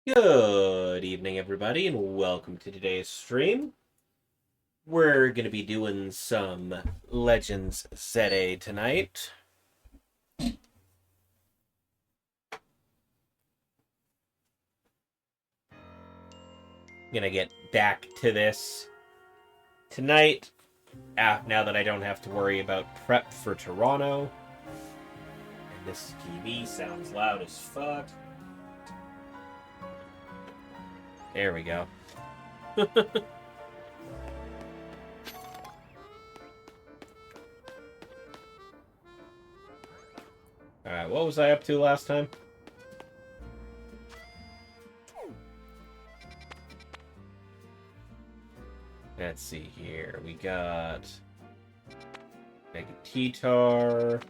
Good evening, everybody, and welcome to today's stream. We're going to be doing some Legends ZA tonight. Gonna get back to this tonight, now that I don't have to worry about prep for Toronto. And this TV sounds loud as fuck. There we go. Alright, what was I up to last time? Let's see here. We got Mega T-Tar.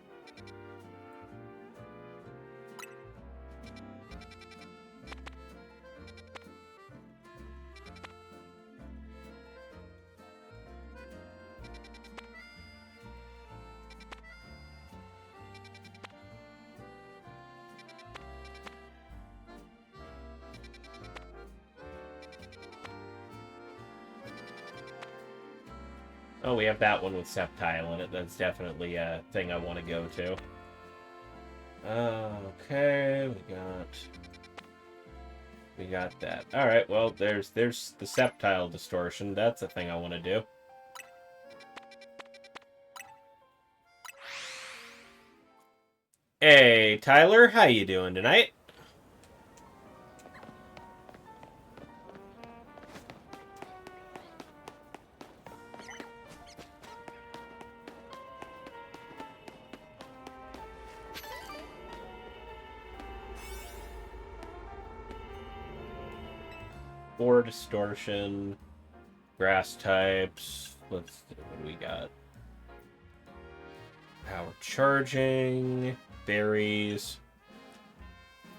Oh, we have that one with Sceptile in it. That's definitely a thing I want to go to. Okay, we got that. All right, well, there's the Sceptile distortion. That's a thing I want to do. Hey, Tyler, how you doing tonight? Four distortion, grass types. Let's see what we got. Power charging, berries,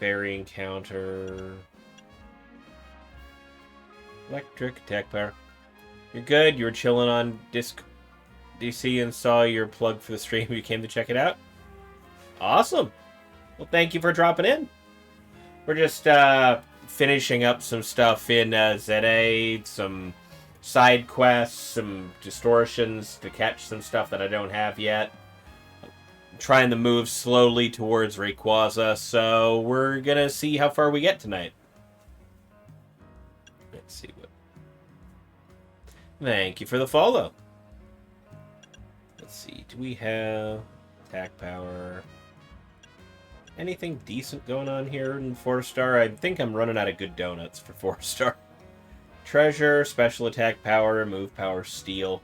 berry encounter, electric attack power. You're good. You were chilling on Disc DC and saw your plug for the stream. You came to check it out. Awesome. Well, thank you for dropping in. We're just finishing up some stuff in ZA, some side quests, some distortions to catch some stuff that I don't have yet. I'm trying to move slowly towards Rayquaza, so we're gonna see how far we get tonight. Let's see what. Thank you for the follow. Let's see, do we have attack power? Anything decent going on here in 4-star? I think I'm running out of good donuts for 4-star. Treasure, special attack power, move power, steal.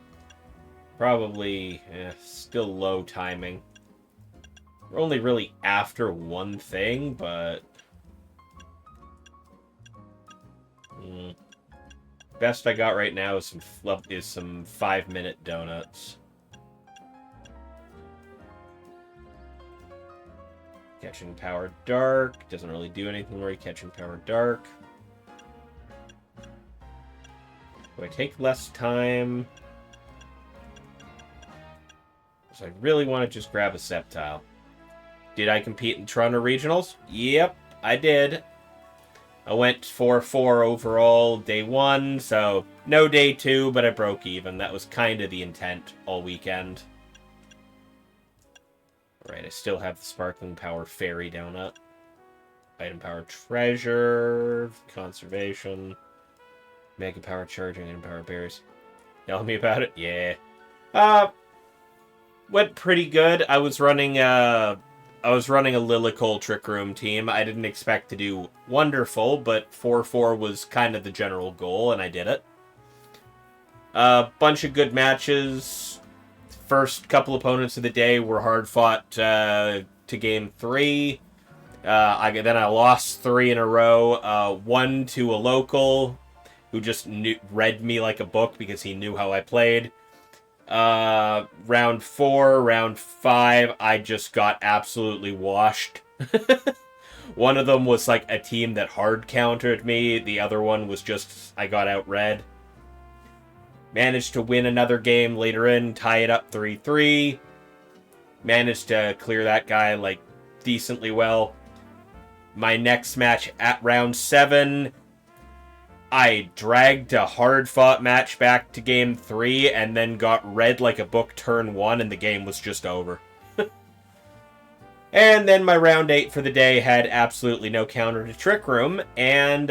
Probably still low timing. We're only really after one thing, but... Best I got right now is some 5-minute donuts. Catching Power Dark. Doesn't really do anything where Catching Power Dark. Do I take less time? So I really want to just grab a Sceptile. Did I compete in Toronto Regionals? Yep, I did. I went 4-4 overall day 1, so no day 2, but I broke even. That was kind of the intent all weekend. Right, I still have the Sparkling Power Fairy down up. Item Power Treasure, Conservation, Mega Power Charging, Item Power Berries. Tell me about it? Yeah. Went pretty good. I was running a Lilycole Trick Room team. I didn't expect to do wonderful, but 4-4 was kind of the general goal, and I did it. Bunch of good matches. First couple opponents of the day were hard fought to game 3. Then I lost 3 in a row. One to a local who just read me like a book because he knew how I played. Round 4, round 5, I just got absolutely washed. One of them was like a team that hard countered me. The other one was just I got outread. Managed to win another game later in, tie it up 3-3. Managed to clear that guy, like, decently well. my next match at round 7, I dragged a hard-fought match back to game 3 and then got read like a book turn 1 and the game was just over. And then my round 8 for the day had absolutely no counter to Trick Room, and,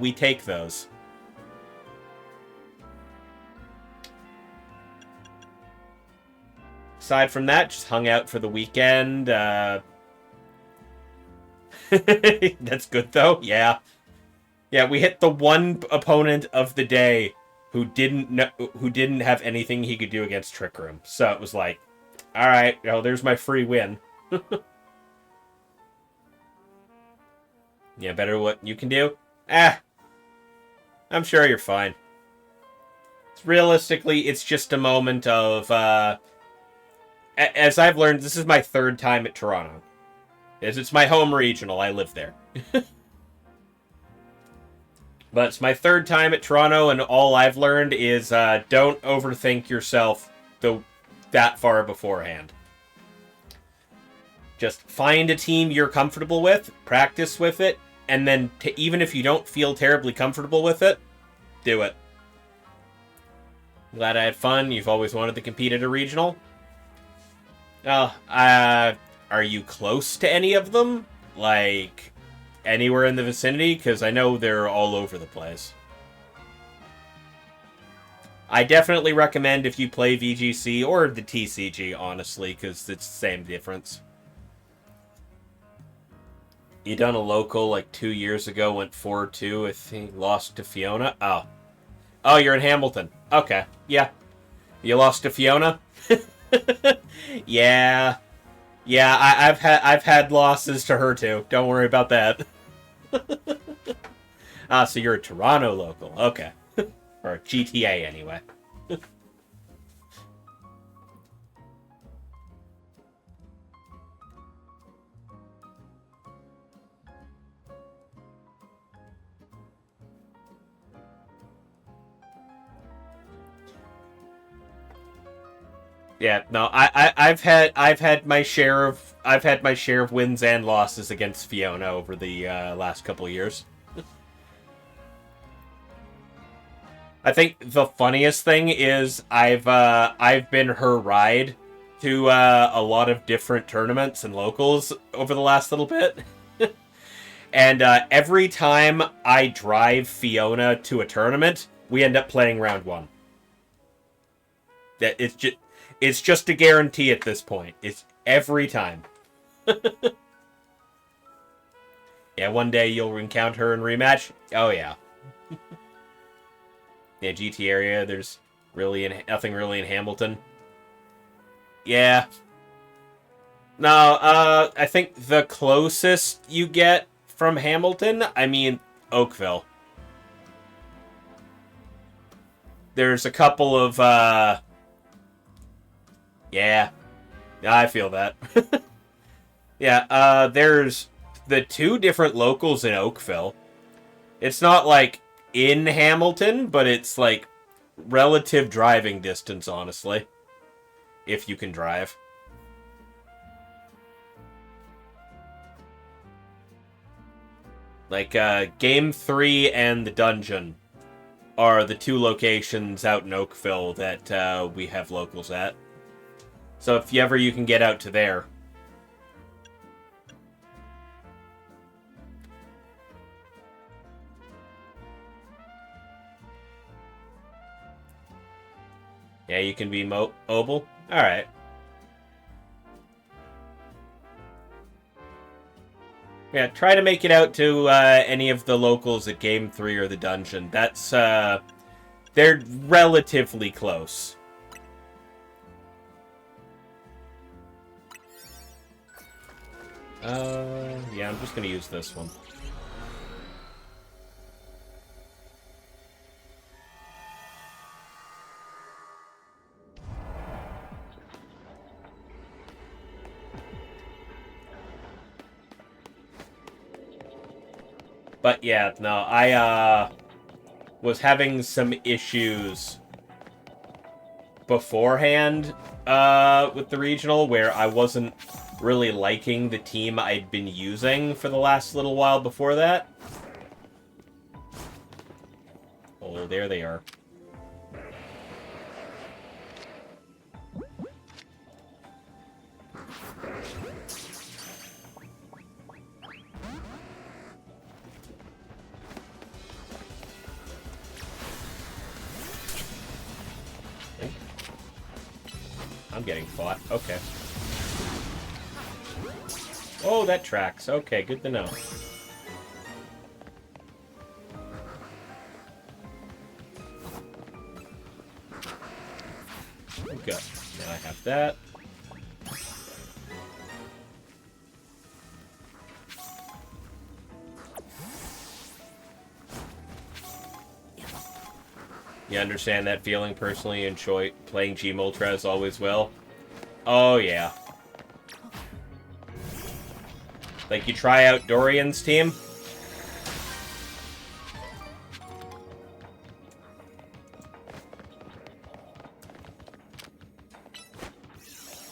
we take those. Aside from that, just hung out for the weekend. That's good, though. Yeah. Yeah, we hit the one opponent of the day who didn't have anything he could do against Trick Room. So it was like, all right, there's my free win. Yeah, better what you can do? I'm sure you're fine. Realistically, it's just a moment of, as I've learned, this is my 3rd time at Toronto. It's my home regional, I live there. But it's my 3rd time at Toronto, and all I've learned is, don't overthink yourself that far beforehand. Just find a team you're comfortable with, practice with it, and then even if you don't feel terribly comfortable with it, do it. Glad I had fun. You've always wanted to compete at a regional. Are you close to any of them? Like, anywhere in the vicinity? Because I know they're all over the place. I definitely recommend if you play VGC or the TCG, honestly, because it's the same difference. You done a local like 2 years ago, went 4-2, I think, lost to Fiona. Oh, you're in Hamilton. Okay, yeah. You lost to Fiona? Yeah. Yeah, I've had losses to her too. Don't worry about that. So you're a Toronto local. Okay. Or a GTA anyway. Yeah, no, I've had my share of wins and losses against Fiona over the last couple of years. I think the funniest thing is I've been her ride to a lot of different tournaments and locals over the last little bit. And every time I drive Fiona to a tournament, we end up playing round 1. That it's just a guarantee at this point. It's every time. Yeah, one day you'll encounter her in rematch. Oh yeah. Yeah, GT area. There's nothing really in Hamilton. Yeah. No, I think the closest you get from Hamilton, I mean Oakville. There's a couple of yeah, I feel that. Yeah, there's the 2 different locals in Oakville. It's not like in Hamilton, but it's like relative driving distance, honestly. If you can drive. Like, Game 3 and the Dungeon are the 2 locations out in Oakville that we have locals at. So if ever you can get out to there. Yeah, you can be mobile? Alright. Yeah, try to make it out to any of the locals at Game 3 or the Dungeon. That's, they're relatively close. Yeah, I'm just gonna use this one. But yeah, no, I, was having some issues beforehand, with the regional where I wasn't really liking the team I'd been using for the last little while before that. Oh, there they are. I'm getting fought. Okay. Oh, that tracks. Okay, good to know. Okay. Now I have that. You understand that feeling personally, enjoy playing G Moltres always will? Oh, yeah. Like, you try out Dorian's team?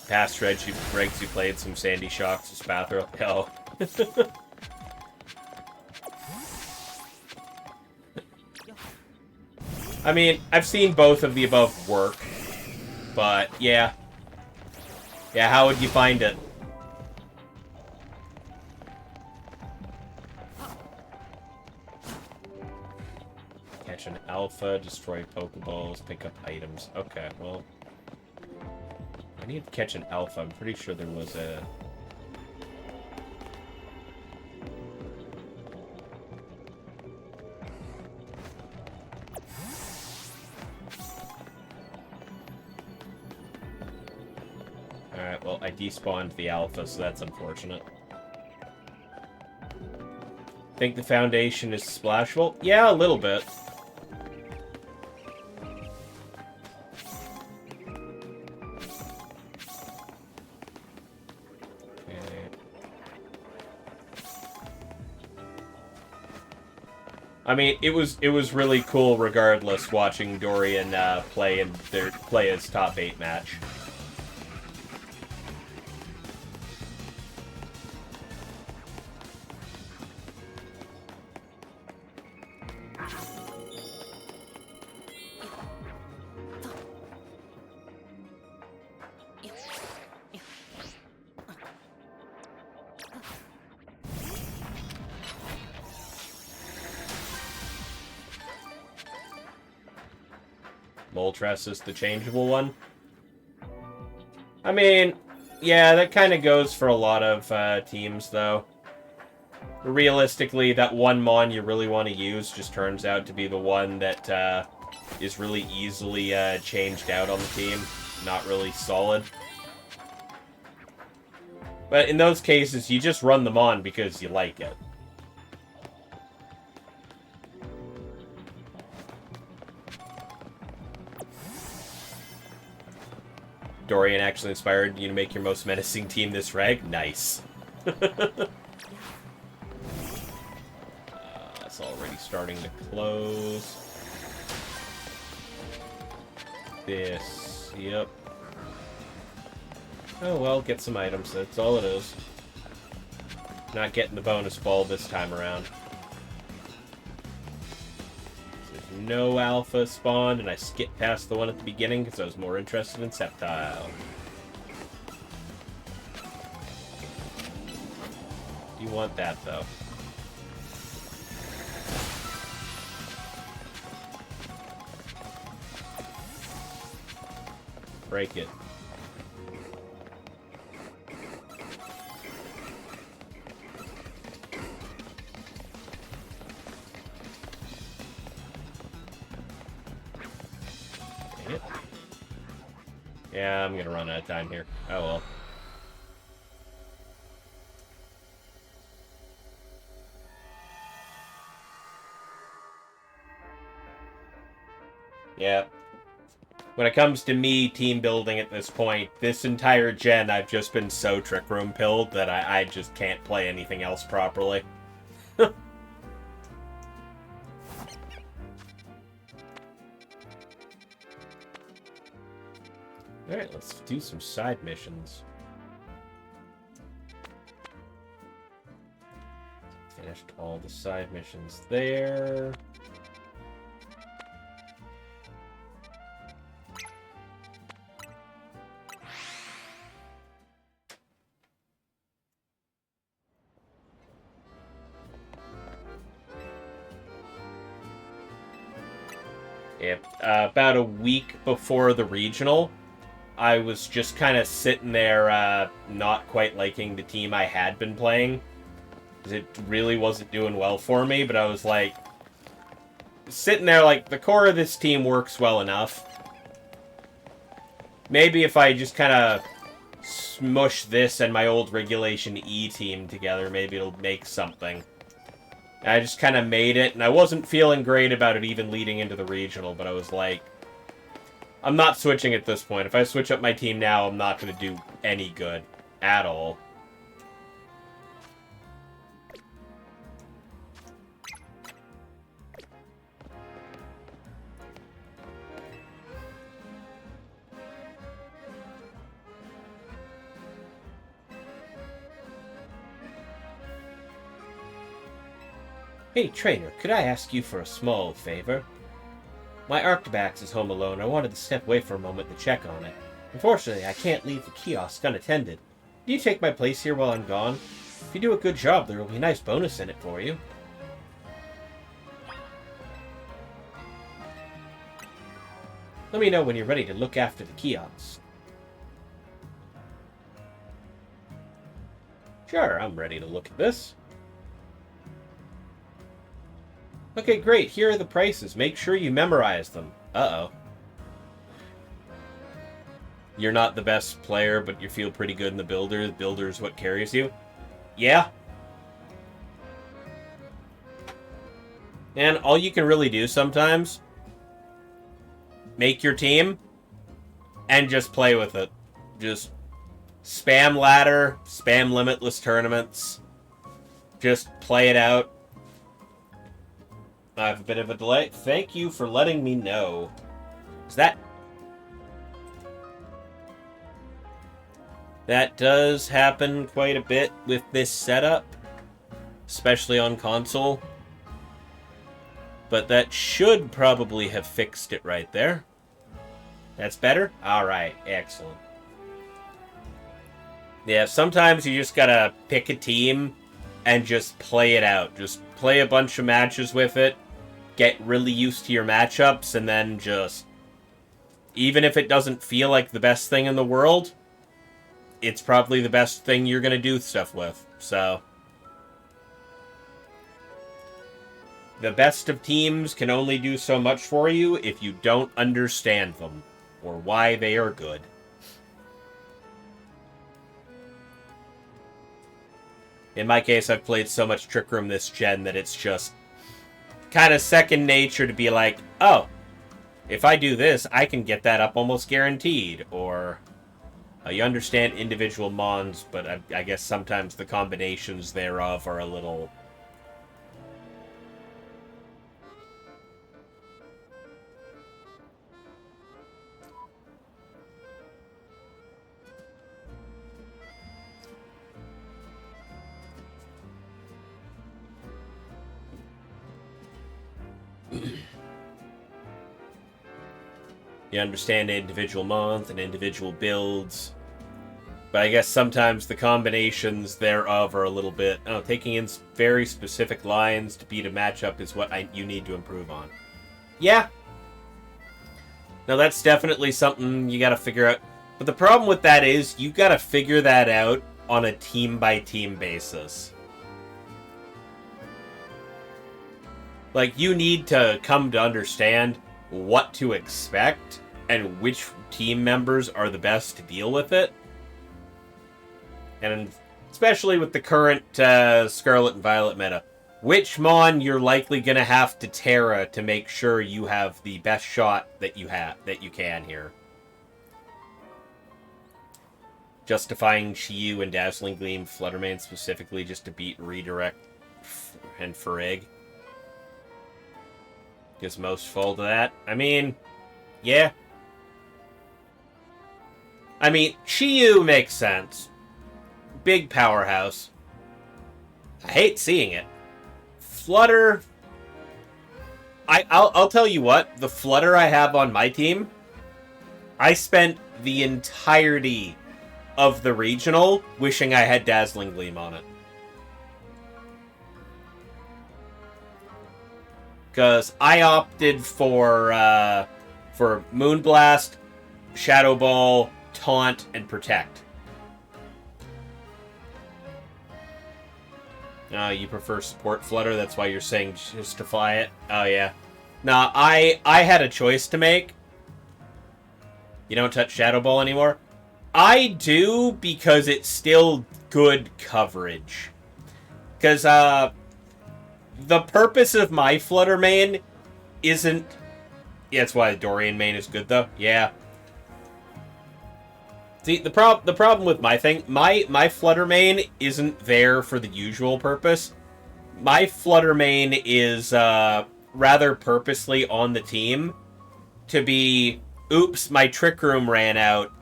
Past regs you played some Sandy Shocks to Spathra. Oh. I mean, I've seen both of the above work, but yeah. Yeah, how would you find it? Catch an alpha, destroy Pokeballs, pick up items. Okay, well... I need to catch an alpha. I'm pretty sure there was a... Alright, well, I despawned the alpha, so that's unfortunate. Think the foundation is splashable? Yeah, a little bit. I mean, it was really cool regardless watching Dorian play his top 8 match. Moltres is the changeable one. I mean, yeah, that kind of goes for a lot of teams, though. Realistically, that one Mon you really want to use just turns out to be the one that is really easily changed out on the team. Not really solid. But in those cases, you just run them on because you like it. Dorian actually inspired you to make your most menacing team this reg? Nice. It's already starting to close. This, yep. Oh well, get some items, that's all it is. Not getting the bonus ball this time around. No alpha spawned, and I skipped past the one at the beginning because I was more interested in Sceptile. You want that, though. Break it. Yeah, I'm gonna run out of time here. Oh well. Yeah. When it comes to me team building at this point, this entire gen I've just been so Trick Room pilled that I just can't play anything else properly. Alright, let's do some side missions. all the side missions there. Yep. About a week before the regional, I was just kind of sitting there not quite liking the team I had been playing. Because it really wasn't doing well for me, but I was like, sitting there like, the core of this team works well enough. Maybe if I just kind of smush this and my old Regulation E team together, maybe it'll make something. I just kind of made it, and I wasn't feeling great about it even leading into the regional, but I was like, I'm not switching at this point. If I switch up my team now, I'm not going to do any good at all. Hey, trainer, could I ask you for a small favor? My Arctobax is home alone. I wanted to step away for a moment to check on it. Unfortunately, I can't leave the kiosk unattended. Can you take my place here while I'm gone? If you do a good job, there will be a nice bonus in it for you. Let me know when you're ready to look after the kiosk. Sure, I'm ready to look at this. Okay, great. Here are the prices. Make sure you memorize them. Uh-oh. You're not the best player, but you feel pretty good in the builder. The builder is what carries you. Yeah. And all you can really do sometimes, make your team and just play with it. Just spam ladder, spam limitless tournaments. Just play it out. I have a bit of a delay. Thank you for letting me know. Is that... That does happen quite a bit with this setup. Especially on console. But that should probably have fixed it right there. That's better? Alright, excellent. Yeah, sometimes you just gotta pick a team and just play it out. Just play a bunch of matches with it. Get really used to your matchups, and then just... Even if it doesn't feel like the best thing in the world, it's probably the best thing you're gonna do stuff with. So... The best of teams can only do so much for you if you don't understand them, or why they are good. In my case, I've played so much Trick Room this gen that it's just kind of second nature to be like, oh, if I do this, I can get that up almost guaranteed. Or, you understand individual mons, but I guess sometimes the combinations thereof are a little... You understand individual mons and individual builds. But I guess sometimes the combinations thereof are a little bit... Oh, taking in very specific lines to beat a matchup is what you need to improve on. Yeah. Now that's definitely something you gotta figure out. But the problem with that is, you gotta figure that out on a team-by-team basis. Like, you need to come to understand what to expect and which team members are the best to deal with it. And especially with the current Scarlet and Violet meta, which mon you're likely going to have to Terra to make sure you have the best shot that you can here. Justifying Chiyu and Dazzling Gleam Fluttermane specifically just to beat Redirect and Ferrig. Gives most fall to that. I mean, yeah. I mean, Chiyu makes sense. Big powerhouse. I hate seeing it. Flutter... I'll tell you what, the Flutter I have on my team, I spent the entirety of the regional wishing I had Dazzling Gleam on it. Because I opted for Moonblast, Shadow Ball, Taunt, and Protect. You prefer Support Flutter, that's why you're saying just to fly it? Oh, yeah. Nah, I had a choice to make. You don't touch Shadow Ball anymore? I do, because it's still good coverage. Because, the purpose of my Flutter main isn't... Yeah, that's why the Dorian main is good, though. Yeah. See, the problem with my thing... My Flutter main isn't there for the usual purpose. My Flutter main is, rather purposely on the team to be... Oops, my Trick Room ran out.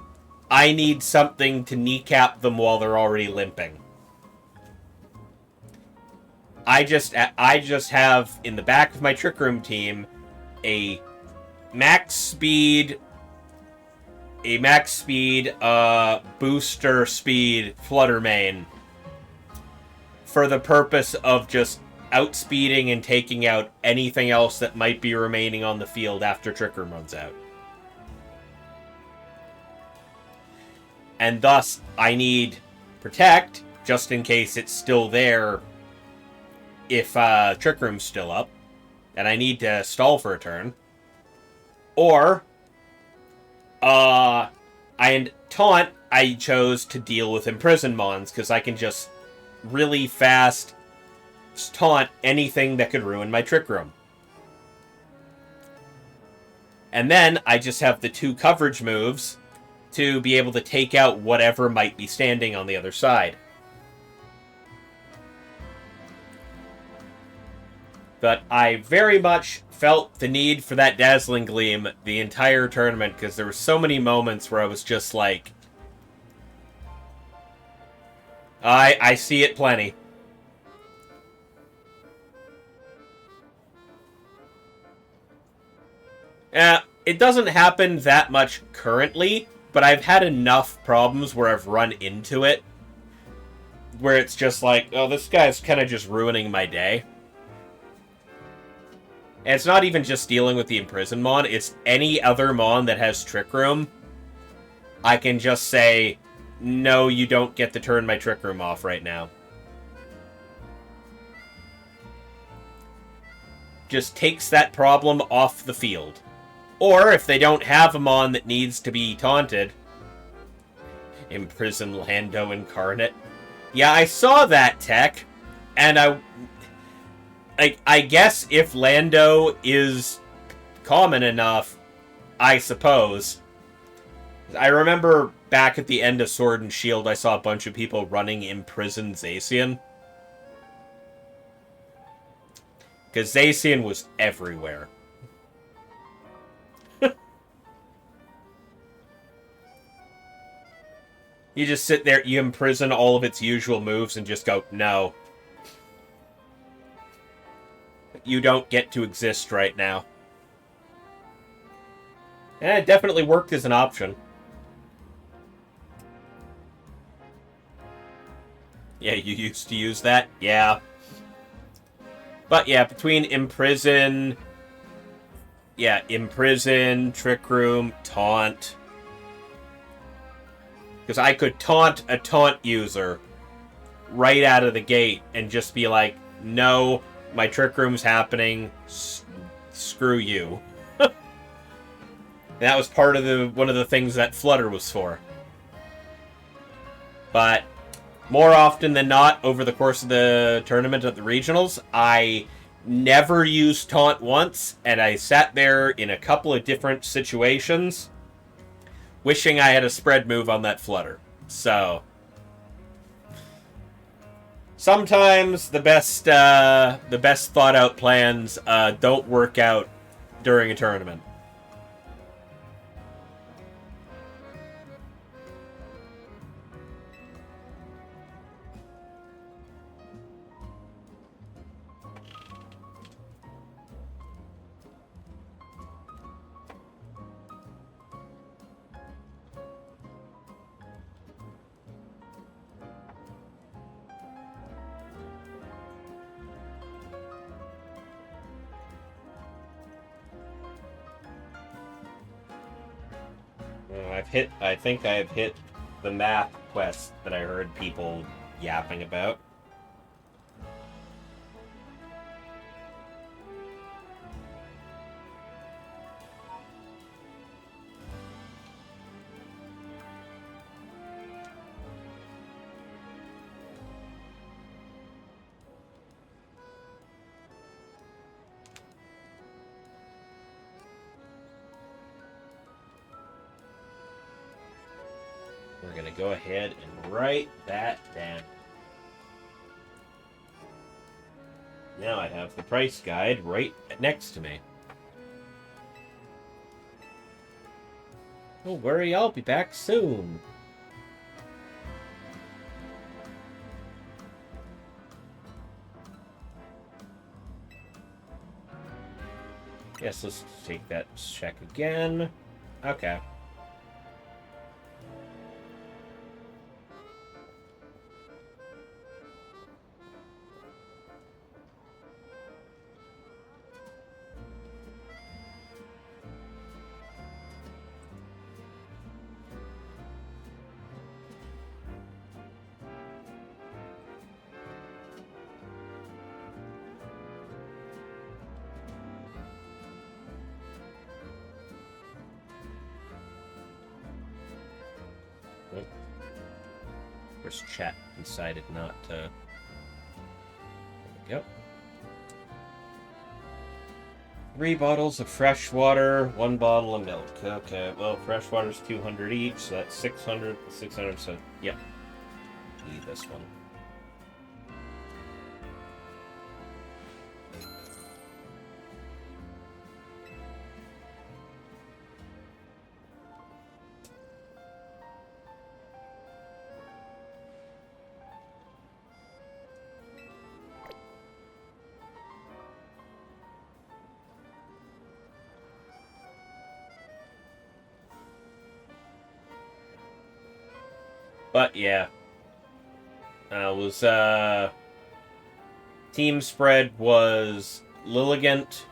I need something to kneecap them while they're already limping. I just have, in the back of my Trick Room team, a max speed, booster speed Flutter main for the purpose of just outspeeding and taking out anything else that might be remaining on the field after Trick Room runs out. And thus, I need Protect, just in case it's still there if Trick Room's still up, and I need to stall for a turn. Or, and Taunt, I chose to deal with Imprison Mons, because I can just really fast taunt anything that could ruin my Trick Room. And then, I just have the 2 coverage moves to be able to take out whatever might be standing on the other side. But I very much felt the need for that Dazzling Gleam the entire tournament, because there were so many moments where I was just like... I see it plenty. It doesn't happen that much currently, but I've had enough problems where I've run into it, where it's just like, oh, this guy's kind of just ruining my day. And it's not even just dealing with the Imprison Mon, it's any other Mon that has Trick Room. I can just say, no, you don't get to turn my Trick Room off right now. Just takes that problem off the field. Or, if they don't have a Mon that needs to be taunted, Imprison Lando Incarnate. Yeah, I saw that tech, and I guess if Lando is common enough, I suppose. I remember back at the end of Sword and Shield, I saw a bunch of people running Imprison Zacian. Because Zacian was everywhere. You just sit there, you imprison all of its usual moves and just go, no. You don't get to exist right now. And it definitely worked as an option. Yeah, you used to use that? Yeah. But yeah, between Imprison... Yeah, Imprison, Trick Room, Taunt... Because I could taunt a taunt user right out of the gate and just be like, no, my Trick Room's happening, screw you. That was part of one of the things that Flutter was for. But more often than not, over the course of the tournament at the regionals, I never used taunt once, and I sat there in a couple of different situations wishing I had a spread move on that Flutter. So sometimes the best thought out plans don't work out during a tournament. I think I've hit the math quest that I heard people yapping about. We're going to go ahead and write that down. Now I have the price guide right next to me. Don't worry, I'll be back soon. Yes, let's take that check again. Okay. Of course, chat decided not to. There we go. 3 bottles of fresh water, 1 bottle of milk. Okay, well, fresh water's 200 each, so that's 600. 600, so yep. Need this one. But yeah, team spread was Lilligant,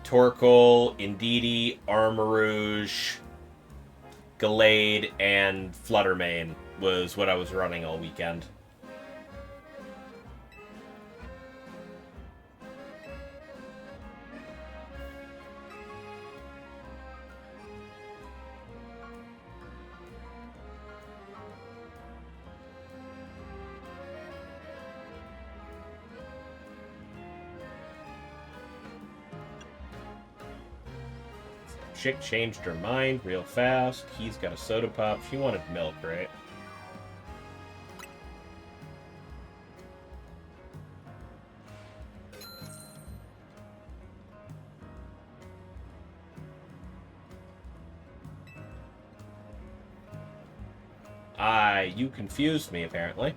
Torkoal, Indeedee, Armarouge, Gallade, and Fluttermane was what I was running all weekend. Chick changed her mind real fast. He's got a soda pop. She wanted milk, right? You confused me, apparently.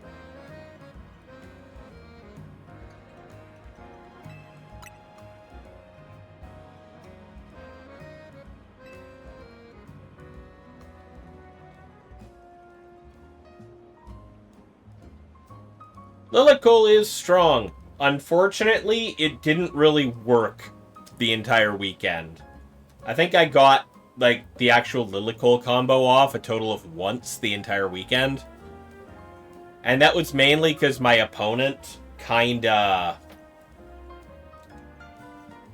Lilicool is strong. Unfortunately, it didn't really work the entire weekend. I think I got, like, the actual Lilicool combo off a total of once the entire weekend. And that was mainly because my opponent kinda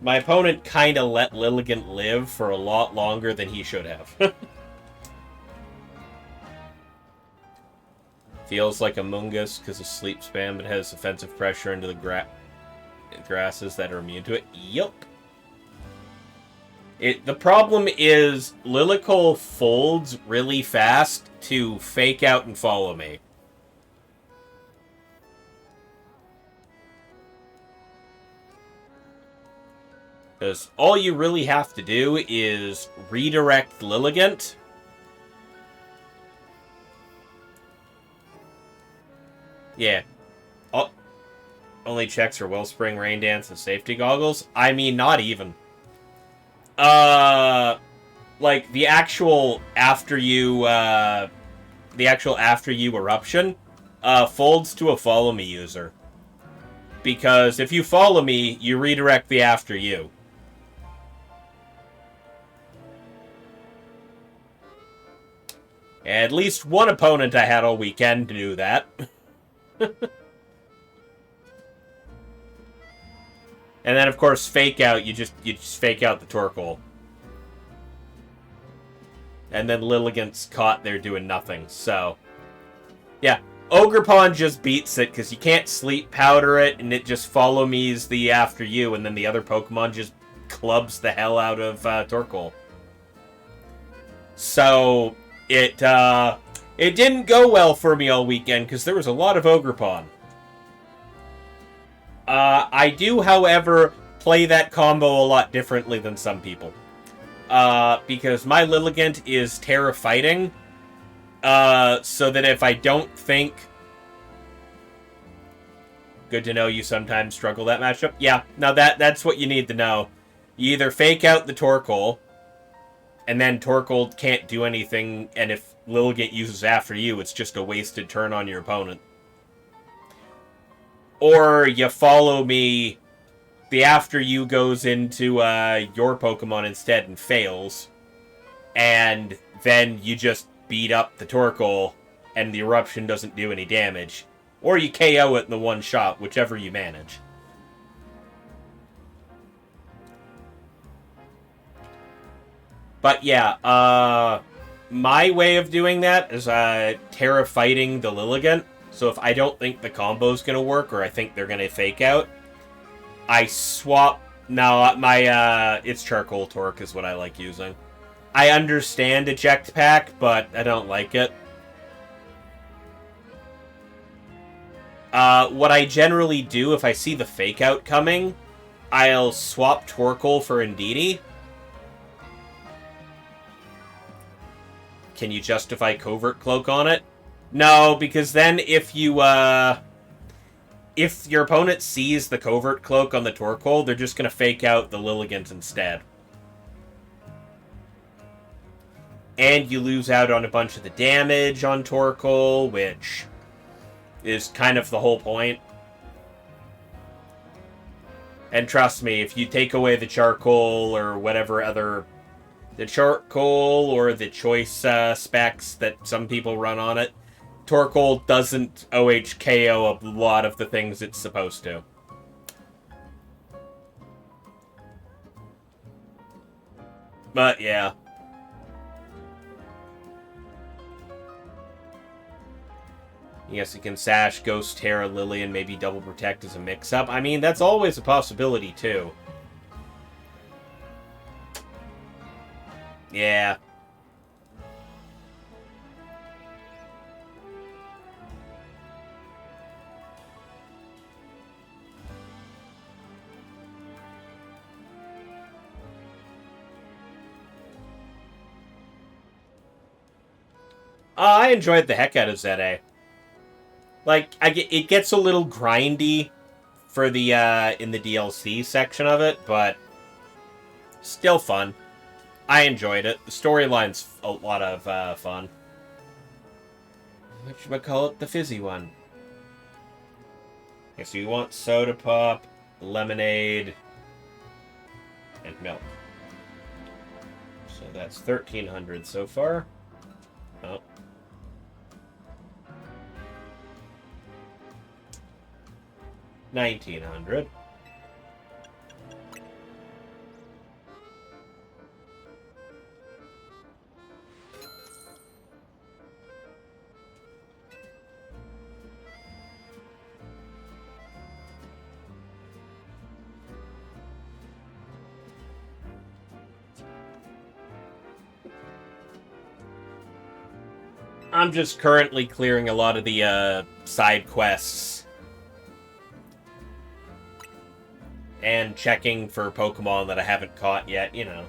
let Lilligant live for a lot longer than he should have. Feels like a Mungus because of sleep spam, but has offensive pressure into the grasses that are immune to it. Yup. The problem is Lilicool folds really fast to fake out and follow me. Because all you really have to do is redirect Lilligant. Yeah. Only checks are Wellspring, Rain Dance, and Safety Goggles? I mean, not even. Like, the actual after you eruption, folds to a follow me user. Because if you follow me, you redirect the after you. At least one opponent I had all weekend knew that. And then, of course, fake out. You just fake out the Torkoal. And then Lilligant's caught there doing nothing. So, yeah. Ogerpon just beats it because you can't sleep powder it, and it just follow me's the after you, and then the other Pokemon just clubs the hell out of Torkoal. So, it didn't go well for me all weekend because there was a lot of Ogerpon. I do, however, play that combo a lot differently than some people. Because my Lilligant is Terra Fighting, so that if I don't think... Good to know you sometimes struggle that matchup. Yeah, now that's what you need to know. You either fake out the Torkoal, and then Torkoal can't do anything, and if Lilligant uses after you, it's just a wasted turn on your opponent. Or you follow me, the after you goes into your Pokemon instead and fails, and then you just beat up the Torkoal, and the Eruption doesn't do any damage. Or you KO it in the one shot, whichever you manage. But yeah, my way of doing that is Terra Fighting the Lilligant. So if I don't think the combo's going to work, or I think they're going to fake out, I swap... No, it's Charcoal Torque is what I like using. I understand Eject Pack, but I don't like it. What I generally do, if I see the fake out coming, I'll swap Torkoal for Indeedee. Can you justify Covert Cloak on it? No, because then if you, if your opponent sees the Covert Cloak on the Torkoal, they're just going to fake out the Lilligant instead. And you lose out on a bunch of the damage on Torkoal, which is kind of the whole point. And trust me, if you take away the Charcoal or whatever other... The Charcoal or the choice specs that some people run on it, Torkoal doesn't OHKO a lot of the things it's supposed to. But yeah. Yes, it can Sash, Ghost, Terra, Lily, and maybe Double Protect as a mix-up. I mean, that's always a possibility, too. Yeah. I enjoyed the heck out of ZA. Like, it gets a little grindy for the, in the DLC section of it, but still fun. I enjoyed it. The storyline's a lot of fun. Whatchamacallit, the fizzy one. Okay, so you want soda pop, lemonade, and milk. So that's 1,300 so far. Oh. $1,900. I'm just currently clearing a lot of the side quests. And checking for Pokemon that I haven't caught yet, you know.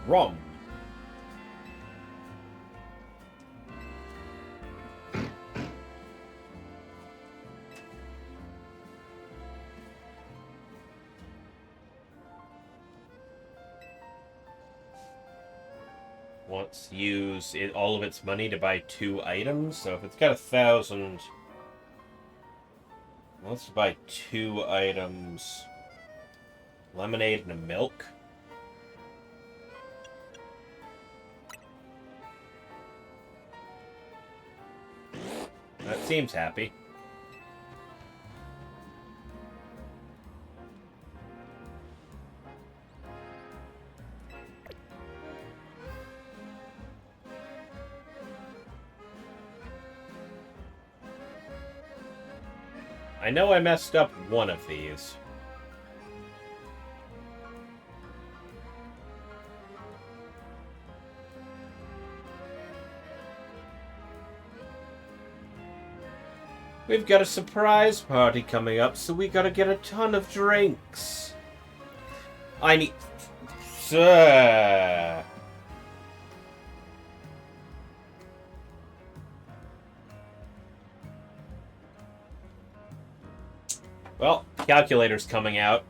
Wrong. wants to use all of its money to buy 2 items. So if it's got 1,000, it wants to buy 2 items. Lemonade and a milk. That seems happy. I know I messed up one of these. We've got a surprise party coming up, so we gotta get a ton of drinks. I need... Well, calculator's coming out.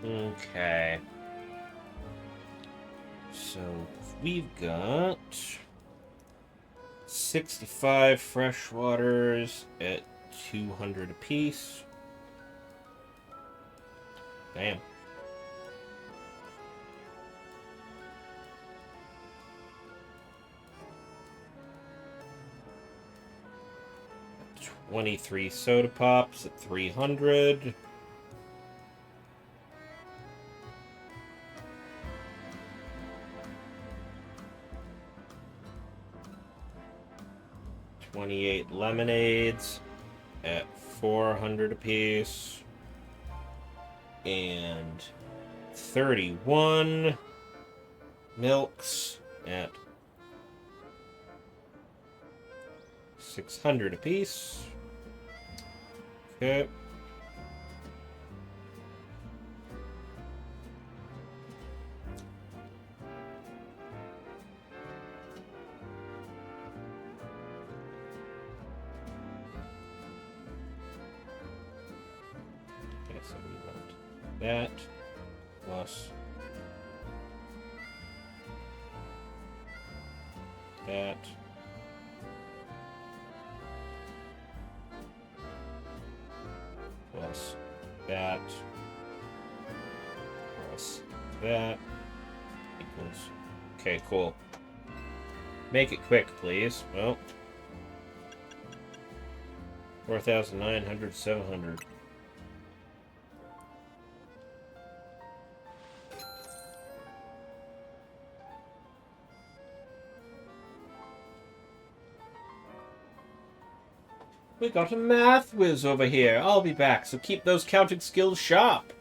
Okay. So, we've got 65 freshwaters at 200 apiece. Damn. $23 soda pops at 300. $28 lemonades at 400 apiece. And 31 milks at 600 apiece. Okay. So we want that plus that plus that plus that equals... Okay, cool. Make it quick, please. Well, 4,900, 700. We got a math whiz over here. I'll be back, so keep those counting skills sharp.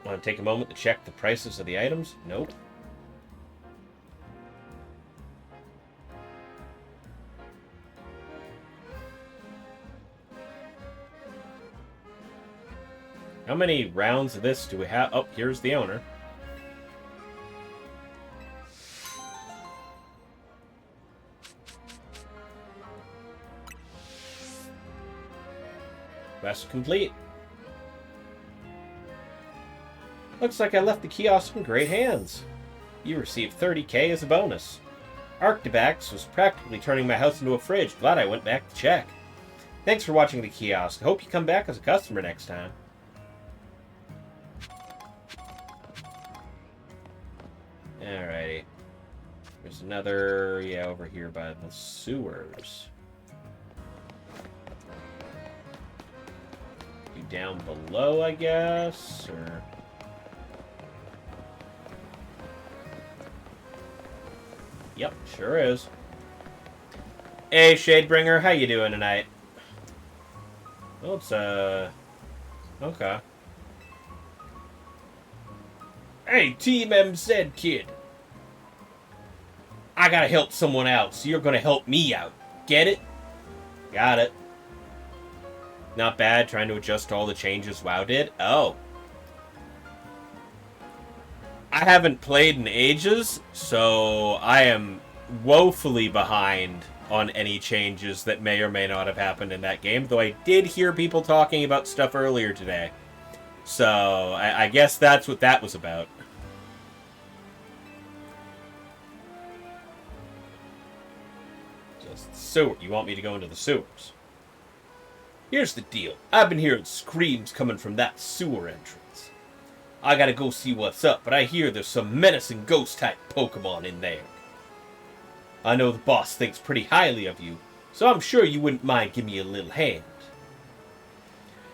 Want to take a moment to check the prices of the items? Nope. How many rounds of this do we have? Oh, here's the owner. Quest complete. Looks like I left the kiosk in great hands. You received 30k as a bonus. Arctibax was practically turning my house into a fridge. Glad I went back to check. Thanks for watching the kiosk. I hope you come back as a customer next time. Alrighty. There's another, yeah, over here by the sewers. You down below, I guess, or... Yep, sure is. Hey, Shadebringer, how you doing tonight? Well, it's, okay. Hey, Team MZ kid. I gotta help someone out, so you're gonna help me out. Get it? Got it. Not bad, trying to adjust to all the changes WoW did. Oh. I haven't played in ages, so I am woefully behind on any changes that may or may not have happened in that game, though I did hear people talking about stuff earlier today. So, I guess that's what that was about. Just sewer. You want me to go into the sewers? Here's the deal. I've been hearing screams coming from that sewer entrance. I gotta go see what's up, but I hear there's some menacing ghost-type Pokemon in there. I know the boss thinks pretty highly of you, so I'm sure you wouldn't mind giving me a little hand.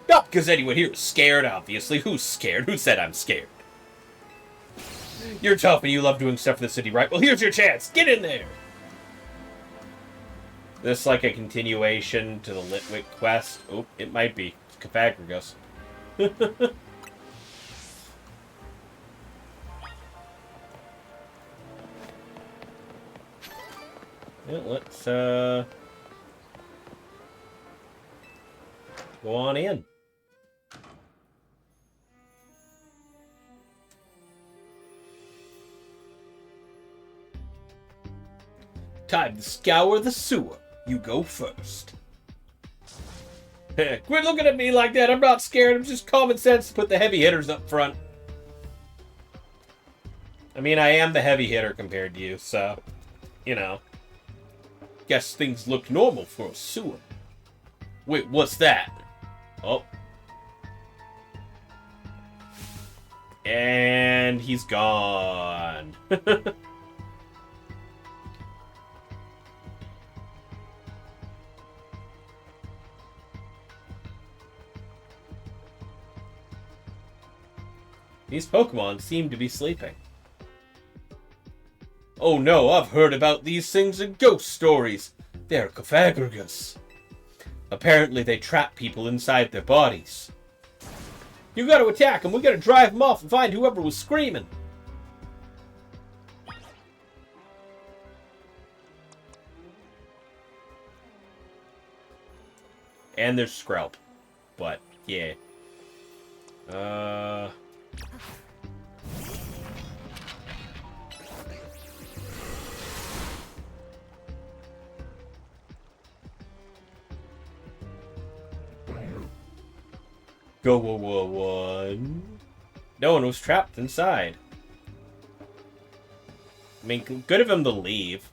Not because anyone here is scared, obviously. Who's scared? Who said I'm scared? You're tough and you love doing stuff for the city, right? Well, here's your chance. Get in there! This like a continuation to the Litwick quest? Oh, it might be. It's Cafagrigus. Yeah, let's, go on in. Time to scour the sewer. You go first. Quit looking at me like that. I'm not scared. I'm just common sense to put the heavy hitters up front. I mean, I am the heavy hitter compared to you, so, you know. Guess things look normal for a sewer. Wait, what's that? Oh. And he's gone. These Pokemon seem to be sleeping. Oh no, I've heard about these things in ghost stories. They're Cafagrigus. Apparently they trap people inside their bodies. You gotta attack them. We gotta drive them off and find whoever was screaming. And there's Skrelp. But, yeah. Go one. No one was trapped inside. I mean, good of him to leave.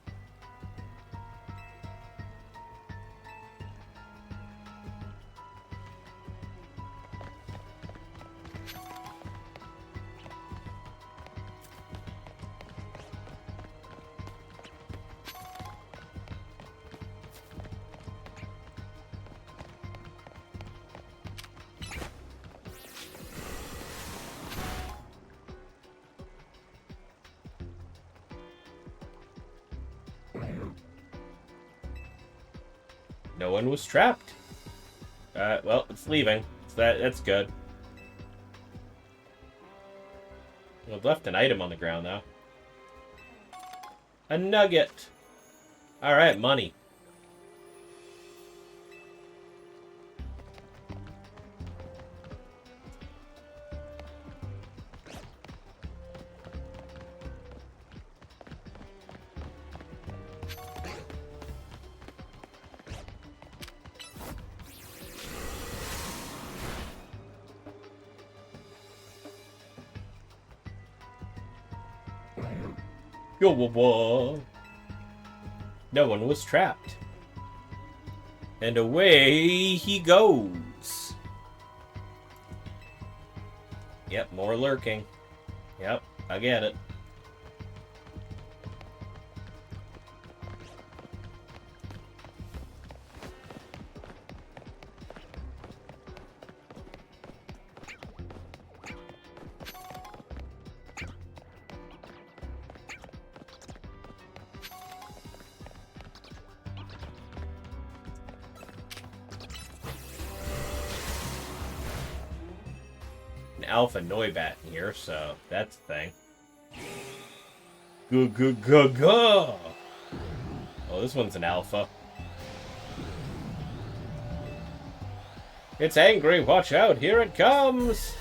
No one was trapped. Well, it's leaving. So that's good. I've left an item on the ground, though. A nugget. Alright, money. No one was trapped. And away he goes. Yep, more lurking. Yep, I get it. alpha Noibat in here, so that's the thing. Go. Oh, this one's an alpha. It's angry, watch out, here it comes!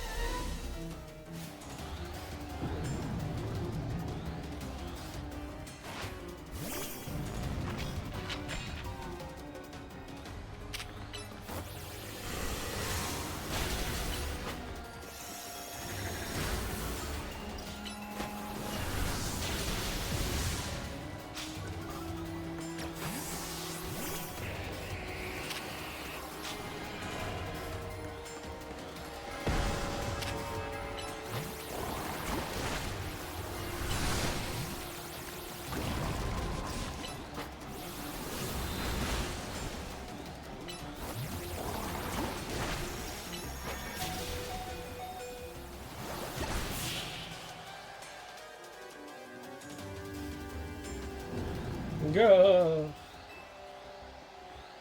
Go.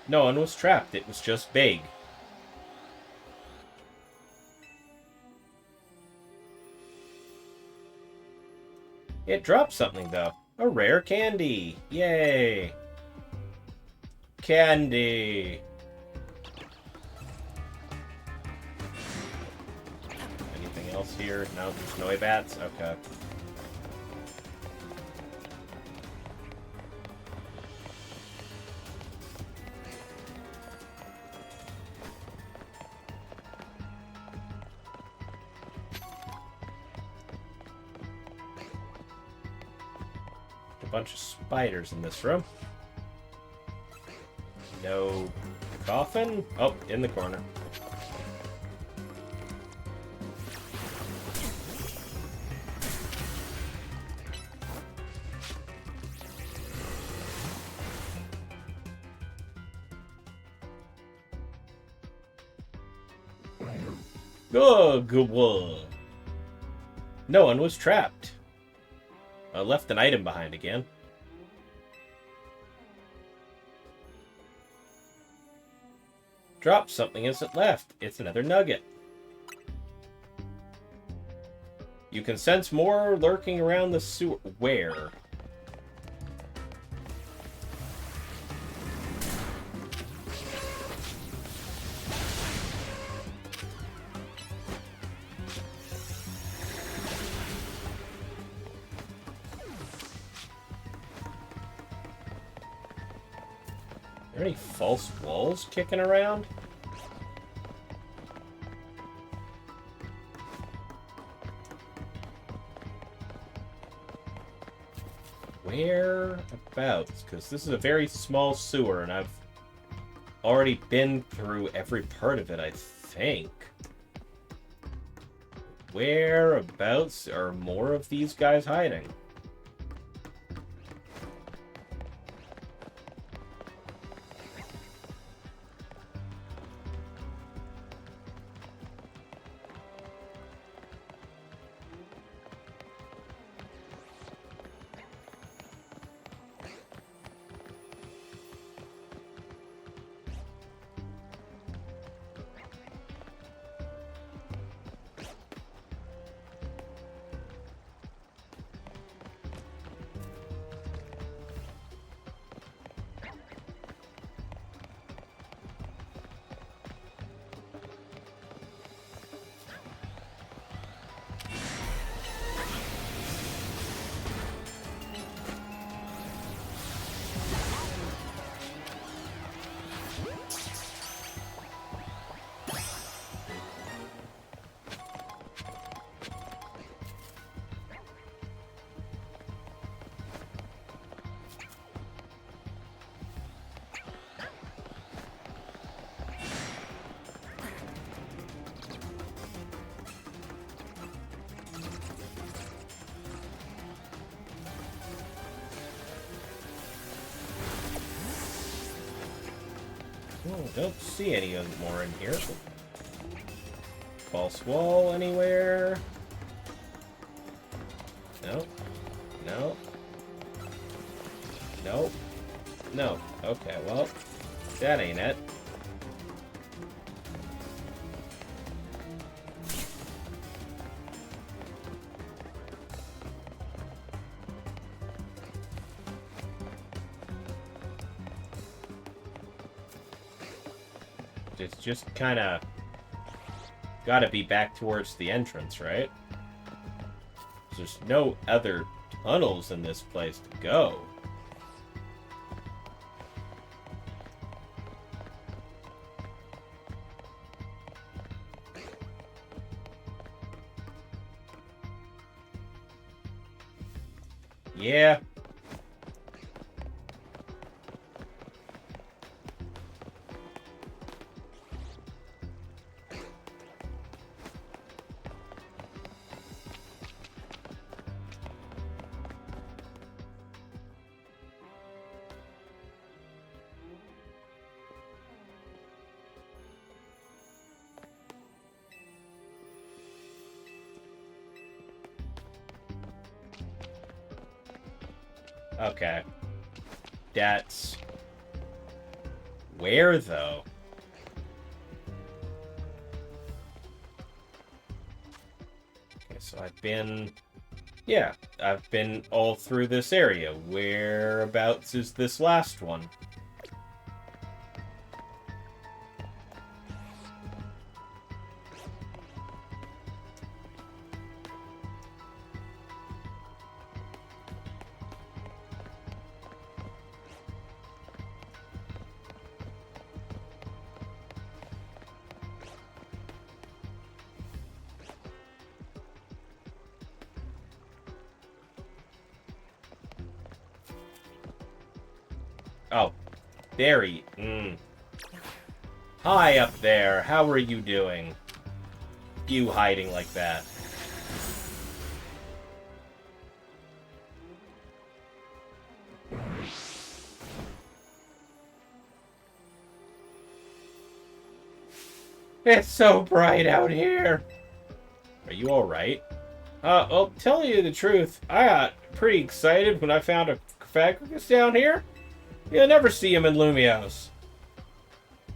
No one was trapped, it was just big. It dropped something, though. A rare candy. Yay. Candy. Anything else here? No, there's Noibats? Okay. Bunch of spiders in this room. No coffin? Oh, in the corner. Oh, good one. No one was trapped. I left an item behind again. Dropped something as it left. It's another nugget. You can sense more lurking around the sewer. Where? Are there any false walls kicking around? Whereabouts? Because this is a very small sewer, and I've already been through every part of it, I think. Whereabouts are more of these guys hiding? Oh, don't see any more in here. False wall anywhere? No. No. No. No. Okay, well, that ain't it. It's just kind of gotta be back towards the entrance, right? There's no other tunnels in this place to go. Yeah. Okay. That's... Where, though? Okay, so I've been... Yeah, I've been all through this area. Whereabouts is this last one? Oh, there he... Hi up there, how are you doing? You hiding like that. It's so bright out here. Are you alright? Well, tell you the truth, I got pretty excited when I found a Fagricus down here. You'll never see him in Lumios.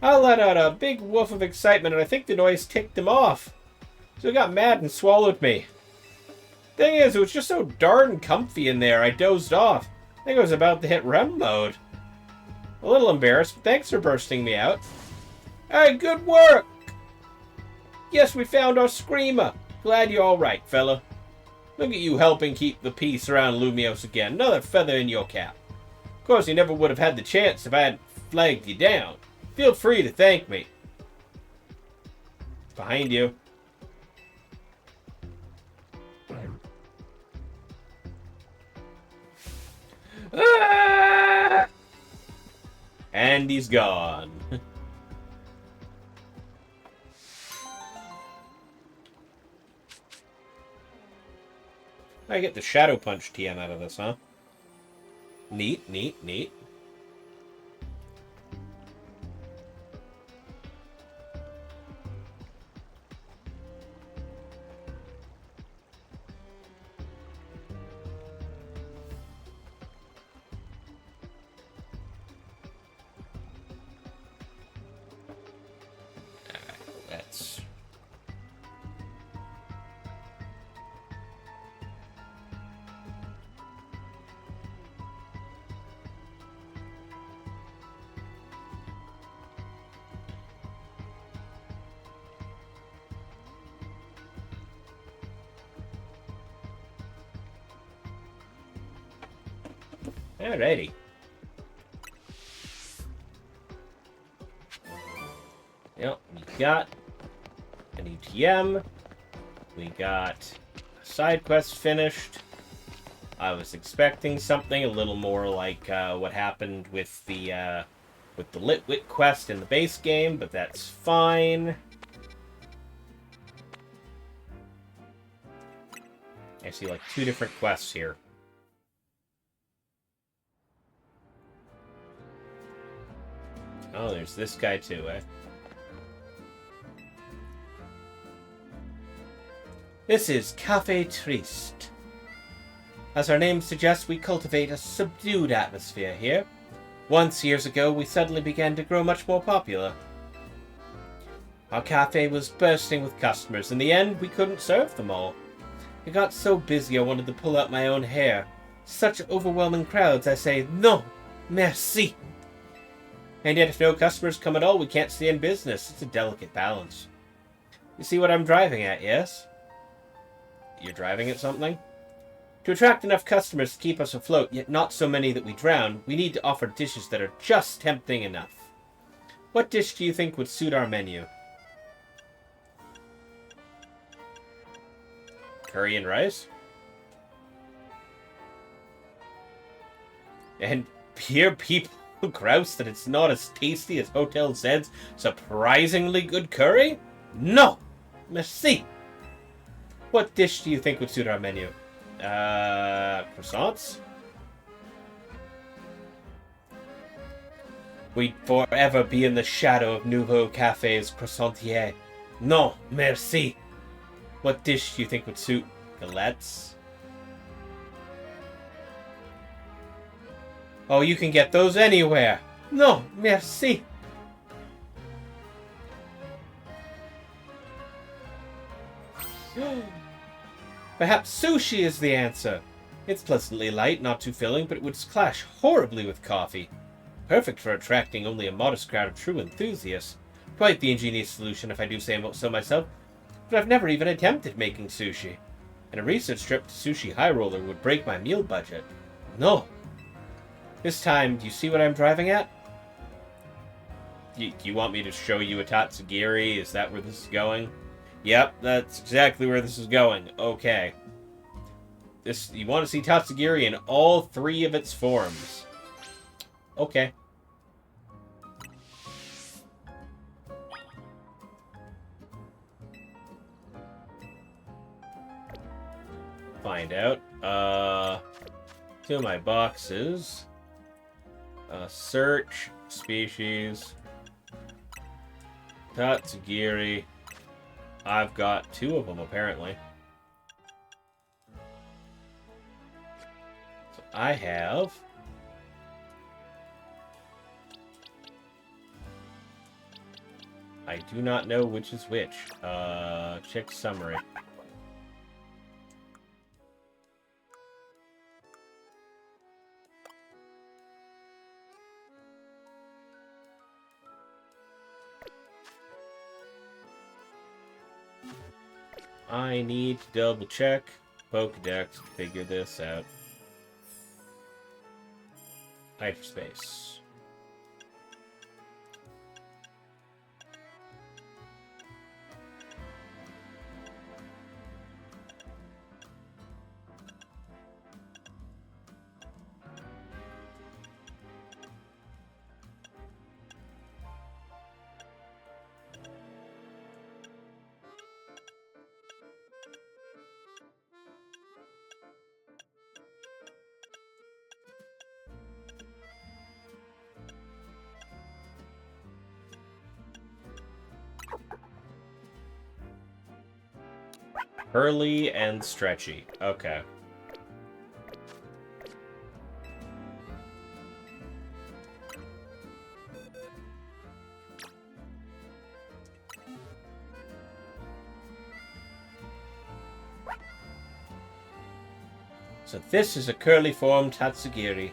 I let out a big woof of excitement, and I think the noise ticked him off. So he got mad and swallowed me. Thing is, it was just so darn comfy in there, I dozed off. I think I was about to hit REM mode. A little embarrassed, but thanks for bursting me out. Hey, good work! Yes, we found our Screamer. Glad you're alright, fella. Look at you helping keep the peace around Lumios again. Another feather in your cap. Of course, you never would have had the chance if I hadn't flagged you down. Feel free to thank me. Behind you. Ah! And he's gone. I get the Shadow Punch TM out of this, huh? Neat, neat, neat. That's... Alrighty. Yep, we got an ETM. We got a side quest finished. I was expecting something a little more like what happened with the Litwit quest in the base game, but that's fine. I see like 2 different quests here. Oh, there's this guy too, eh? This is Cafe Triste. As our name suggests, we cultivate a subdued atmosphere here. Once, years ago, we suddenly began to grow much more popular. Our cafe was bursting with customers. In the end, we couldn't serve them all. It got so busy I wanted to pull out my own hair. Such overwhelming crowds, I say, no, merci. And yet if no customers come at all, we can't stay in business. It's a delicate balance. You see what I'm driving at, yes? You're driving at something? To attract enough customers to keep us afloat, yet not so many that we drown, we need to offer dishes that are just tempting enough. What dish do you think would suit our menu? Curry and rice? And here people grouse that it's not as tasty as Hotel Zed's surprisingly good curry? No! Merci! What dish do you think would suit our menu? Croissants? We'd forever be in the shadow of Nouveau Café's croissantier. Non, merci! What dish do you think would suit galettes? Oh, you can get those anywhere. No, merci. Perhaps sushi is the answer. It's pleasantly light, not too filling, but it would clash horribly with coffee. Perfect for attracting only a modest crowd of true enthusiasts. Quite the ingenious solution, if I do say so myself. But I've never even attempted making sushi. And a research trip to Sushi High Roller would break my meal budget. No. This time, do you see what I'm driving at? Do you want me to show you a tatsugiri? Is that where this is going? Yep, that's exactly where this is going. Okay. You want to see tatsugiri in all 3 of its forms. Okay. Find out. To my boxes. Search species. Tatsugiri. I've got 2 of them apparently. So I have I do not know which is which. Check summary. I need to double check Pokedex to figure this out. Hyperspace. Curly and stretchy. Okay. So this is a curly form tatsugiri.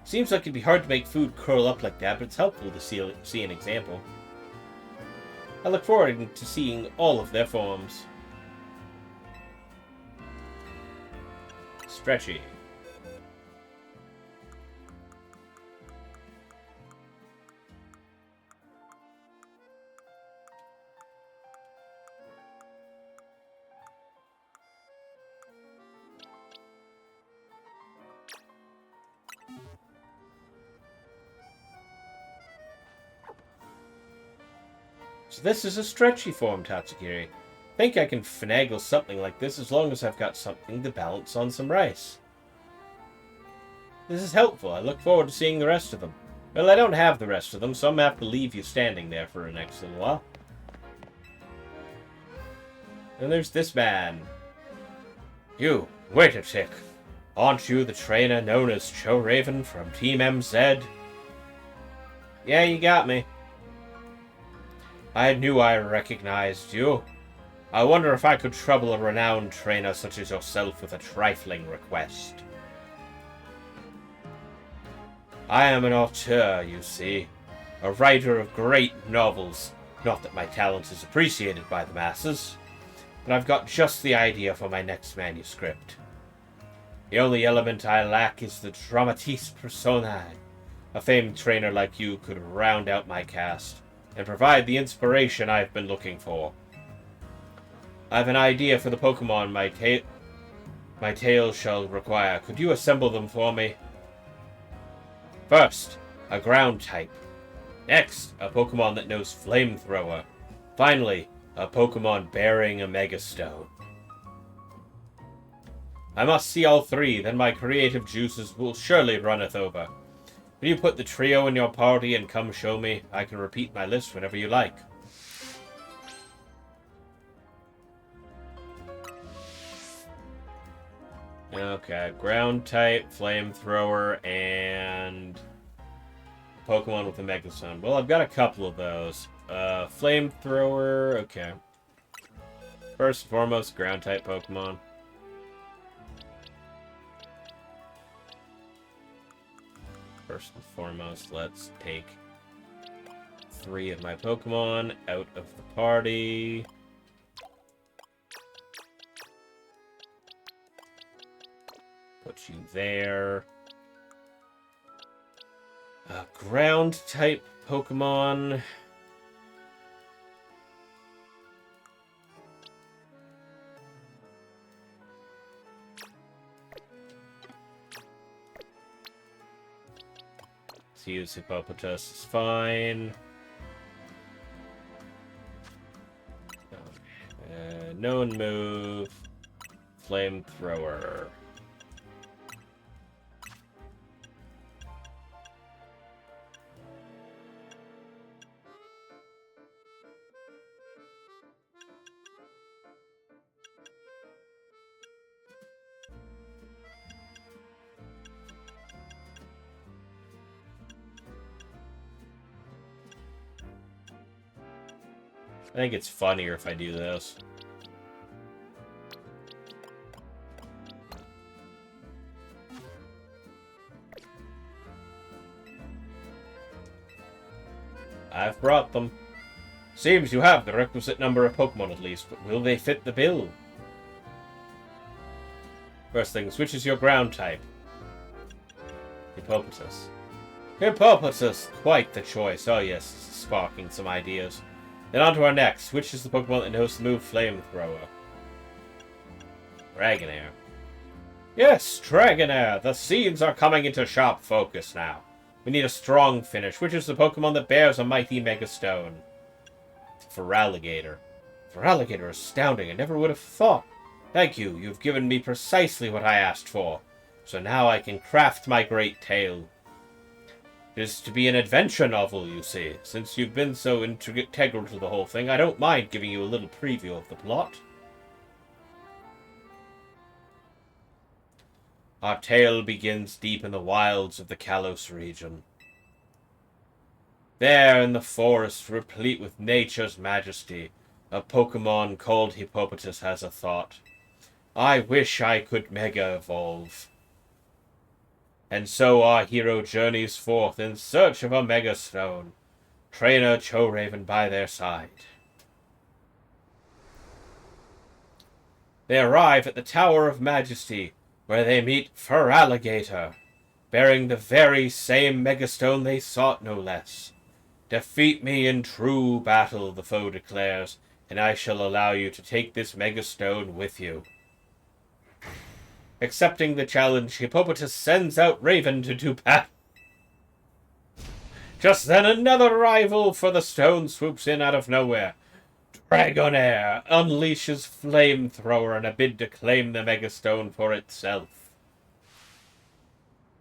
Seems like it'd be hard to make food curl up like that, but it's helpful to see an example. I look forward to seeing all of their forms. Stretchy. So this is a stretchy form tatsugiri. Think I can finagle something like this as long as I've got something to balance on some rice. This is helpful. I look forward to seeing the rest of them. Well, I don't have the rest of them, so I'm going to have to leave you standing there for the next little while. And there's this man. You, wait a tick. Aren't you the trainer known as ChouRaven from Team MZ? Yeah, you got me. I knew I recognized you. I wonder if I could trouble a renowned trainer such as yourself with a trifling request. I am an auteur, you see. a writer of great novels. Not that my talent is appreciated by the masses, but I've got just the idea for my next manuscript. The only element I lack is the dramatis personae. A famed trainer like you could round out my cast and provide the inspiration I've been looking for. I have an idea for the Pokemon my tale shall require. Could you assemble them for me? First, a ground type. Next, a Pokemon that knows Flamethrower. Finally, a Pokemon bearing a Mega Stone. I must see all three, then my creative juices will surely runneth over. Will you put the trio in your party and come show me? I can repeat my list whenever you like. Okay, ground type, flamethrower, and Pokemon with a Mega Stone. Well, I've got a couple of those. Flamethrower, okay. First and foremost, ground type Pokemon. First and foremost, let's take 3 of my Pokemon out of the party. Put you there. Ground type Pokemon. Let's use Hippopotas is fine. Known move. Flamethrower. I think it's funnier if I do this. I've brought them. Seems you have the requisite number of Pokemon at least, but will they fit the bill? First things, which is your ground type? Hippopotas. Hippopotas! Quite the choice. Oh yes, sparking some ideas. Then on to our next. Which is the Pokemon that knows the move Flamethrower? Dragonair. Yes, Dragonair! The seeds are coming into sharp focus now. We need a strong finish. Which is the Pokemon that bears a mighty Mega Stone? Feraligatr. Feraligatr, astounding. I never would have thought. Thank you. You've given me precisely what I asked for. So now I can craft my great tale. It is to be an adventure novel, you see. Since you've been so integral to the whole thing, I don't mind giving you a little preview of the plot. Our tale begins deep in the wilds of the Kalos region. There in the forest, replete with nature's majesty, a Pokemon called Hippopotas has a thought. I wish I could Mega Evolve. And so our hero journeys forth in search of a Mega Stone, trainer ChouRaven by their side. They arrive at the Tower of Majesty, where they meet Feraligatr, bearing the very same Mega Stone they sought, no less. Defeat me in true battle, the foe declares, and I shall allow you to take this Mega Stone with you. Accepting the challenge, Hippopotas sends out Raven to do battle. Just then another rival for the stone swoops in out of nowhere. Dragonair unleashes Flamethrower in a bid to claim the Mega Stone for itself.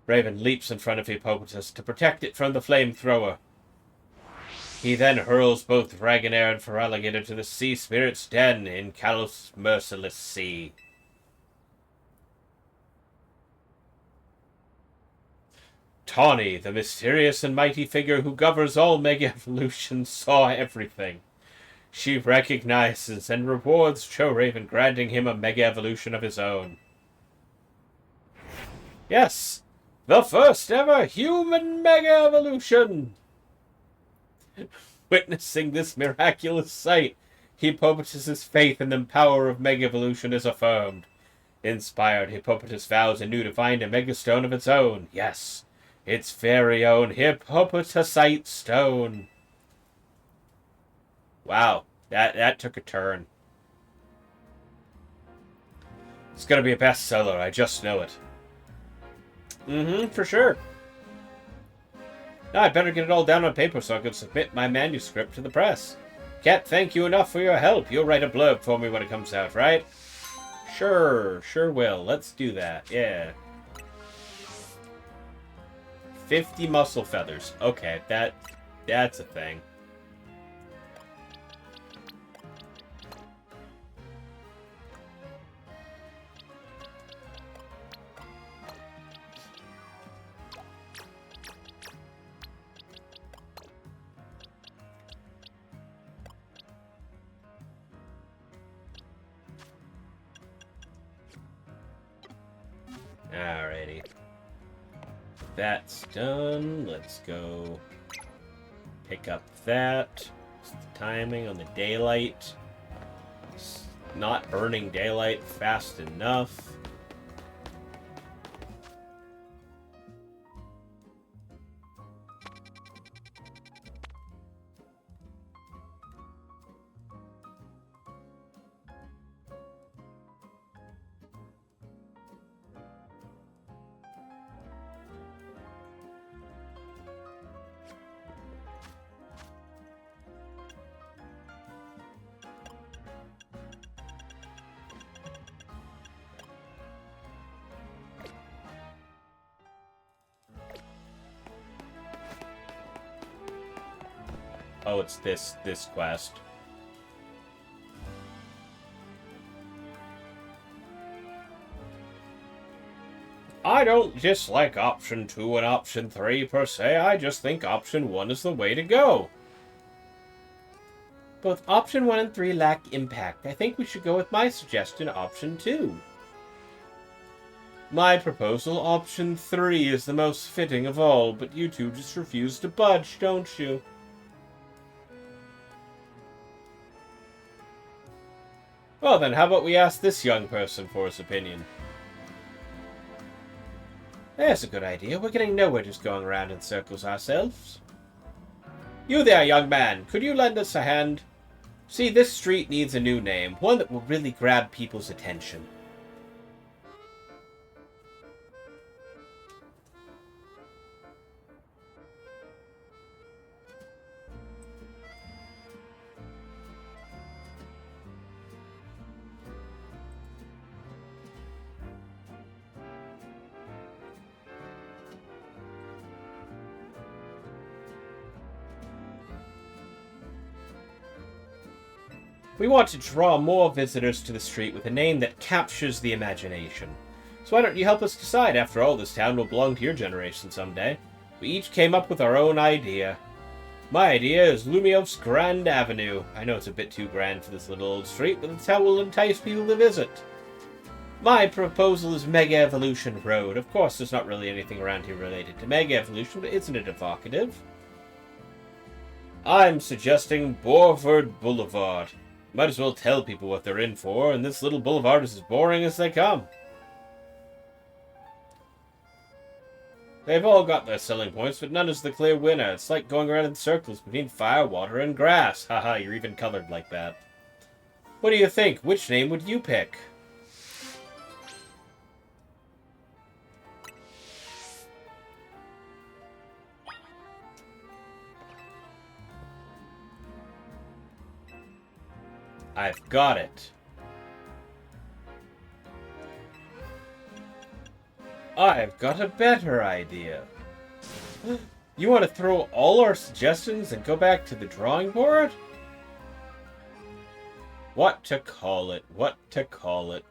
Raven leaps in front of Hippopotas to protect it from the Flamethrower. He then hurls both Dragonair and Feraligatr to the Sea Spirit's den in Kalos' merciless sea. Tawny, the mysterious and mighty figure who governs all Mega Evolutions, saw everything. She recognizes and rewards ChouRaven, granting him a Mega Evolution of his own. Yes, the first ever human Mega Evolution! Witnessing this miraculous sight, Hippopotas's faith in the power of Mega Evolution is affirmed. Inspired, Hippopotas vows anew to find a Mega Stone of its own. Yes, its very own Hippopotasite Stone. Wow, that took a turn. It's gonna be a bestseller, I just know it. For sure. Now I'd better get it all down on paper so I can submit my manuscript to the press. Can't thank you enough for your help. You'll write a blurb for me when it comes out, right? Sure will. Let's do that. Yeah. 50 muscle feathers. Okay, that's a thing. Alrighty. That's done. Let's go pick up that. It's the timing on the daylight. It's not burning daylight fast enough. Oh, it's this quest. I don't dislike option 2 and option 3 per se, I just think option 1 is the way to go. Both option 1 and 3 lack impact. I think we should go with my suggestion, option 2. My proposal, option 3, is the most fitting of all, but you two just refuse to budge, don't you? Well then, how about we ask this young person for his opinion? That's a good idea. We're getting nowhere just going around in circles ourselves. You there, young man. Could you lend us a hand? See, this street needs a new name. One that will really grab people's attention. We want to draw more visitors to the street with a name that captures the imagination. So why don't you help us decide? After all, this town will belong to your generation someday. We each came up with our own idea. My idea is Lumios Grand Avenue. I know it's a bit too grand for this little old street, but the town will entice people to visit. My proposal is Mega Evolution Road. Of course, there's not really anything around here related to Mega Evolution, but isn't it evocative? I'm suggesting Borford Boulevard. Might as well tell people what they're in for, and this little boulevard is as boring as they come. They've all got their selling points, but none is the clear winner. It's like going around in circles between fire, water, and grass. Haha, you're even colored like that. What do you think? Which name would you pick? I've got it. I've got a better idea. You want to throw all our suggestions and go back to the drawing board? What to call it? What to call it?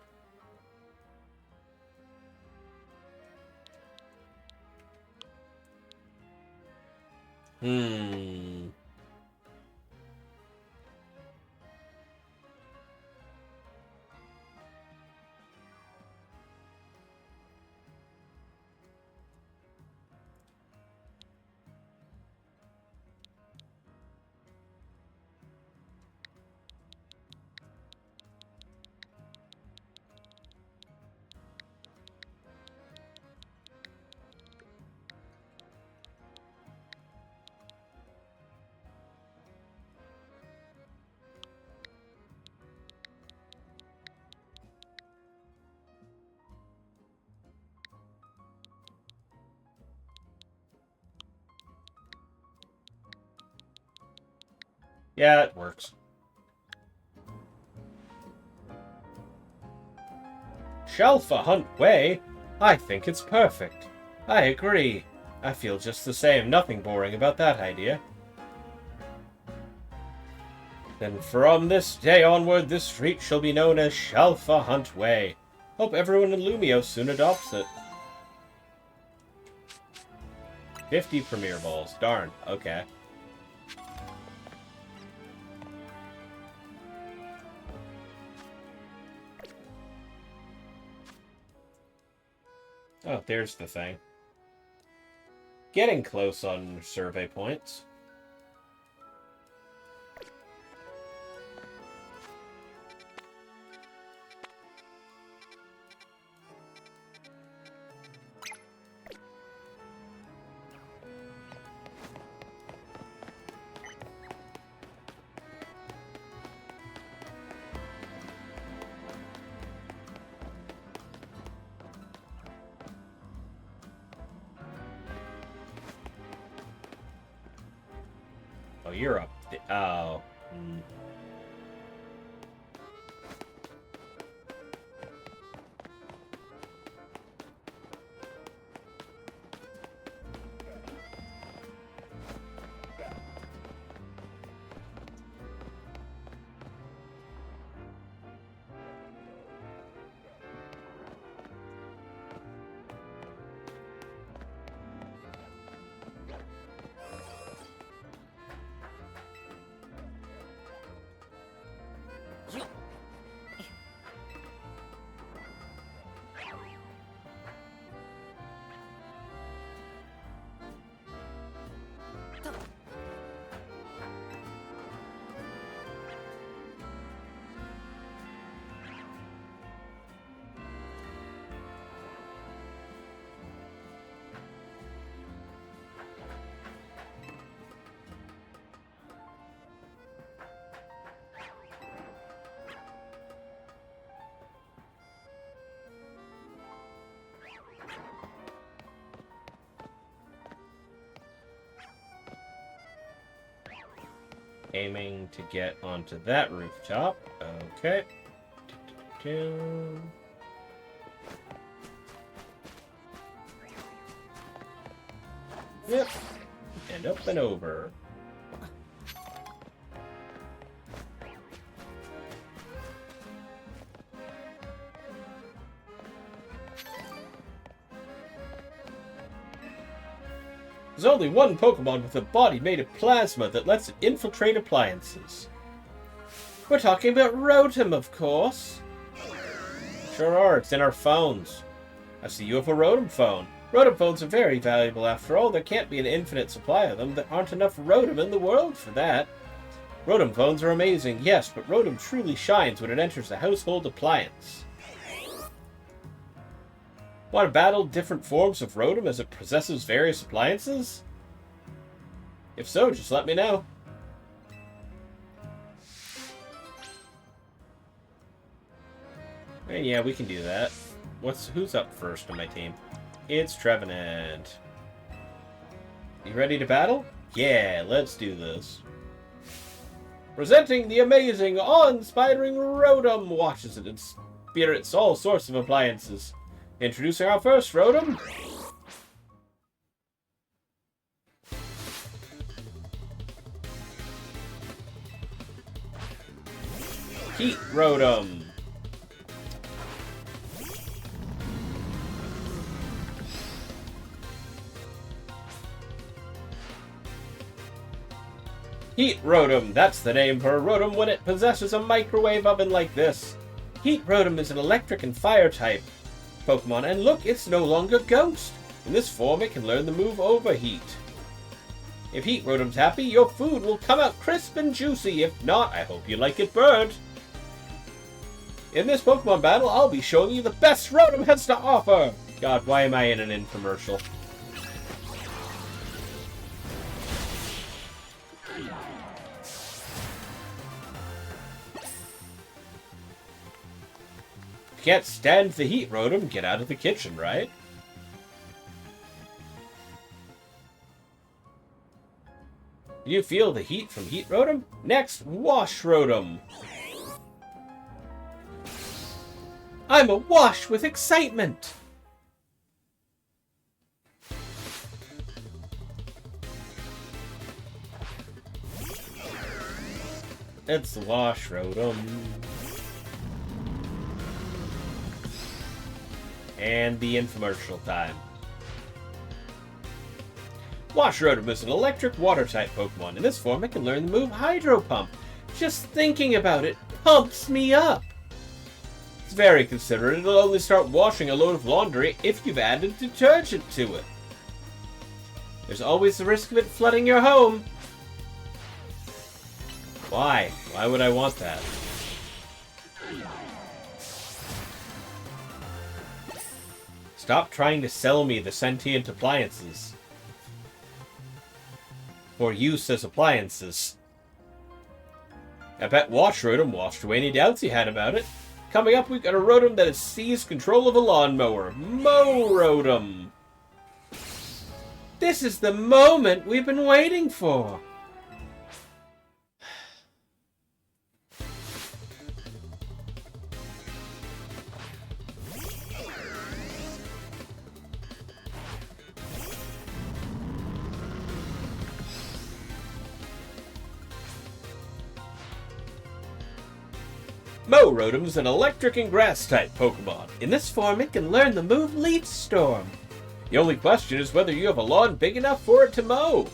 Yeah, it works. Shelfa Hunt Way? I think it's perfect. I agree. I feel just the same. Nothing boring about that idea. Then from this day onward, this street shall be known as Shelfa Hunt Way. Hope everyone in Lumio soon adopts it. 50 Premier Balls. Darn. Okay. Oh, there's the thing. Getting close on survey points. Oh, you're up. Oh. Aiming to get onto that rooftop. Okay. Yep. And up and over. There's only one Pokemon with a body made of plasma that lets it infiltrate appliances. We're talking about Rotom, of course. Sure are, it's in our phones. I see you have a Rotom phone. Rotom phones are very valuable after all. There can't be an infinite supply of them. There aren't enough Rotom in the world for that. Rotom phones are amazing, yes, but Rotom truly shines when it enters a household appliance. Want to battle different forms of Rotom as it possesses various appliances? If so, just let me know. And yeah, we can do that. Who's up first on my team? It's Trevenant. You ready to battle? Yeah, let's do this. Presenting the amazing, awe-inspiring Rotom! Watches it and spirits all sorts of appliances. Introducing our first Rotom. Heat Rotom. Heat Rotom, that's the name for a Rotom when it possesses a microwave oven like this. Heat Rotom is an electric and fire type Pokemon, and look, it's no longer Ghost. In this form, it can learn the move Overheat. If Heat Rotom's happy, your food will come out crisp and juicy. If not, I hope you like it burnt. In this Pokemon battle, I'll be showing you the best Rotom has to offer. God, why am I in an infomercial? Can't stand the heat, Rotom. Get out of the kitchen, right? Do you feel the heat from Heat Rotom? Next, Wash Rotom. I'm awash with excitement! It's the Wash Rotom. And the infomercial time. Wash Rotom is an electric water-type Pokemon. In this form, it can learn the move Hydro Pump. Just thinking about it pumps me up. It's very considerate. It'll only start washing a load of laundry if you've added detergent to it. There's always the risk of it flooding your home. Why? Why would I want that? Stop trying to sell me the sentient appliances. For use as appliances. I bet Wash Rotom washed away any doubts you had about it. Coming up, we've got a Rotom that has seized control of a lawnmower. Mow Rotom! This is the moment we've been waiting for! Mow Rotom is an electric and grass-type Pokemon. In this form, it can learn the move Leaf Storm. The only question is whether you have a lawn big enough for it to mow.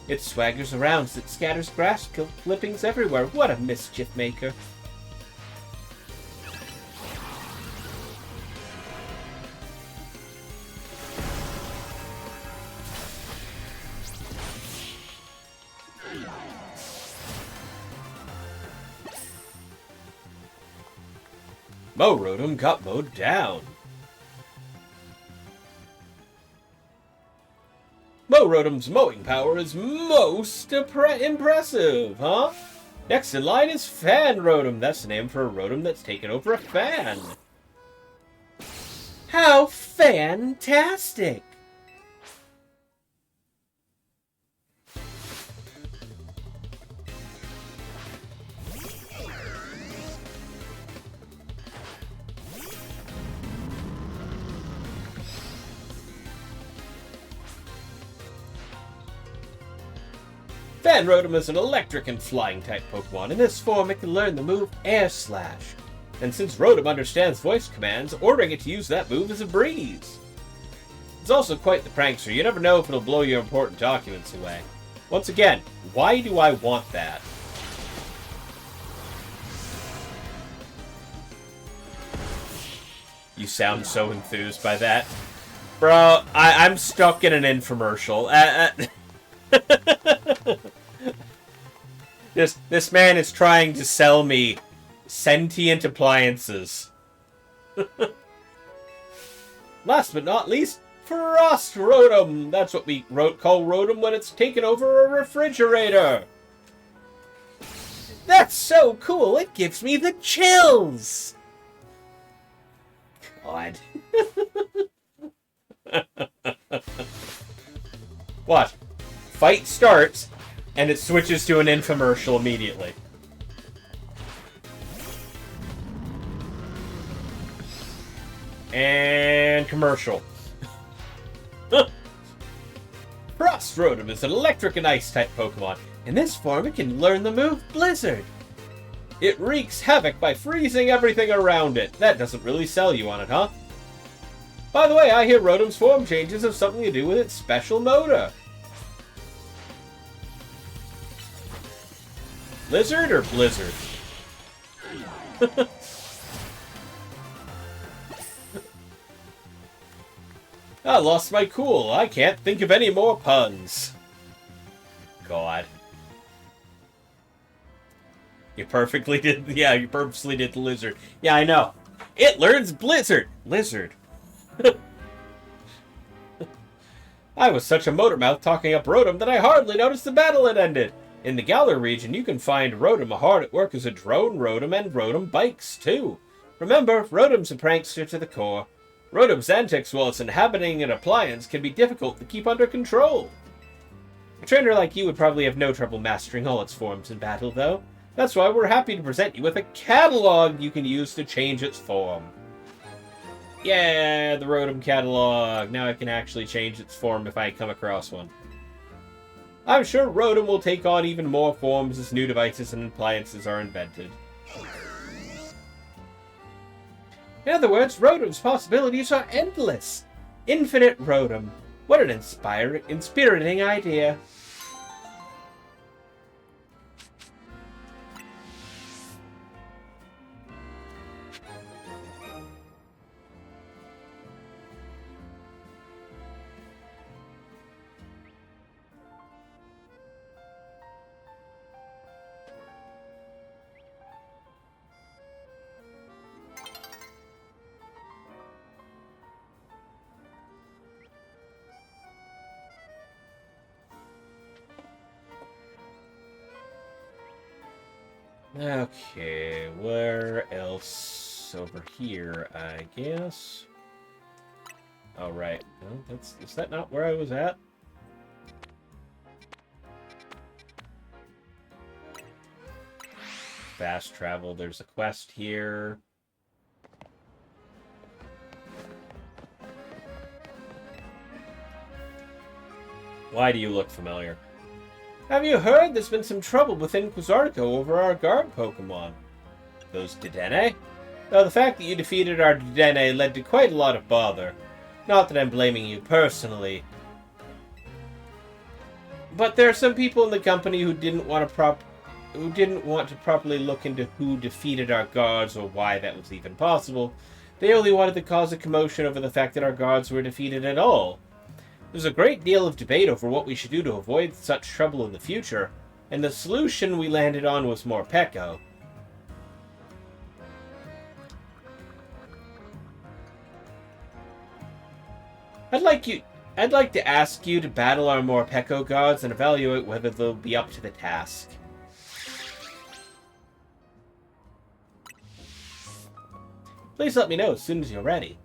It swaggers around as it scatters grass clippings everywhere. What a mischief maker. Mow Rotom got mowed down. Mow Rotom's mowing power is most impressive, huh? Next in line is Fan Rotom. That's the name for a Rotom that's taken over a fan. How fantastic! Fan Rotom is an electric and flying type Pokemon. In this form, it can learn the move Air Slash. And since Rotom understands voice commands, ordering it to use that move is a breeze. It's also quite the prankster. You never know if it'll blow your important documents away. Once again, why do I want that? You sound so enthused by that. Bro, I'm stuck in an infomercial. This man is trying to sell me sentient appliances. Last but not least, Frost Rotom. That's what we call Rotom when it's taken over a refrigerator. That's so cool, it gives me the chills. God. What? Fight starts, and it switches to an infomercial immediately. And commercial. Frost Rotom is an electric and ice type Pokemon. In this form, it can learn the move Blizzard. It wreaks havoc by freezing everything around it. That doesn't really sell you on it, huh? By the way, I hear Rotom's form changes have something to do with its special motor. Lizard or Blizzard? I lost my cool. I can't think of any more puns. God. You perfectly did... Yeah, you purposely did the lizard. Yeah, I know. It learns Blizzard. Lizard. I was such a motor mouth talking up Rotom that I hardly noticed the battle had ended. In the Galar region, you can find Rotom hard at work as a drone Rotom and Rotom bikes, too. Remember, Rotom's a prankster to the core. Rotom's antics while it's inhabiting an appliance can be difficult to keep under control. A trainer like you would probably have no trouble mastering all its forms in battle, though. That's why we're happy to present you with a catalog you can use to change its form. Yeah, the Rotom catalog. Now I can actually change its form if I come across one. I'm sure Rotom will take on even more forms as new devices and appliances are invented. In other words, Rotom's possibilities are endless. Infinite Rotom. What an inspiriting idea. Okay, where else? Over here, I guess. Oh, right. No, is that not where I was at? Fast travel. There's a quest here. Why do you look familiar? Have you heard there's been some trouble with Inquisitorico over our guard Pokemon? Those Dedenne? Well, the fact that you defeated our Dedenne led to quite a lot of bother. Not that I'm blaming you personally. But there are some people in the company who didn't want to properly look into who defeated our guards or why that was even possible. They only wanted to cause a commotion over the fact that our guards were defeated at all. There's a great deal of debate over what we should do to avoid such trouble in the future, and the solution we landed on was more Morpeko. I'd like to ask you to battle our Morpeko guards and evaluate whether they'll be up to the task. Please let me know as soon as you're ready.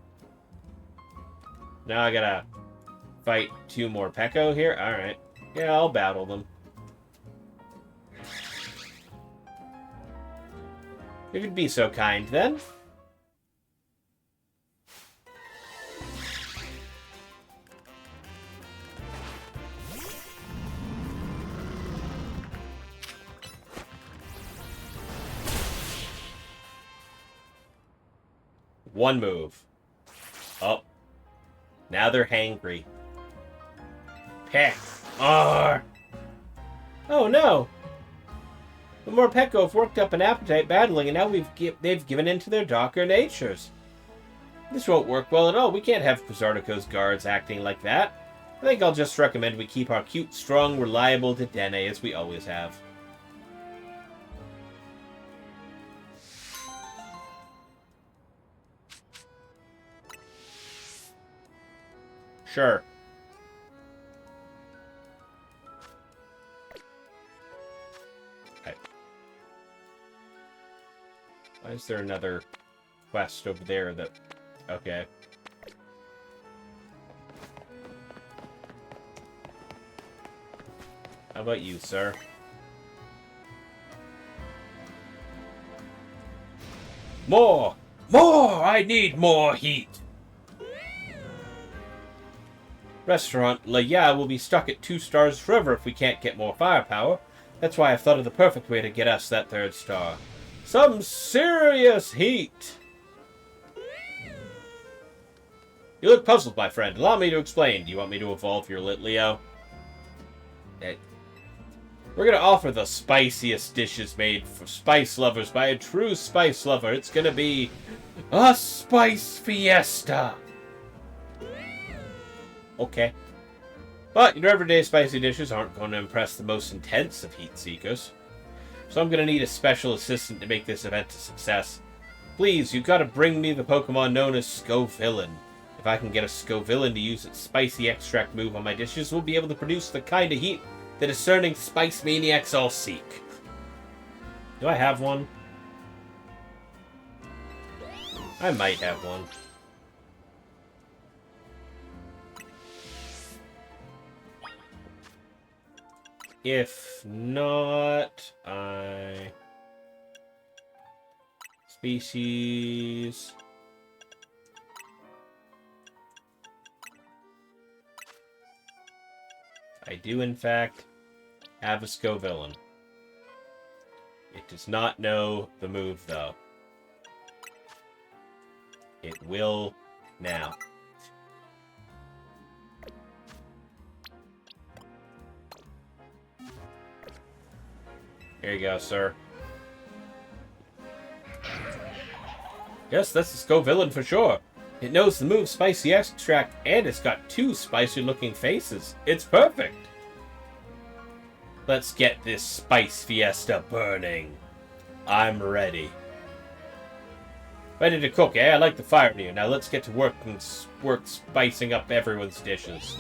Now I gotta fight 2 more Morpeko here? Alright. Yeah, I'll battle them. If you'd be so kind, then. One move. Oh. Now they're hangry. Peck. Oh no! The Morpeko have worked up an appetite battling, and now they've given in to their darker natures. This won't work well at all. We can't have Quizartico's guards acting like that. I think I'll just recommend we keep our cute, strong, reliable Dedenne as we always have. Sure. Why is there another quest over there that... Okay. How about you, sir? More! More! I need more heat! Restaurant La Ya will be stuck at 2 stars forever if we can't get more firepower. That's why I've thought of the perfect way to get us that 3rd star. Some serious heat! You look puzzled, my friend. Allow me to explain. Do you want me to evolve your Litleo? We're going to offer the spiciest dishes made for spice lovers by a true spice lover. It's going to be a spice fiesta. Okay. But your everyday spicy dishes aren't going to impress the most intense of heat seekers. So I'm going to need a special assistant to make this event a success. Please, you've got to bring me the Pokemon known as Scovillain. If I can get a Scovillain to use its spicy extract move on my dishes, we'll be able to produce the kind of heat the discerning spice maniacs all seek. Do I have one? I might have one. If not, species. I do, in fact, have a Scovillain. It does not know the move, though. It will now. Here you go, sir. Yes, that's the Scovillain for sure. It knows the move Spicy Extract, and it's got 2 spicy-looking faces. It's perfect. Let's get this Spice Fiesta burning. I'm ready. Ready to cook, eh? I like the fire in you. Now let's get to work and spicing up everyone's dishes.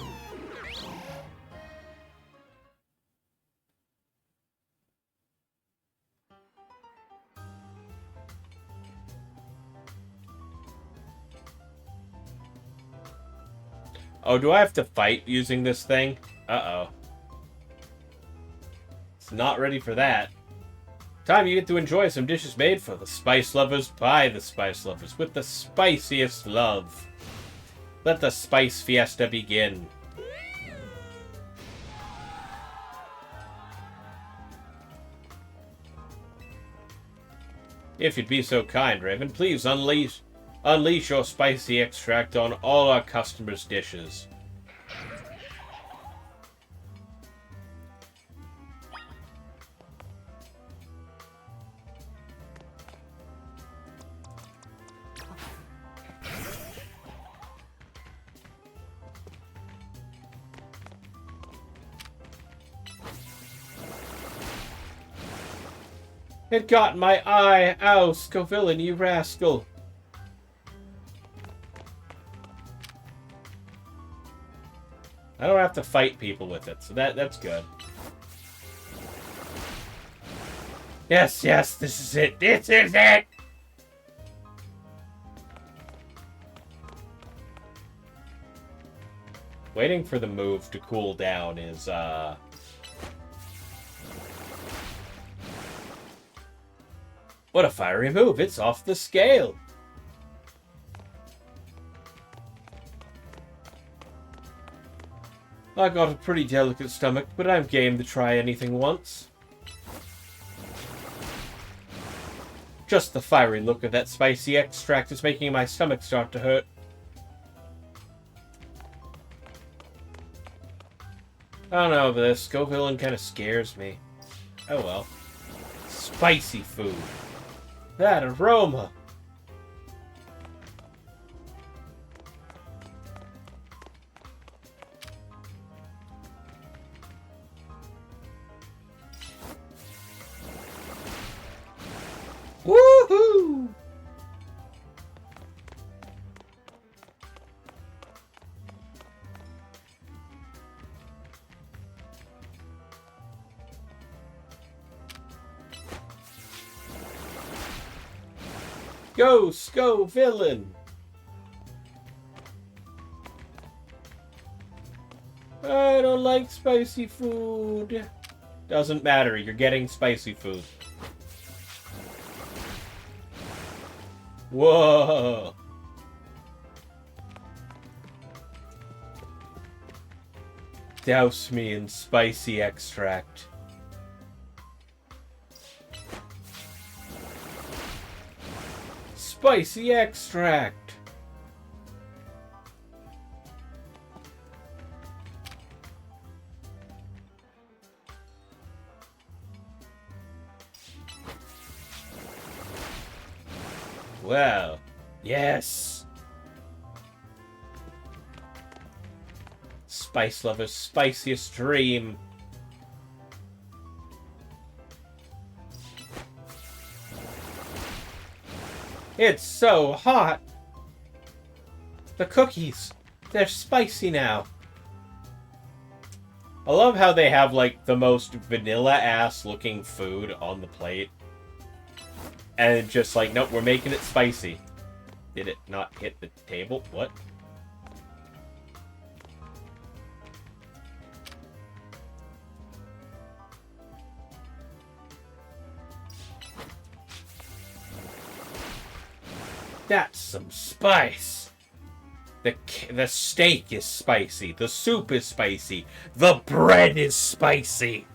Oh, do I have to fight using this thing? Uh-oh. It's not ready for that. Time you get to enjoy some dishes made for the spice lovers by the spice lovers with the spiciest love. Let the Spice Fiesta begin. If you'd be so kind, Raven, please unleash your spicy extract on all our customers' dishes. It got in my eye! Ow, Scovillain, you rascal! I don't have to fight people with it, so that's good. Yes, this is it! This is it! Waiting for the move to cool down is, What a fiery move! It's off the scale! I got a pretty delicate stomach, but I'm game to try anything once. Just the fiery look of that spicy extract is making my stomach start to hurt. I don't know, but this Scovillain kind of scares me. Oh well. Spicy food. That aroma! Woohoo! Go, Scovillain! I don't like spicy food. Doesn't matter, you're getting spicy food. Whoa! Douse me in spicy extract. Spicy extract! Wow. Yes! Spice lover's spiciest dream. It's so hot! The cookies, they're spicy now. I love how they have, like, the most vanilla-ass looking food on the plate. And just like, nope, we're making it spicy. Did it not hit the table? What? That's some spice. The steak is spicy. The soup is spicy. The bread is spicy.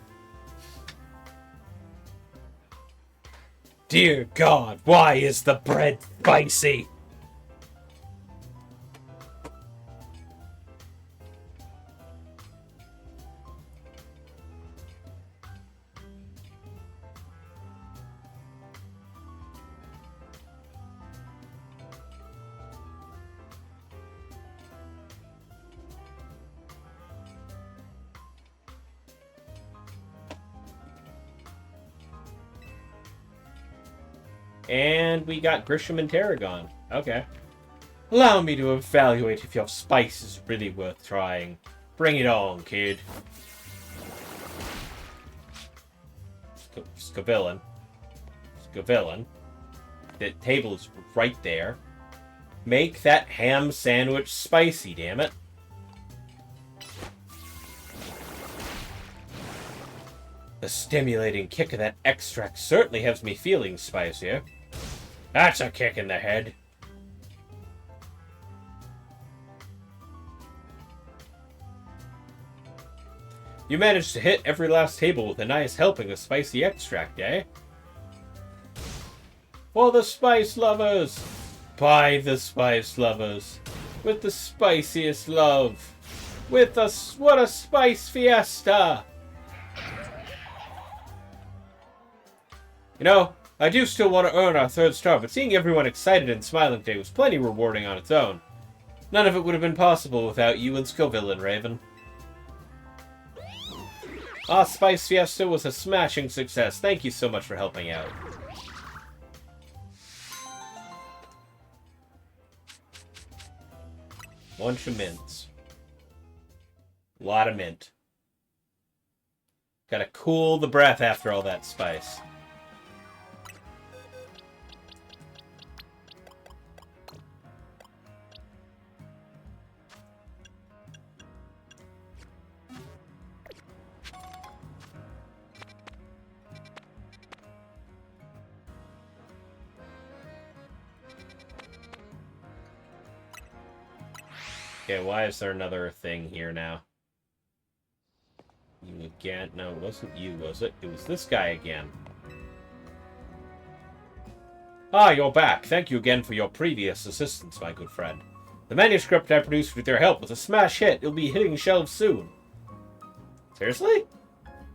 Dear God, why is the bread spicy? And we got Grisham and Tarragon. Okay. Allow me to evaluate if your spice is really worth trying. Bring it on, kid. Scavillain. The table is right there. Make that ham sandwich spicy, damn it. The stimulating kick of that extract certainly has me feeling spicier. That's a kick in the head. You managed to hit every last table with a nice helping of spicy extract, eh? For the spice lovers! By the spice lovers! With the spiciest love! With us, what a spice fiesta! You know, I do still want to earn our 3rd star, but seeing everyone excited and smiling today was plenty rewarding on its own. None of it would have been possible without you and ChouRaven, Raven. Our Spice Fiesta was a smashing success. Thank you so much for helping out. Bunch of mints. A lot of mint. Gotta cool the breath after all that spice. Okay, why is there another thing here now? You again? No, it wasn't you, was it? It was this guy again. Ah, you're back. Thank you again for your previous assistance, my good friend. The manuscript I produced with your help was a smash hit. It'll be hitting shelves soon. Seriously?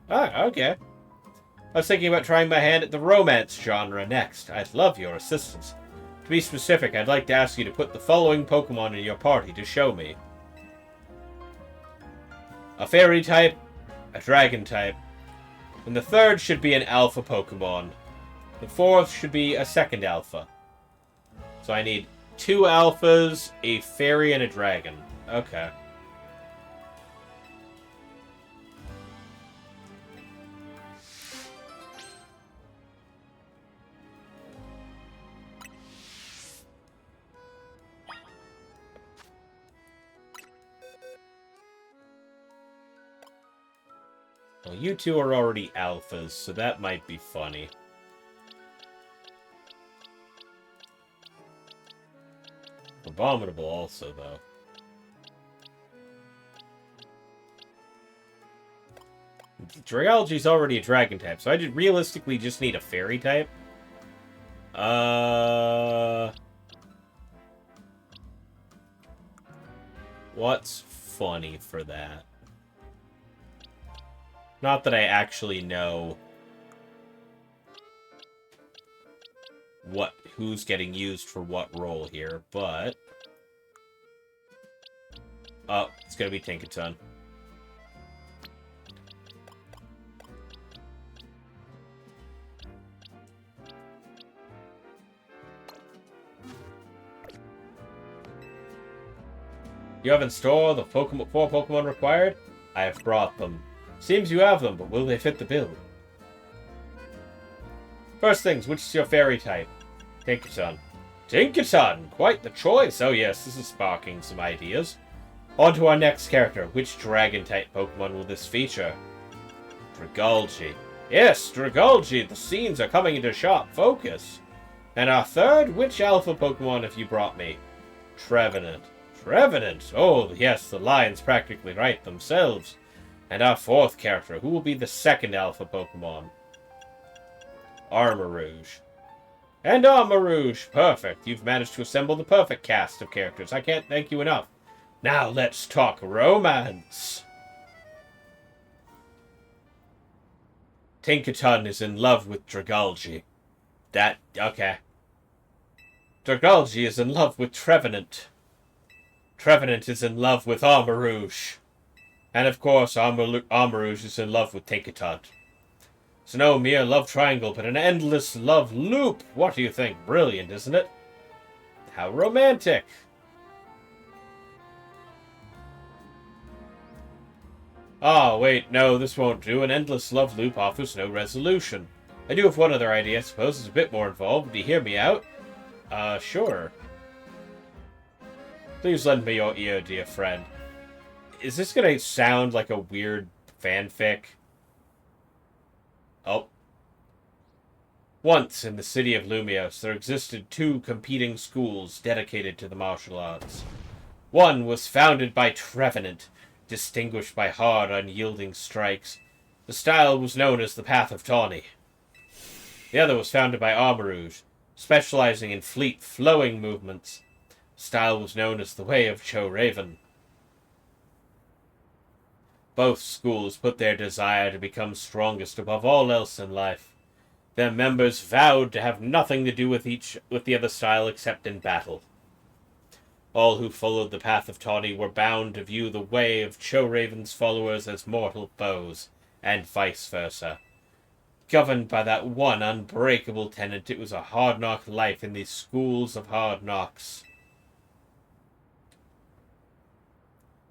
Ah, okay. I was thinking about trying my hand at the romance genre next. I'd love your assistance. To be specific, I'd like to ask you to put the following Pokemon in your party to show me. A Fairy type, a Dragon type, and the 3rd should be an Alpha Pokemon. The 4th should be a 2nd Alpha. So I need 2 Alphas, a Fairy, and a Dragon. Okay. Well, you 2 are already alphas, so that might be funny. Abominable also, though. Dragology's already a dragon type, so I realistically just need a fairy type. What's funny for that? Not that I actually know who's getting used for what role here, but... Oh, it's gonna be Tinkaton. You have in store the 4 Pokemon required? I have brought them. Seems you have them, but will they fit the bill? First things, which is your fairy type? Tinkaton. Tinkaton! Quite the choice! Oh yes, this is sparking some ideas. On to our next character. Which dragon-type Pokemon will this feature? Dragology. Yes, Dragology! The scenes are coming into sharp focus. And our third, which alpha Pokemon have you brought me? Trevenant. Trevenant! Oh, yes, the lion's practically right themselves. And our fourth character, who will be the second alpha Pokemon? Armarouge. And Armarouge! Perfect. You've managed to assemble the perfect cast of characters. I can't thank you enough. Now let's talk romance. Tinkaton is in love with Dragalge. Okay. Dragalge is in love with Trevenant. Trevenant is in love with Armarouge. And of course, Armarouge is in love with Tinkaton. So no mere love triangle, but an endless love loop. What do you think? Brilliant, isn't it? How romantic. Oh, wait, no, this won't do. An endless love loop offers no resolution. I do have one other idea, I suppose. It's a bit more involved. Do you hear me out? Sure. Please lend me your ear, dear friend. Is this gonna sound like a weird fanfic? Oh. Once, in the city of Lumios, there existed two competing schools dedicated to the martial arts. One was founded by Trevenant, distinguished by hard, unyielding strikes. The style was known as the Path of Tawny. The other was founded by Armarouge, specializing in fleet, flowing movements. The style was known as the Way of ChouRaven. Both schools put their desire to become strongest above all else in life. Their members vowed to have nothing to do with the other style except in battle. All who followed the Path of Tawny were bound to view the Way of ChouRaven's followers as mortal foes, and vice versa. Governed by that one unbreakable tenet, it was a hard-knock life in these schools of hard knocks.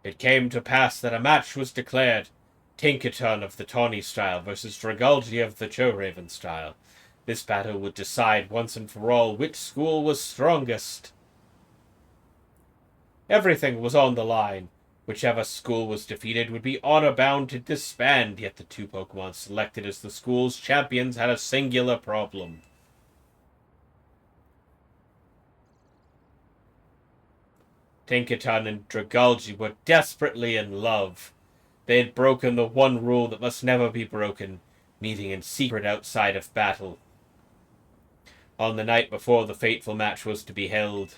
It came to pass that a match was declared, Tinkaton of the Tawny style versus Dragalge of the ChouRaven style. This battle would decide once and for all which school was strongest. Everything was on the line. Whichever school was defeated would be honor-bound to disband, yet the two Pokemon selected as the school's champions had a singular problem. Tinkaton and Dragalge were desperately in love. They had broken the one rule that must never be broken, meeting in secret outside of battle. On the night before the fateful match was to be held,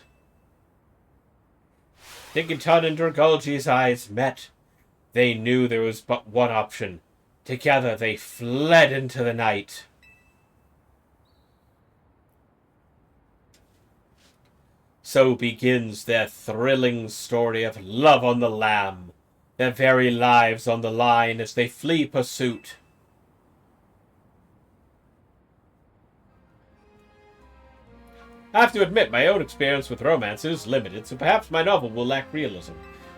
Tinkaton and Dragalge's eyes met. They knew there was but one option. Together they fled into the night. So begins their thrilling story of love on the lam, their very lives on the line as they flee pursuit. I have to admit, my own experience with romance is limited, so perhaps my novel will lack realism.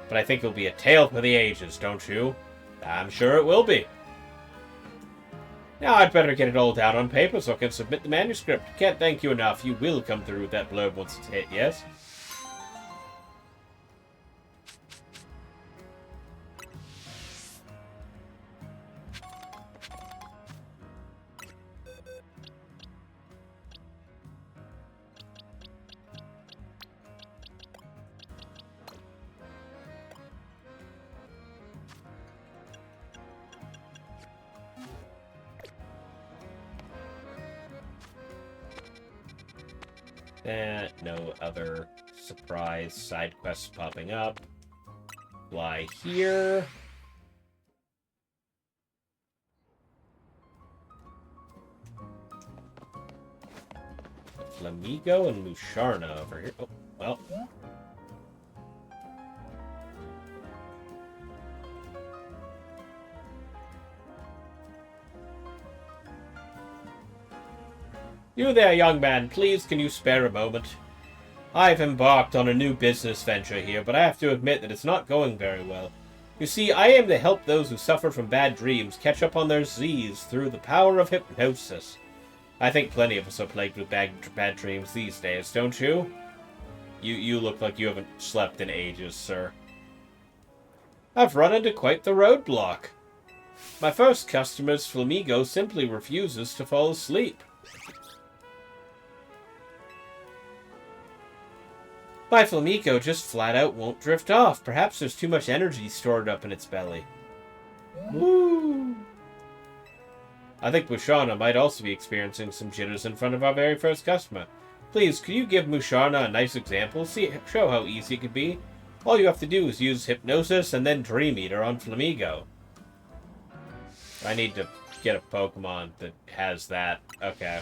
But I think it'll be a tale for the ages, don't you? I'm sure it will be. Now I'd better get it all down on paper so I can submit the manuscript. Can't thank you enough. You will come through with that blurb once it's hit, yes? No other surprise side quests popping up. Fly here. Flamigo and Musharna over here. Oh, well. You there, young man. Please, can you spare a moment? I've embarked on a new business venture here, but I have to admit that it's not going very well. You see, I aim to help those who suffer from bad dreams catch up on their Z's through the power of hypnosis. I think plenty of us are plagued with bad dreams these days, don't you? You look like you haven't slept in ages, sir. I've run into quite the roadblock. My first customer's Flamigo simply refuses to fall asleep. My Flamico just flat out won't drift off. Perhaps there's too much energy stored up in its belly. Woo! I think Musharna might also be experiencing some jitters in front of our very first customer. Please, could you give Musharna a nice example? Show how easy it could be. All you have to do is use Hypnosis and then Dream Eater on Flamigo. I need to get a Pokemon that has that. Okay.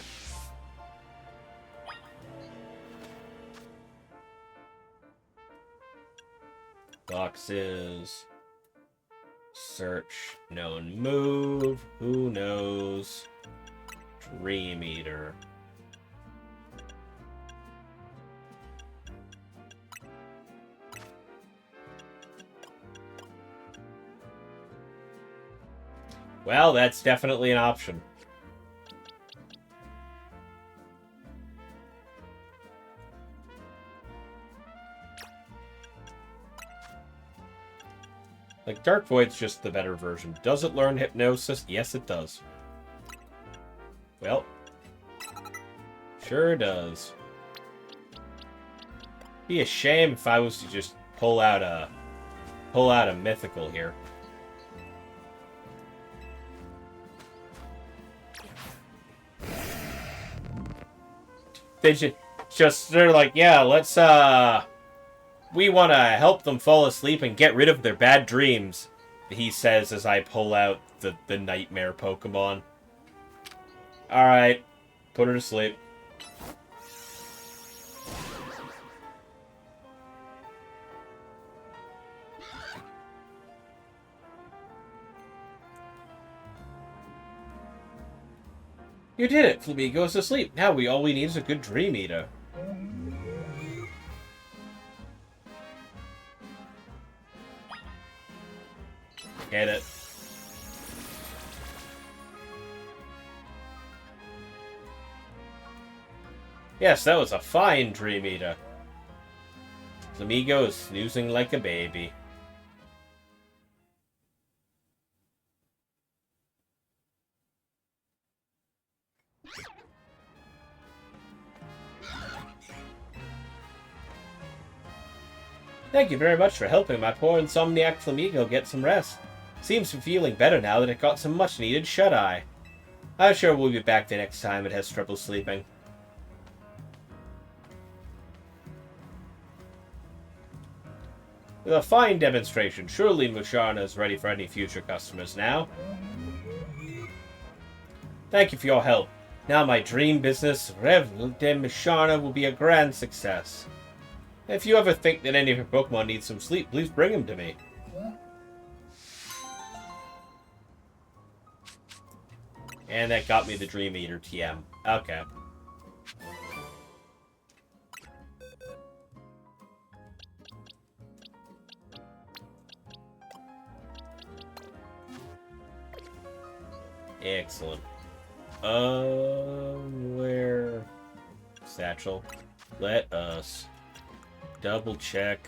Boxes. Search. Known move. Who knows? Dream Eater. Well, that's definitely an option. Like, Dark Void's just the better version. Does it learn Hypnosis? Yes, it does. Well, sure does. Be a shame if I was to just pull out a mythical here. They're like, yeah, let's we want to help them fall asleep and get rid of their bad dreams, he says as I pull out the nightmare Pokemon. Alright, put her to sleep. You did it! Flamigo's asleep. Now all we need is a good Dream Eater. Get it. Yes, that was a fine Dream Eater. Flamigo is snoozing like a baby. Thank you very much for helping my poor insomniac Flamigo get some rest. Seems to be feeling better now that it got some much-needed shut-eye. I'm sure we'll be back the next time it has trouble sleeping. With a fine demonstration, surely Musharna is ready for any future customers now. Thank you for your help. Now my dream business, Rayquaza de Musharna, will be a grand success. If you ever think that any of your Pokemon need some sleep, please bring them to me. And that got me the Dream Eater TM. Okay. Excellent. Where? Satchel. Let us double check.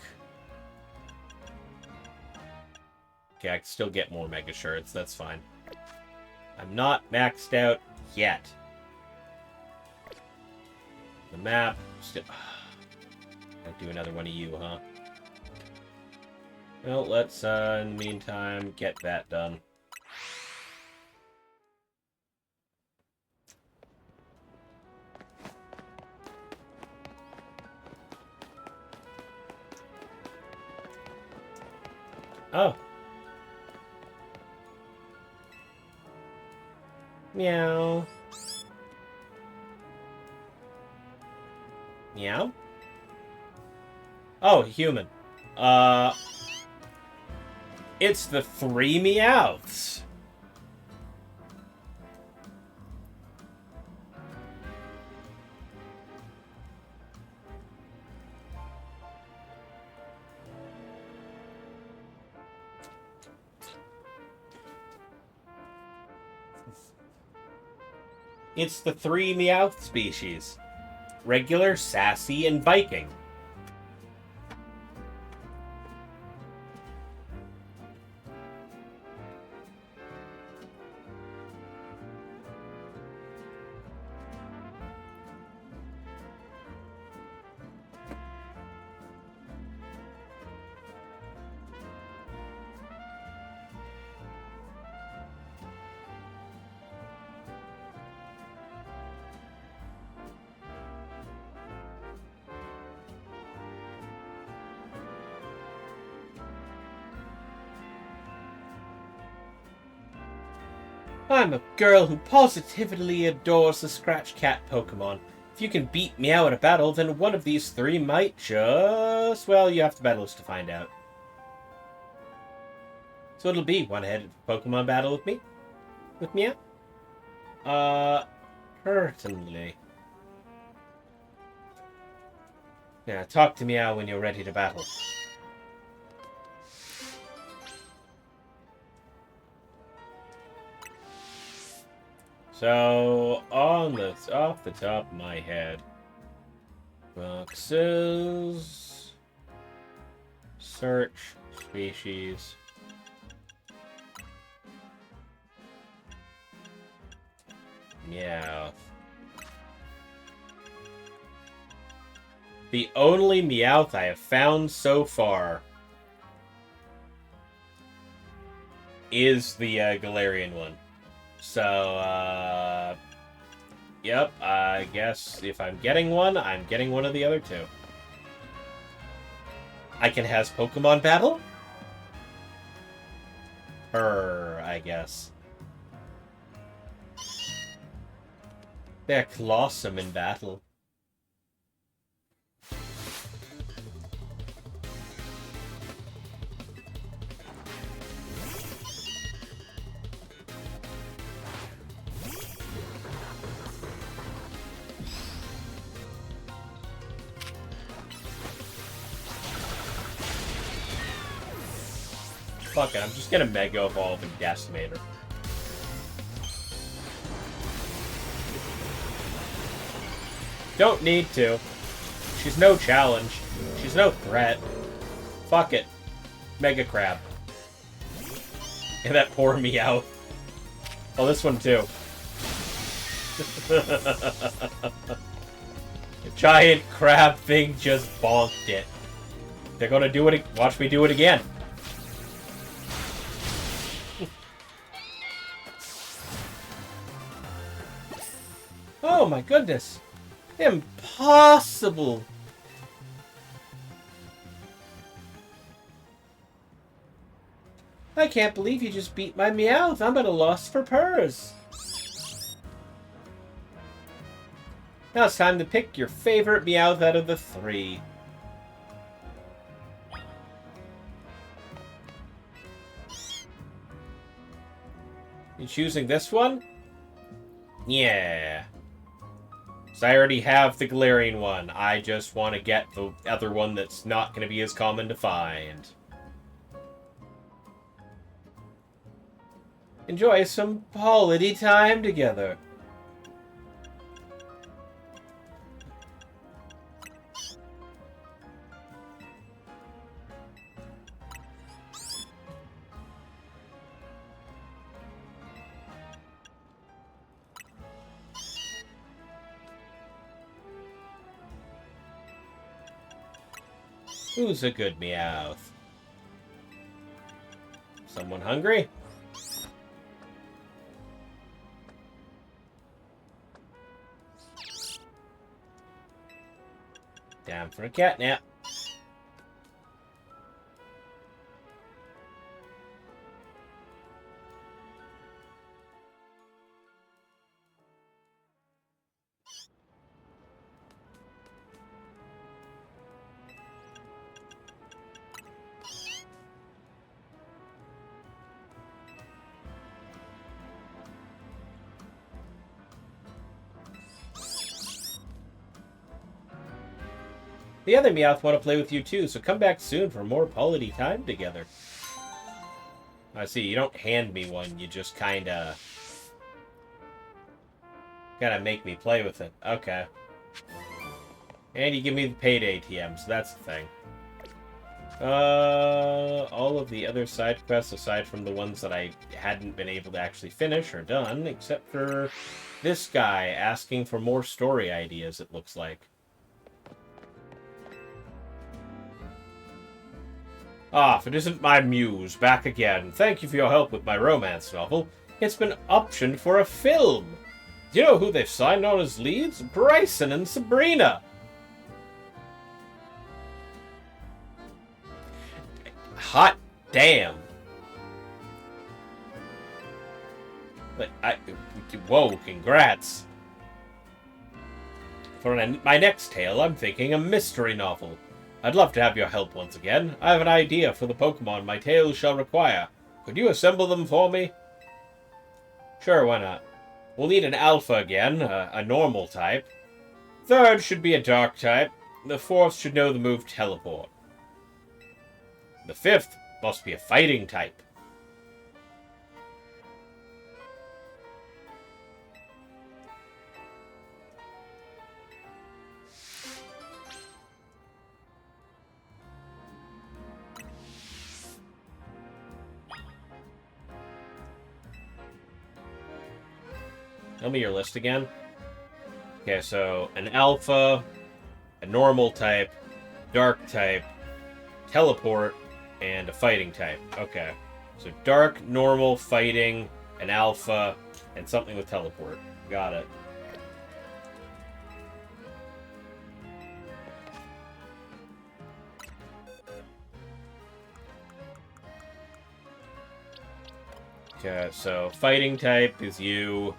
Okay, I can still get more Mega Shards. That's fine. I'm not maxed out yet. The map still. I'll do another one of you, huh? Well, let's in the meantime get that done. Oh. Meow. Meow? Oh, human. It's the 3 Meowths. It's the 3 Meowth species. Regular, Sassy, and Viking. I'm a girl who positively adores the Scratch Cat Pokemon. If you can beat Meow at a battle, then one of these three might just... Well, you have to battle us to find out. So it'll be one-headed Pokemon battle with me? With Meow? Certainly. Yeah, talk to Meow when you're ready to battle. So, off the top of my head, boxes, search, species, Meowth. The only Meowth I have found so far is the Galarian one. So, yep, I guess if I'm getting one, I'm getting one of the other two. I can has Pokemon battle? I guess. They're Colossum in battle. Fuck it, I'm just gonna Mega Evolve and Decimator. Don't need to. She's no challenge. She's no threat. Fuck it. Mega Crab. And that poor Meow. Oh, this one too. The giant crab thing just bonked it. They're gonna do it. Watch me do it again. Oh my goodness. Impossible. I can't believe you just beat my Meowth. I'm at a loss for purrs. Now it's time to pick your favorite Meowth out of the three. You choosing this one? Yeah. So I already have the Galarian one. I just want to get the other one that's not going to be as common to find. Enjoy some quality time together. Who's a good Meowth? Someone hungry? Down for a catnap. The other Meowth want to play with you too, so come back soon for more quality time together. I see, you don't hand me one, you just kinda make me play with it. Okay. And you give me the paid ATM, so that's the thing. All of the other side quests, aside from the ones that I hadn't been able to actually finish, are done, except for this guy asking for more story ideas, it looks like. Ah, if it isn't my muse, back again. Thank you for your help with my romance novel. It's been optioned for a film. Do you know who they've signed on as leads? Bryson and Sabrina. Hot damn. But whoa, congrats. For my next tale, I'm thinking a mystery novel. I'd love to have your help once again. I have an idea for the Pokemon my tales shall require. Could you assemble them for me? Sure, why not? We'll need an Alpha again, a normal type. Third should be a Dark type. The fourth should know the move Teleport. The fifth must be a Fighting type. Tell me your list again. Okay, so an Alpha, a Normal type, Dark type, Teleport, and a Fighting type. Okay. So Dark, Normal, Fighting, an Alpha, and something with Teleport. Got it. Okay, so Fighting type is you.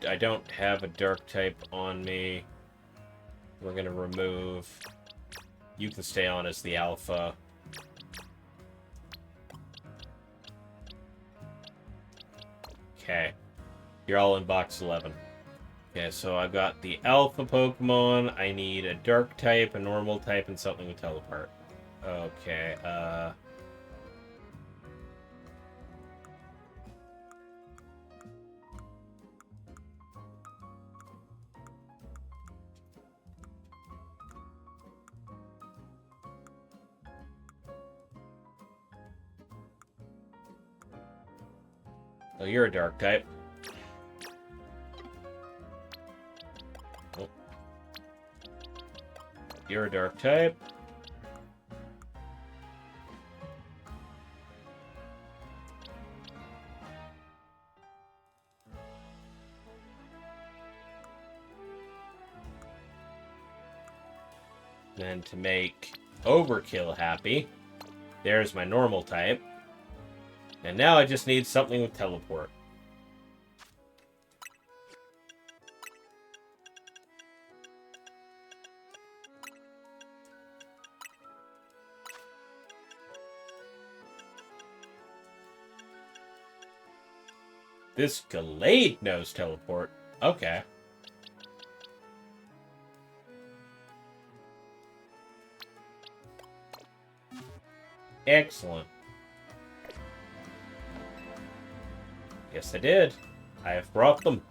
I don't have a Dark type on me. We're going to remove... You can stay on as the Alpha. Okay. You're all in box 11. Okay, so I've got the Alpha Pokemon. I need a Dark type, a Normal type, and something with Teleport. Okay, Oh, you're a Dark type. Oh. You're a Dark type. And to make Overkill happy, there's my Normal type. And now I just need something with Teleport. This Gallade knows Teleport. Okay. Excellent. Yes, I did. I have brought them.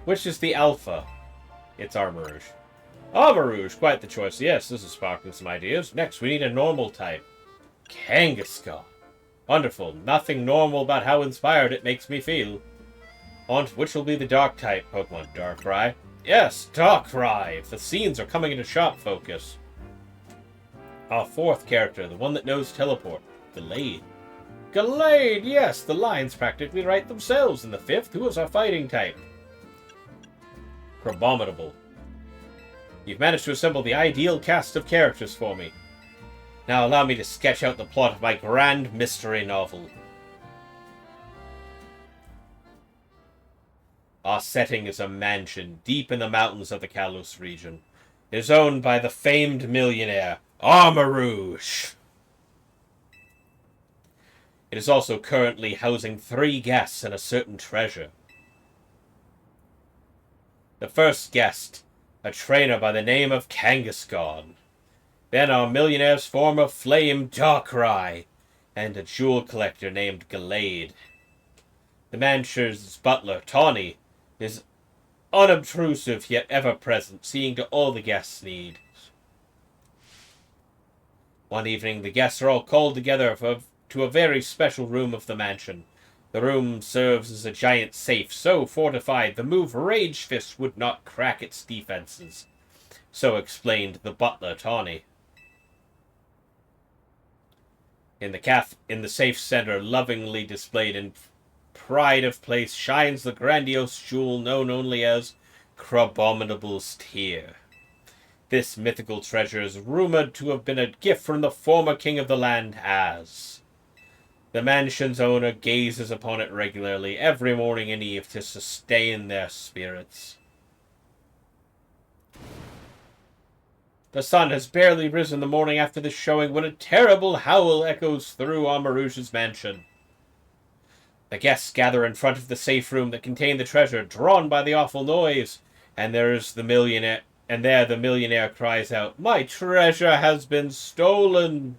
Which is the Alpha? It's Armarouge. Armarouge, quite the choice. Yes, this is sparking some ideas. Next, we need a Normal type. Kangaskhan. Wonderful. Nothing normal about how inspired it makes me feel. On to which will be the Dark type Pokemon. Darkrai. Yes, Darkrai. The scenes are coming into sharp focus. Our fourth character, the one that knows Teleport. Gallade. Gallade, yes, the lines practically write themselves. And the fifth, who is our Fighting type? Crabominable. You've managed to assemble the ideal cast of characters for me. Now allow me to sketch out the plot of my grand mystery novel. Our setting is a mansion deep in the mountains of the Kalos region. It is owned by the famed millionaire, Armarouge. It is also currently housing 3 guests and a certain treasure. The first guest, a trainer by the name of Kangaskhan. Then our millionaire's former flame, Darkrai, and a jewel collector named Gallade. The mansion's butler, Tawny, is unobtrusive yet ever-present, seeing to all the guests' needs. One evening, the guests are all called together to a very special room of the mansion. The room serves as a giant safe, so fortified the move Rage Fist would not crack its defenses. So explained the butler, Tawny. In the safe center, lovingly displayed in pride of place, shines the grandiose jewel known only as Crabominable's Tear. This mythical treasure is rumored to have been a gift from the former king of the land, Az. The mansion's owner gazes upon it regularly, every morning and eve, to sustain their spirits. The sun has barely risen the morning after this showing when a terrible howl echoes through Amarouge's mansion. The guests gather in front of the safe room that contained the treasure, drawn by the awful noise, and there the millionaire cries out, "My treasure has been stolen!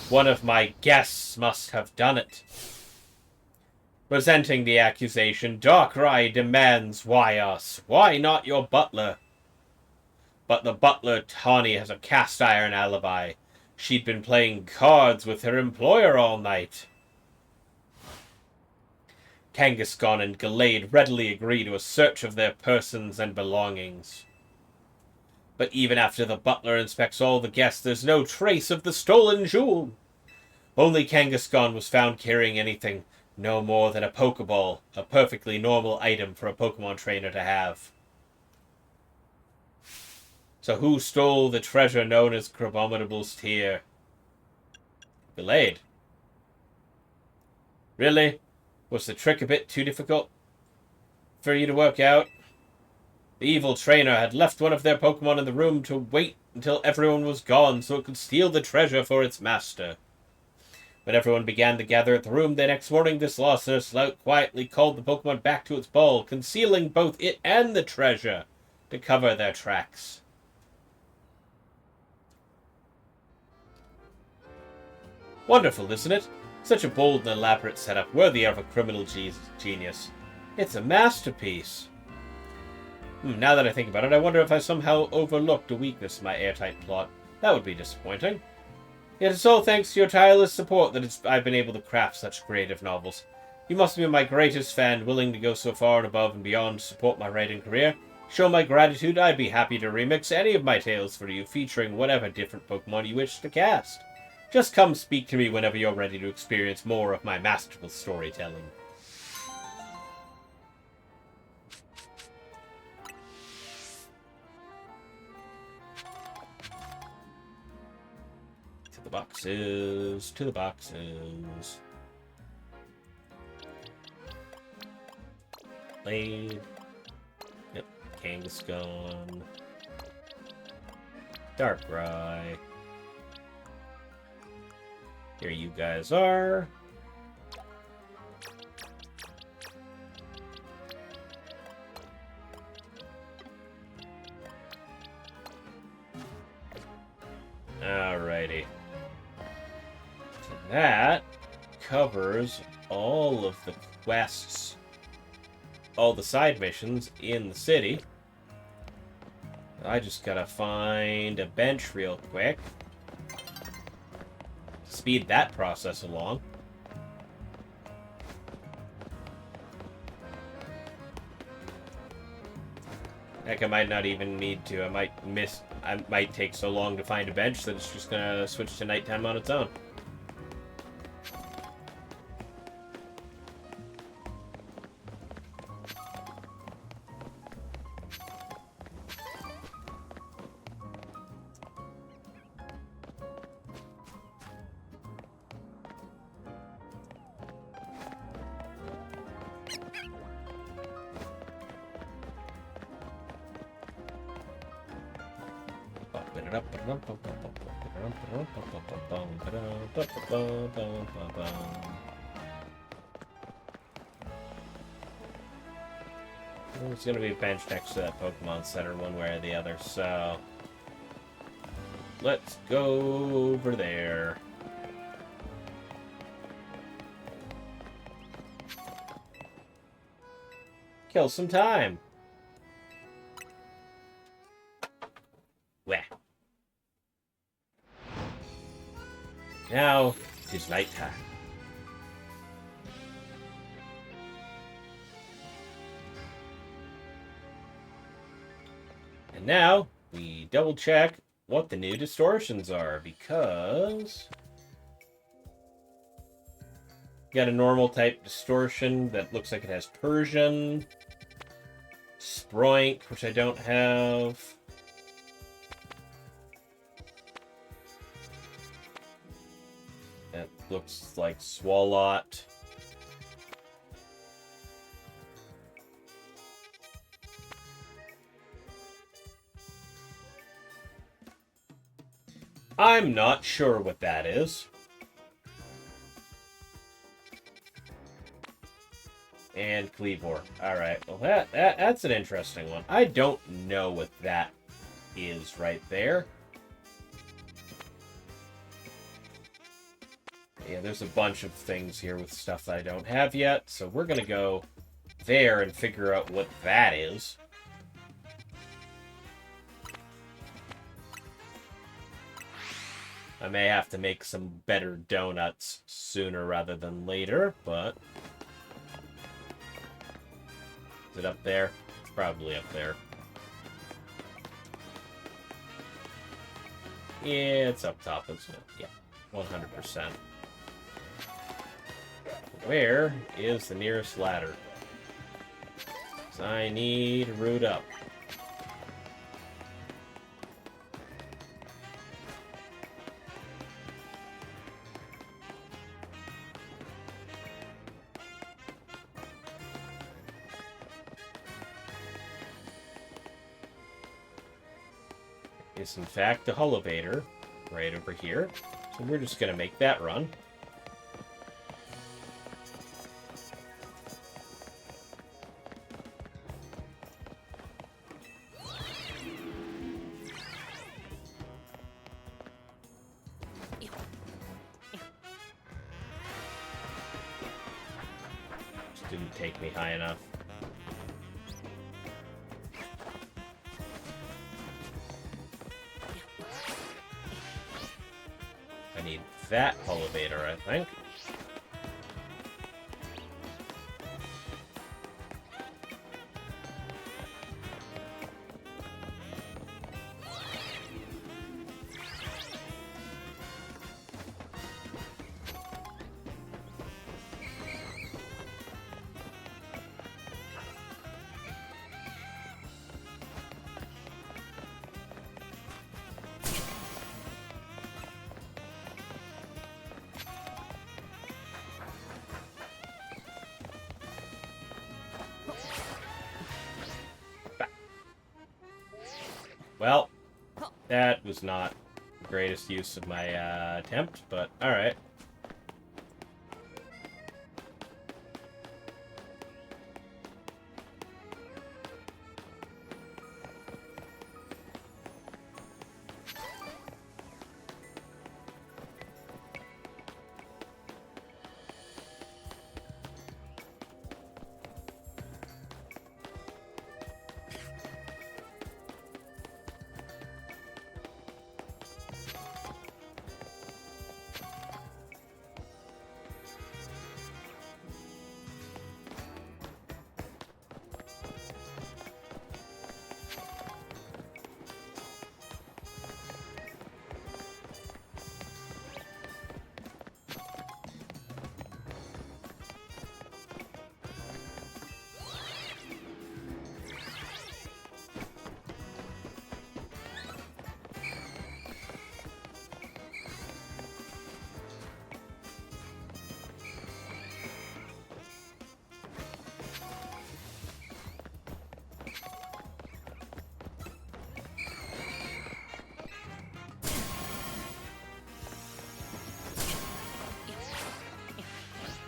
One of my guests must have done it." Resenting the accusation, Darkrai demands, "Why us? Why not your butler?" But the butler, Tawny, has a cast-iron alibi. She'd been playing cards with her employer all night. Kangaskhan and Gallade readily agree to a search of their persons and belongings. But even after the butler inspects all the guests, there's no trace of the stolen jewel. Only Kangaskhan was found carrying anything, no more than a Pokeball, a perfectly normal item for a Pokemon trainer to have. So who stole the treasure known as Crabominable's Tear? Gallade. Really? Was the trick a bit too difficult for you to work out? The evil trainer had left one of their Pokemon in the room to wait until everyone was gone so it could steal the treasure for its master. When everyone began to gather at the room the next morning, this lost Slout quietly called the Pokemon back to its ball, concealing both it and the treasure to cover their tracks. Wonderful, isn't it? Such a bold and elaborate setup, worthy of a criminal genius. It's a masterpiece. Now that I think about it, I wonder if I somehow overlooked a weakness in my airtight plot. That would be disappointing. Yet it's all thanks to your tireless support that I've been able to craft such creative novels. You must be my greatest fan, willing to go so far and above and beyond to support my writing career. Show my gratitude, I'd be happy to remix any of my tales for you, featuring whatever different Pokemon you wish to cast. Just come speak to me whenever you're ready to experience more of my masterful storytelling. To the boxes. Blade. Yep, Kangaskhan. Darkrai. Here you guys are. Alrighty. That covers all of the quests, all the side missions in the city. I just gotta find a bench real quick. Speed that process along. Heck, I might not even need to. I might take so long to find a bench that it's just gonna switch to nighttime on its own. There's going to be a bench next to that Pokemon Center one way or the other, so let's go over there. Kill some time. Wah. Now it is nighttime. And now we double check what the new distortions are, because you got a normal type distortion that looks like it has Persian, Sproink, which I don't have. That looks like Swalot. I'm not sure what that is. And Cleavor. Alright, well that's an interesting one. I don't know what that is right there. Yeah, there's a bunch of things here with stuff that I don't have yet, so we're gonna go there and figure out what that is. I may have to make some better donuts sooner rather than later, but... Is it up there? It's probably up there. Yeah, it's up top, isn't it? Yeah, 100%. Where is the nearest ladder? Because I need to root up. Is in fact the Hullivator right over here. So we're just going to make that run. Just didn't take me high enough. Need that Hullivator, I think. Well, that was not the greatest use of my attempt, but alright.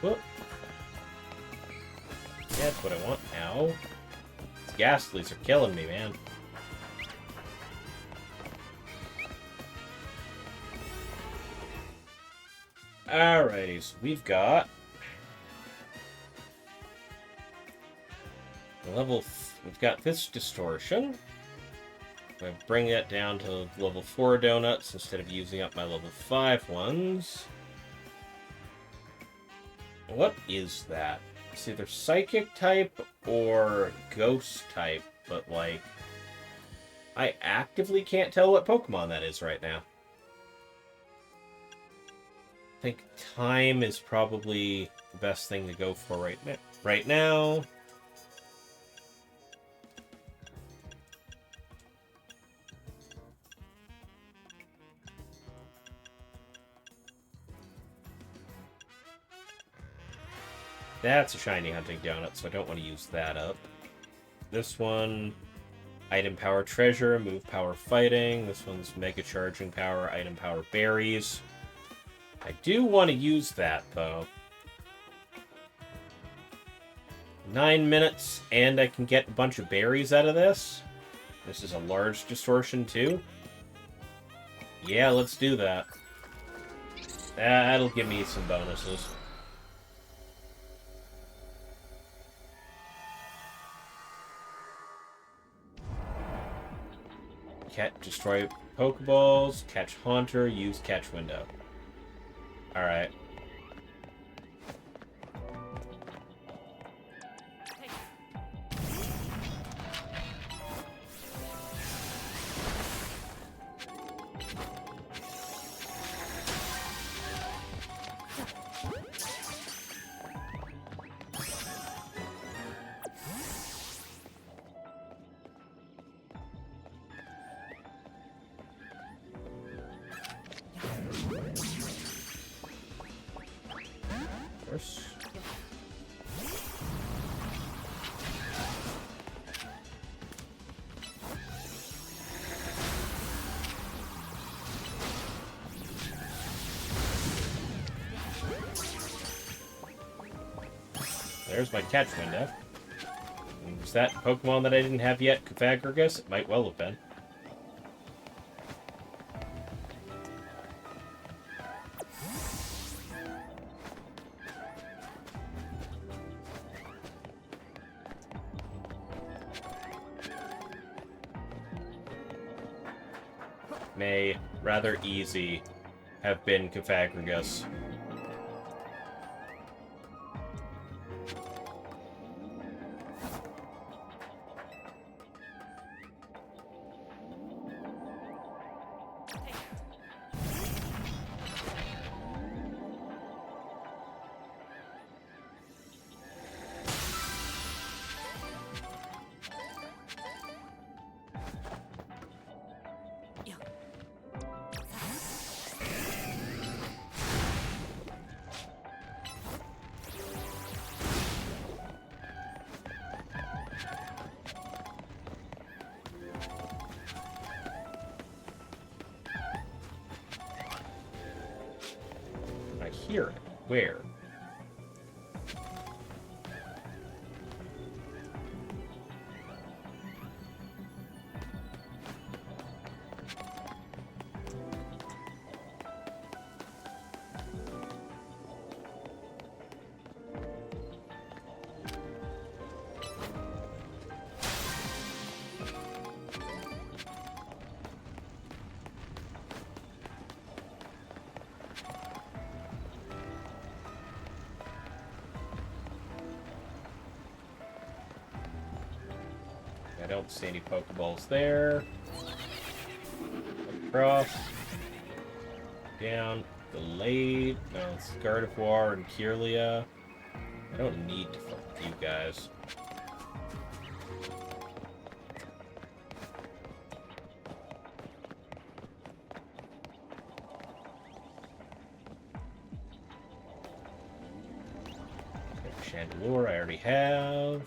Whoop. Yeah, that's what I want now. These Ghastlies are killing me, man. Alrighty, so we've got we've got this distortion. I'm going to bring that down to level 4 donuts instead of using up my level 5 ones. What is that? It's either Psychic type or Ghost type, but like, I actively can't tell what Pokemon that is right now. I think Time is probably the best thing to go for right now. That's a shiny hunting donut, so I don't want to use that up. This one, item power treasure, move power fighting. This one's mega charging power, item power berries. I do want to use that, though. 9 minutes, and I can get a bunch of berries out of this. This is a large distortion, too. Yeah, let's do that. That'll give me some bonuses. Destroy Pokeballs, catch Haunter, use catch window. Alright. There's my catch window. Was that Pokemon that I didn't have yet? Cofagrigus? It might well have been. May, rather easy, have been Cofagrigus. I hear it. Where? I don't see any Pokeballs there. Across. Down. Delayed. No, it's Gardevoir and Kirlia. I don't need to fuck you guys. Chandelure I already have.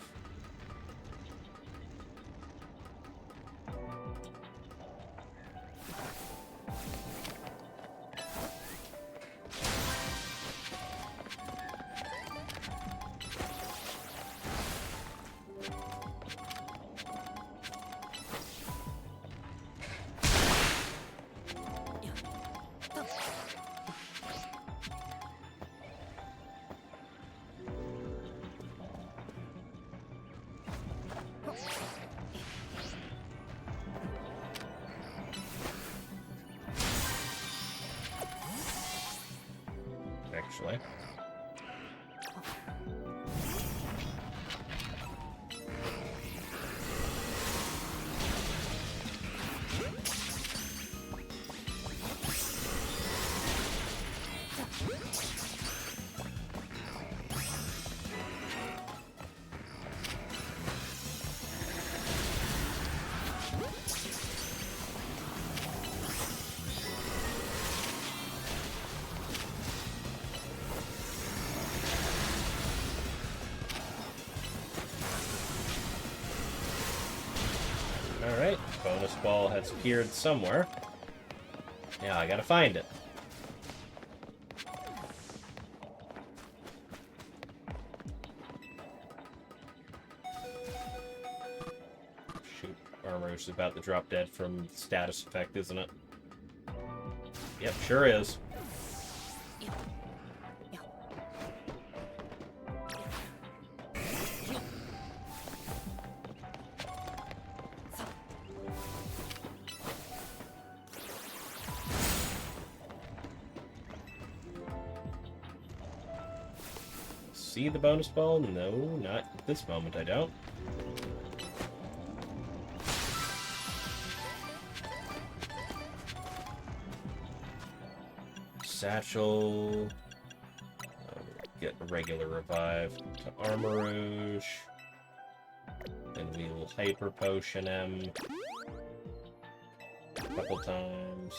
Actually. Bonus ball has appeared somewhere. Now I gotta find it. Shoot, Armor is about to drop dead from status effect, isn't it? Yep, sure is. See the bonus ball? No, not at this moment, I don't. Satchel. Get a regular revive to Armourouge. Then we will Hyper Potion him a couple times.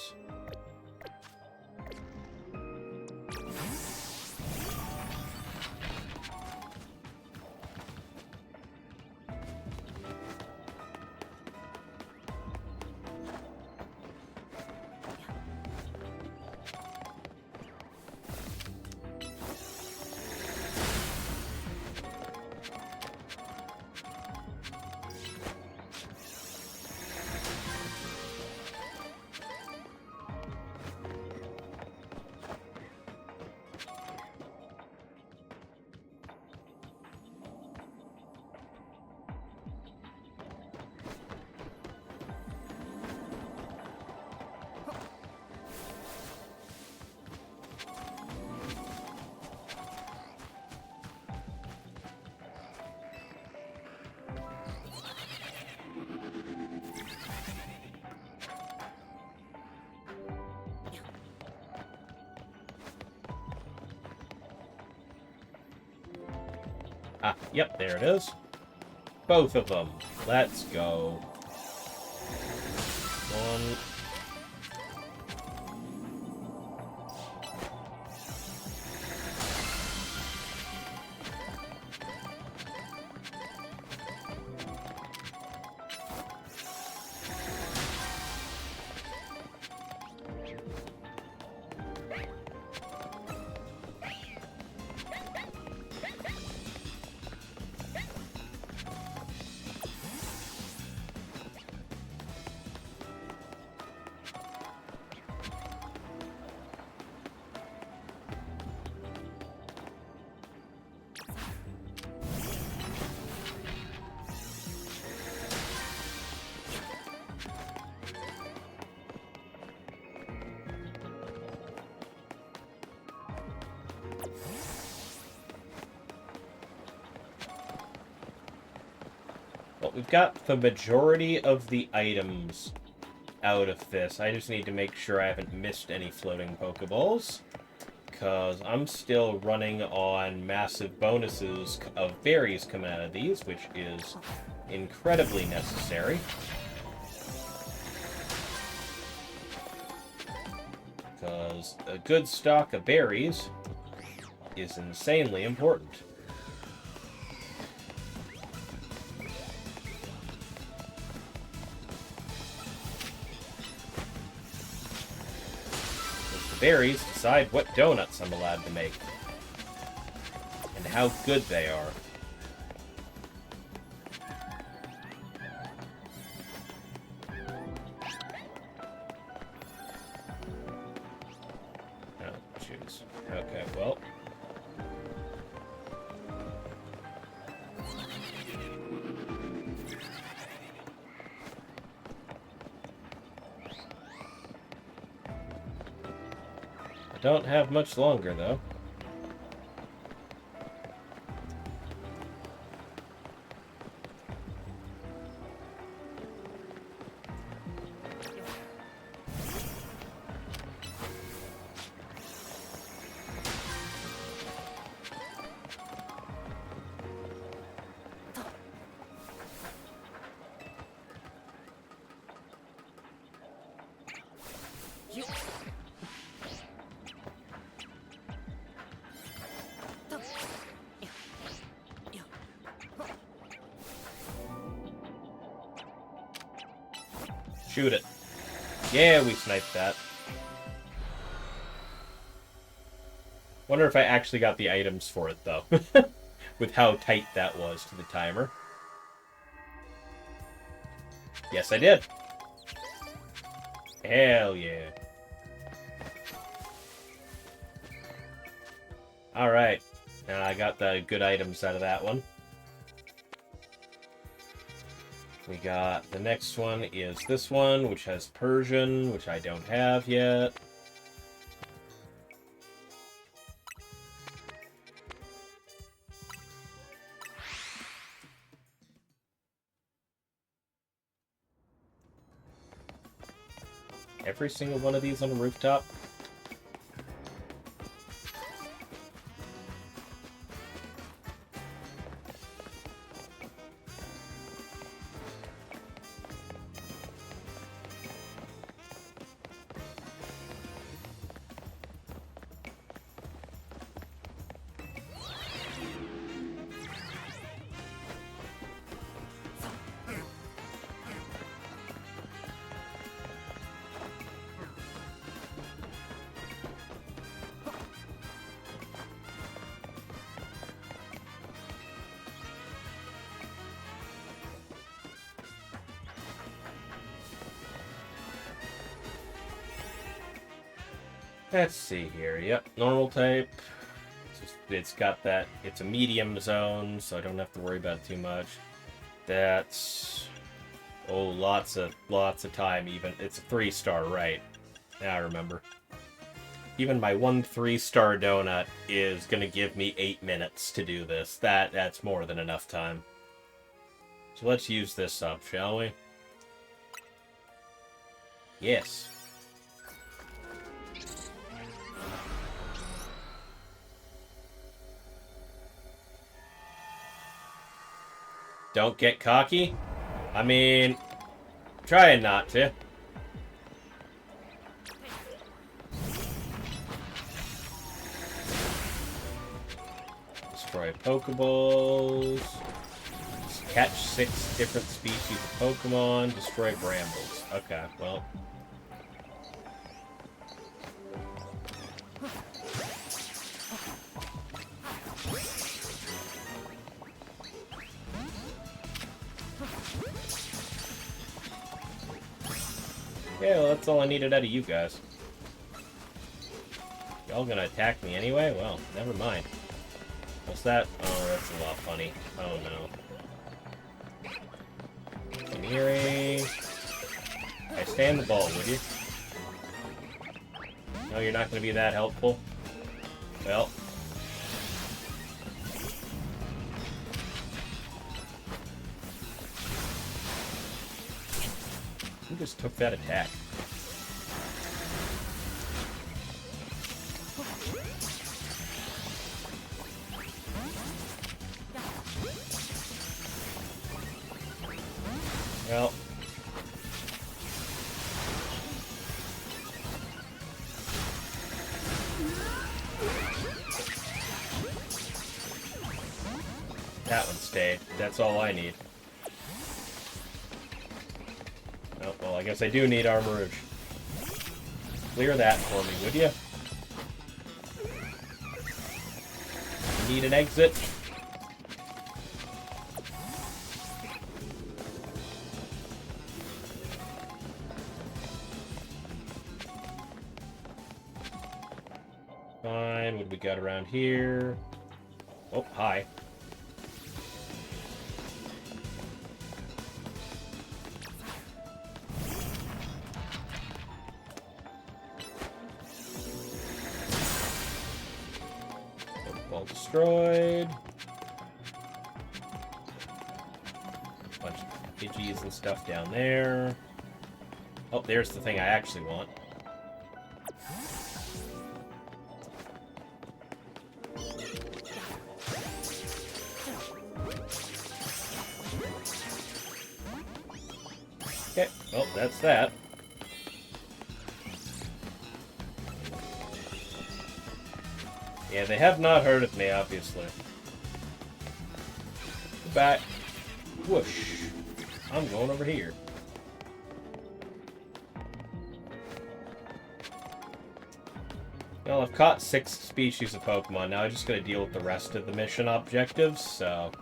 Ah, yep, there it is. Both of them. Let's go. One. Well, we've got the majority of the items out of this. I just need to make sure I haven't missed any floating Pokeballs, because I'm still running on massive bonuses of berries coming out of these, which is incredibly necessary. Because a good stock of berries is insanely important. Berries decide what donuts I'm allowed to make. And how good they are. Oh, jeez. Okay, well. Don't have much longer, though. Shoot it. Yeah, we sniped that. Wonder if I actually got the items for it, though. With how tight that was to the timer. Yes, I did. Hell yeah. Alright. Now I got the good items out of that one. We got the next one is this one, which has Persian, which I don't have yet. Every single one of these on the rooftop. Let's see here. Yep, normal type. It's got that. It's a medium zone, so I don't have to worry about it too much. That's lots of time. Even it's a 3-star, right? Now I remember. Even my 1 3-star donut is gonna give me 8 minutes to do this. That's more than enough time. So let's use this up, shall we? Yes. Don't get cocky? I mean, trying not to. Destroy Pokeballs. Catch 6 different species of Pokemon. Destroy Brambles. Okay, well. Yeah, well, that's all I needed out of you guys. Y'all gonna attack me anyway? Well, never mind. What's that? Oh, that's a lot funny. Oh no. Engineering. Hey, stay in the ball, would you? No, you're not gonna be that helpful? Well. Who just took that attack? Well. That one stayed. That's all I need. Oh, well, I guess I do need Armourouge. Clear that for me, would you? Need an exit? Fine, what do we got around here? Oh, hi. All destroyed. Bunch of Pidgeys and stuff down there. Oh, there's the thing I actually want. Okay, well, that's that. Yeah, they have not heard of me, obviously. Back. Whoosh. I'm going over here. Well, I've caught 6 species of Pokemon. Now I just gotta deal with the rest of the mission objectives, so...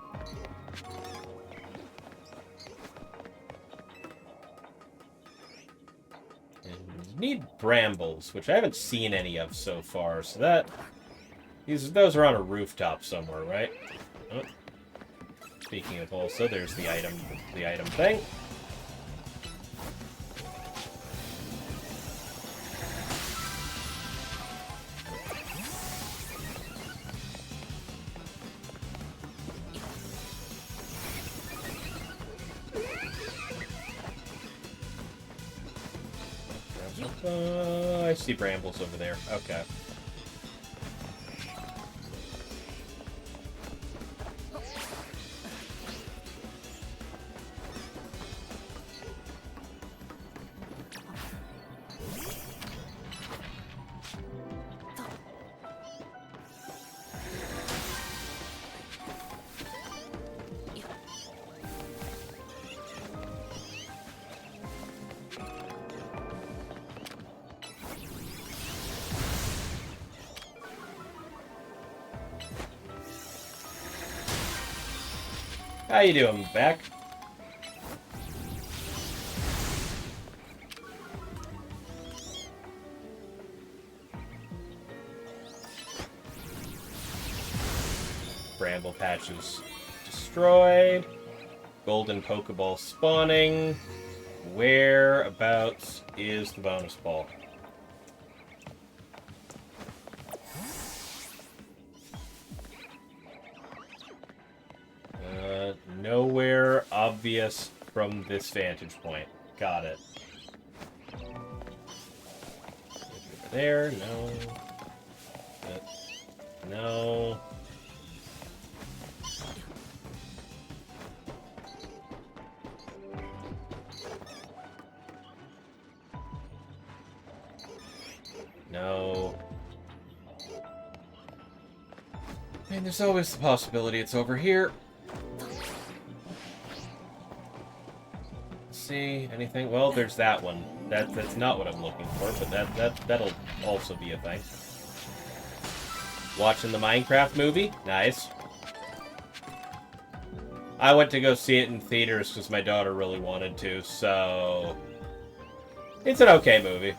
And need brambles, which I haven't seen any of so far, so that... Those are on a rooftop somewhere, right? Oh. Speaking of also, there's the item thing. I see brambles over there. Okay. How you doing, Beck? Bramble patches destroyed. Golden Pokeball spawning. Whereabouts is the bonus ball? Nowhere obvious from this vantage point. Got it. Over there, no. No. No. And there's always the possibility it's over here. See anything? Well, there's that one. That's not what I'm looking for, but that'll also be a thing. Watching the Minecraft movie? Nice. I went to go see it in theaters because my daughter really wanted to, so... It's an okay movie.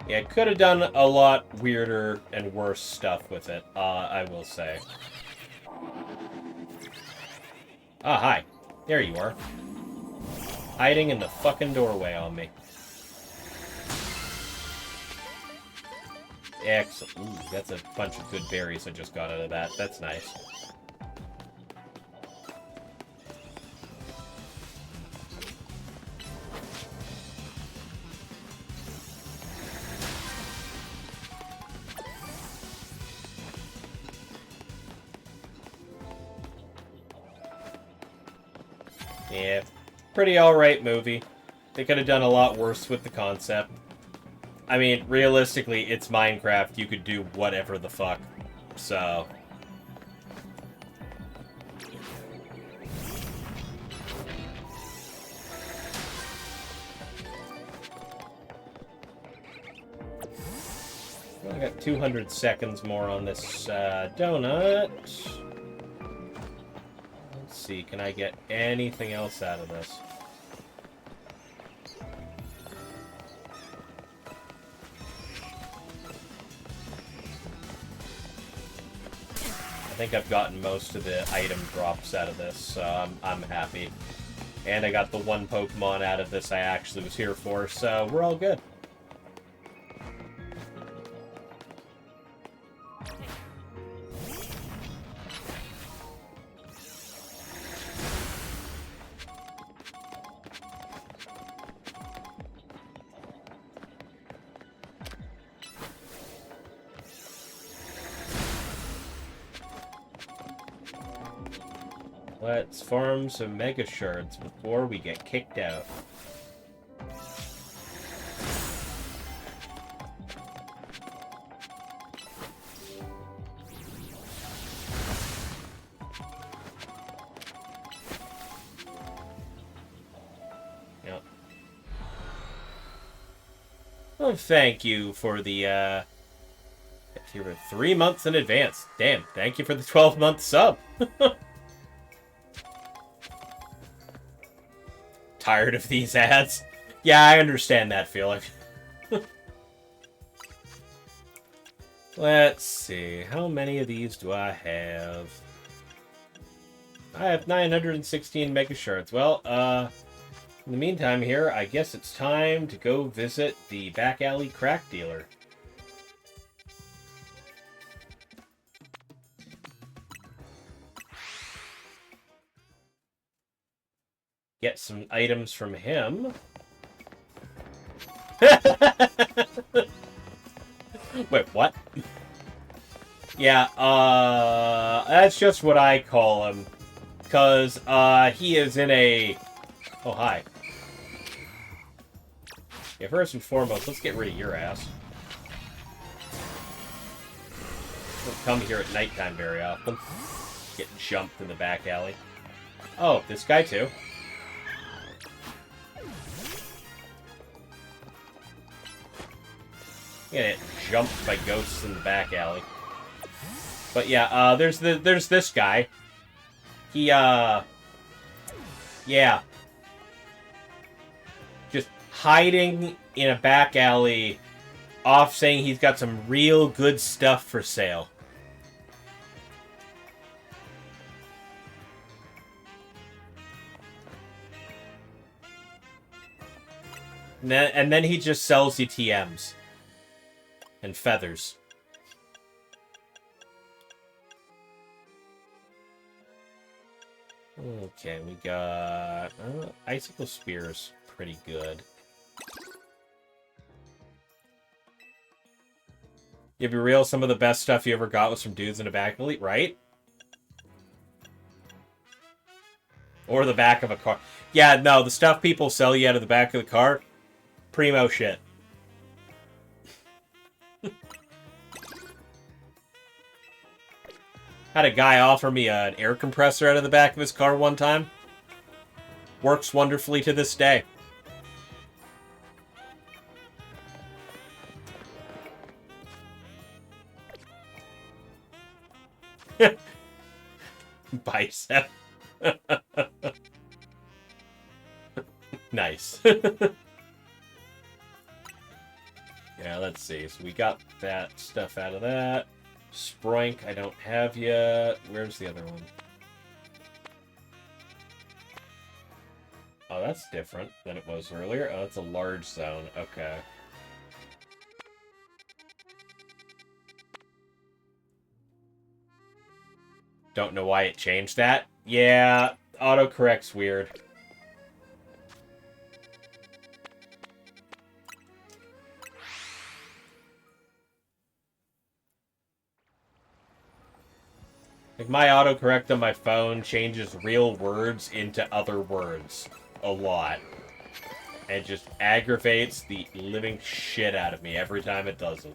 Yeah, could have done a lot weirder and worse stuff with it, I will say. Ah, hi. There you are. Hiding in the fucking doorway on me. Excellent. Ooh, that's a bunch of good berries I just got out of that. That's nice. Yeah, pretty alright movie. They could have done a lot worse with the concept. I mean, realistically, it's Minecraft. You could do whatever the fuck. So... I got 200 seconds more on this donut. Let's see, can I get anything else out of this? I think I've gotten most of the item drops out of this, so I'm happy. And I got the one Pokemon out of this I actually was here for, so we're all good. Let's farm some mega shards before we get kicked out. Yep. Well, thank you for the, you were 3 months in advance. Damn, thank you for the 12-month sub. Tired of these ads? Yeah, I understand that feeling. Let's see. How many of these do I have? I have 916 mega shards. Well, in the meantime here, I guess it's time to go visit the back alley crack dealer. Get some items from him. Wait, what? Yeah, that's just what I call him. Because, he is in a... Oh, hi. Yeah, first and foremost, let's get rid of your ass. Don't come here at nighttime very often. Get jumped in the back alley. Oh, this guy too. Get jumped by ghosts in the back alley. But yeah, there's this guy. He yeah. Just hiding in a back alley, off saying he's got some real good stuff for sale. And then he just sells you TMs. And feathers. Okay, we got... Icicle Spear's pretty good. Yeah, be real, some of the best stuff you ever got was from dudes in a back alley, right? Or the back of a car. Yeah, no, the stuff people sell you out of the back of the car, primo shit. Had a guy offer me an air compressor out of the back of his car one time. Works wonderfully to this day. Bicep. Nice. Yeah, let's see. So we got that stuff out of that. Sproink, I don't have yet. Where's the other one? Oh, that's different than it was earlier. Oh, that's a large zone. Okay. Don't know why it changed that. Yeah, autocorrect's weird. Like, my autocorrect on my phone changes real words into other words a lot. And it just aggravates the living shit out of me every time it does it.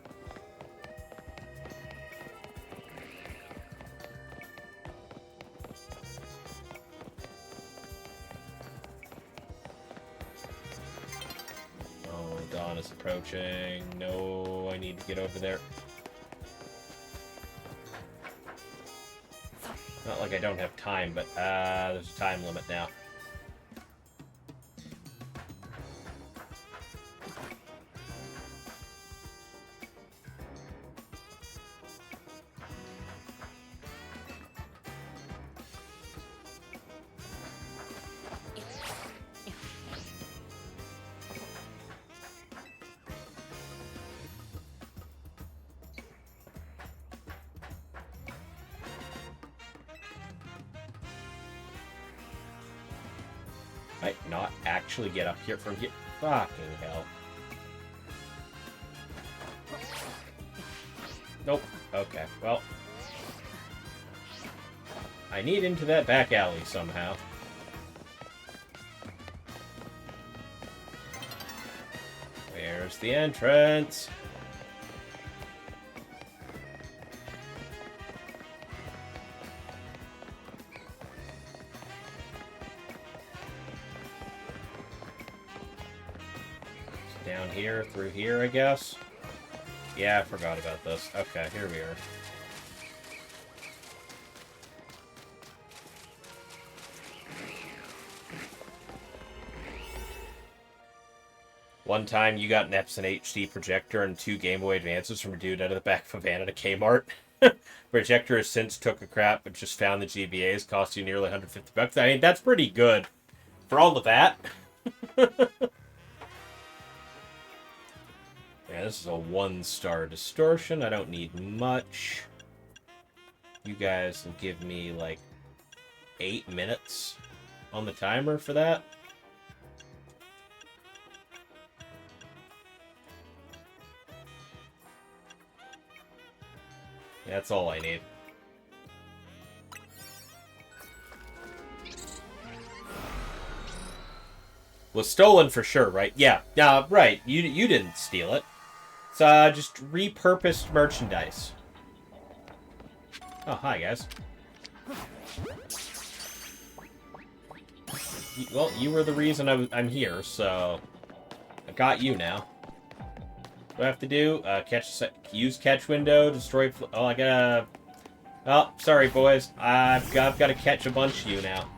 Oh, dawn is approaching. No, I need to get over there. Not like I don't have time, but there's a time limit now. Might not actually get up here from here. Fucking hell. Nope. Okay, well. I need into that back alley somehow. Where's the entrance? It's down here, through here, I guess. Yeah, I forgot about this. Okay, here we are. One time you got an Epson HD projector and 2 Game Boy Advances from a dude out of the back of a van at a Kmart. Projector has since took a crap, but just found the GBAs cost you nearly $150. I mean, that's pretty good. For all of that. Yeah, this is a 1-star distortion. I don't need much. You guys will give me like 8 minutes on the timer for that. That's all I need. Was stolen for sure, right? Yeah, right. You didn't steal it. It's just repurposed merchandise. Oh, hi guys. Well, you were the reason I'm here, so I got you now. What do I have to do? Use catch window, destroy. Oh, I gotta. Oh, sorry, boys. I've got to catch a bunch of you now.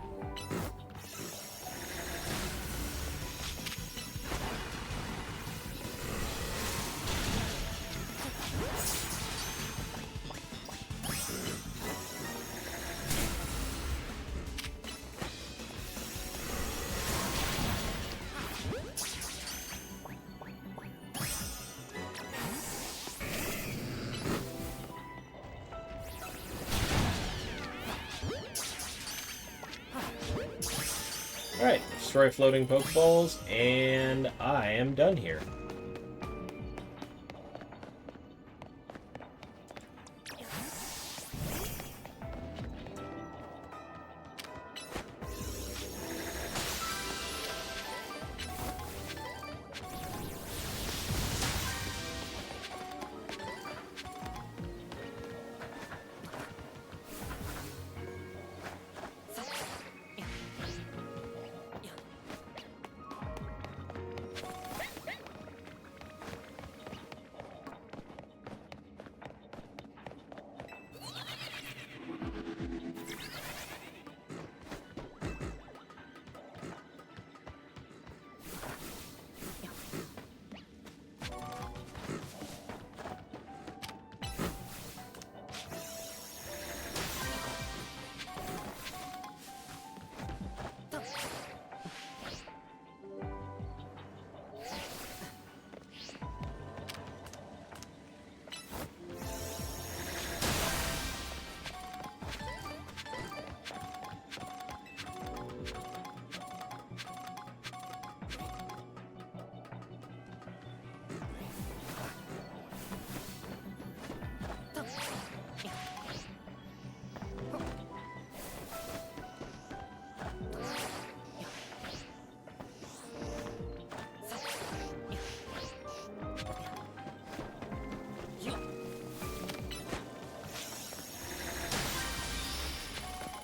Alright, destroy floating Pokeballs, and I am done here.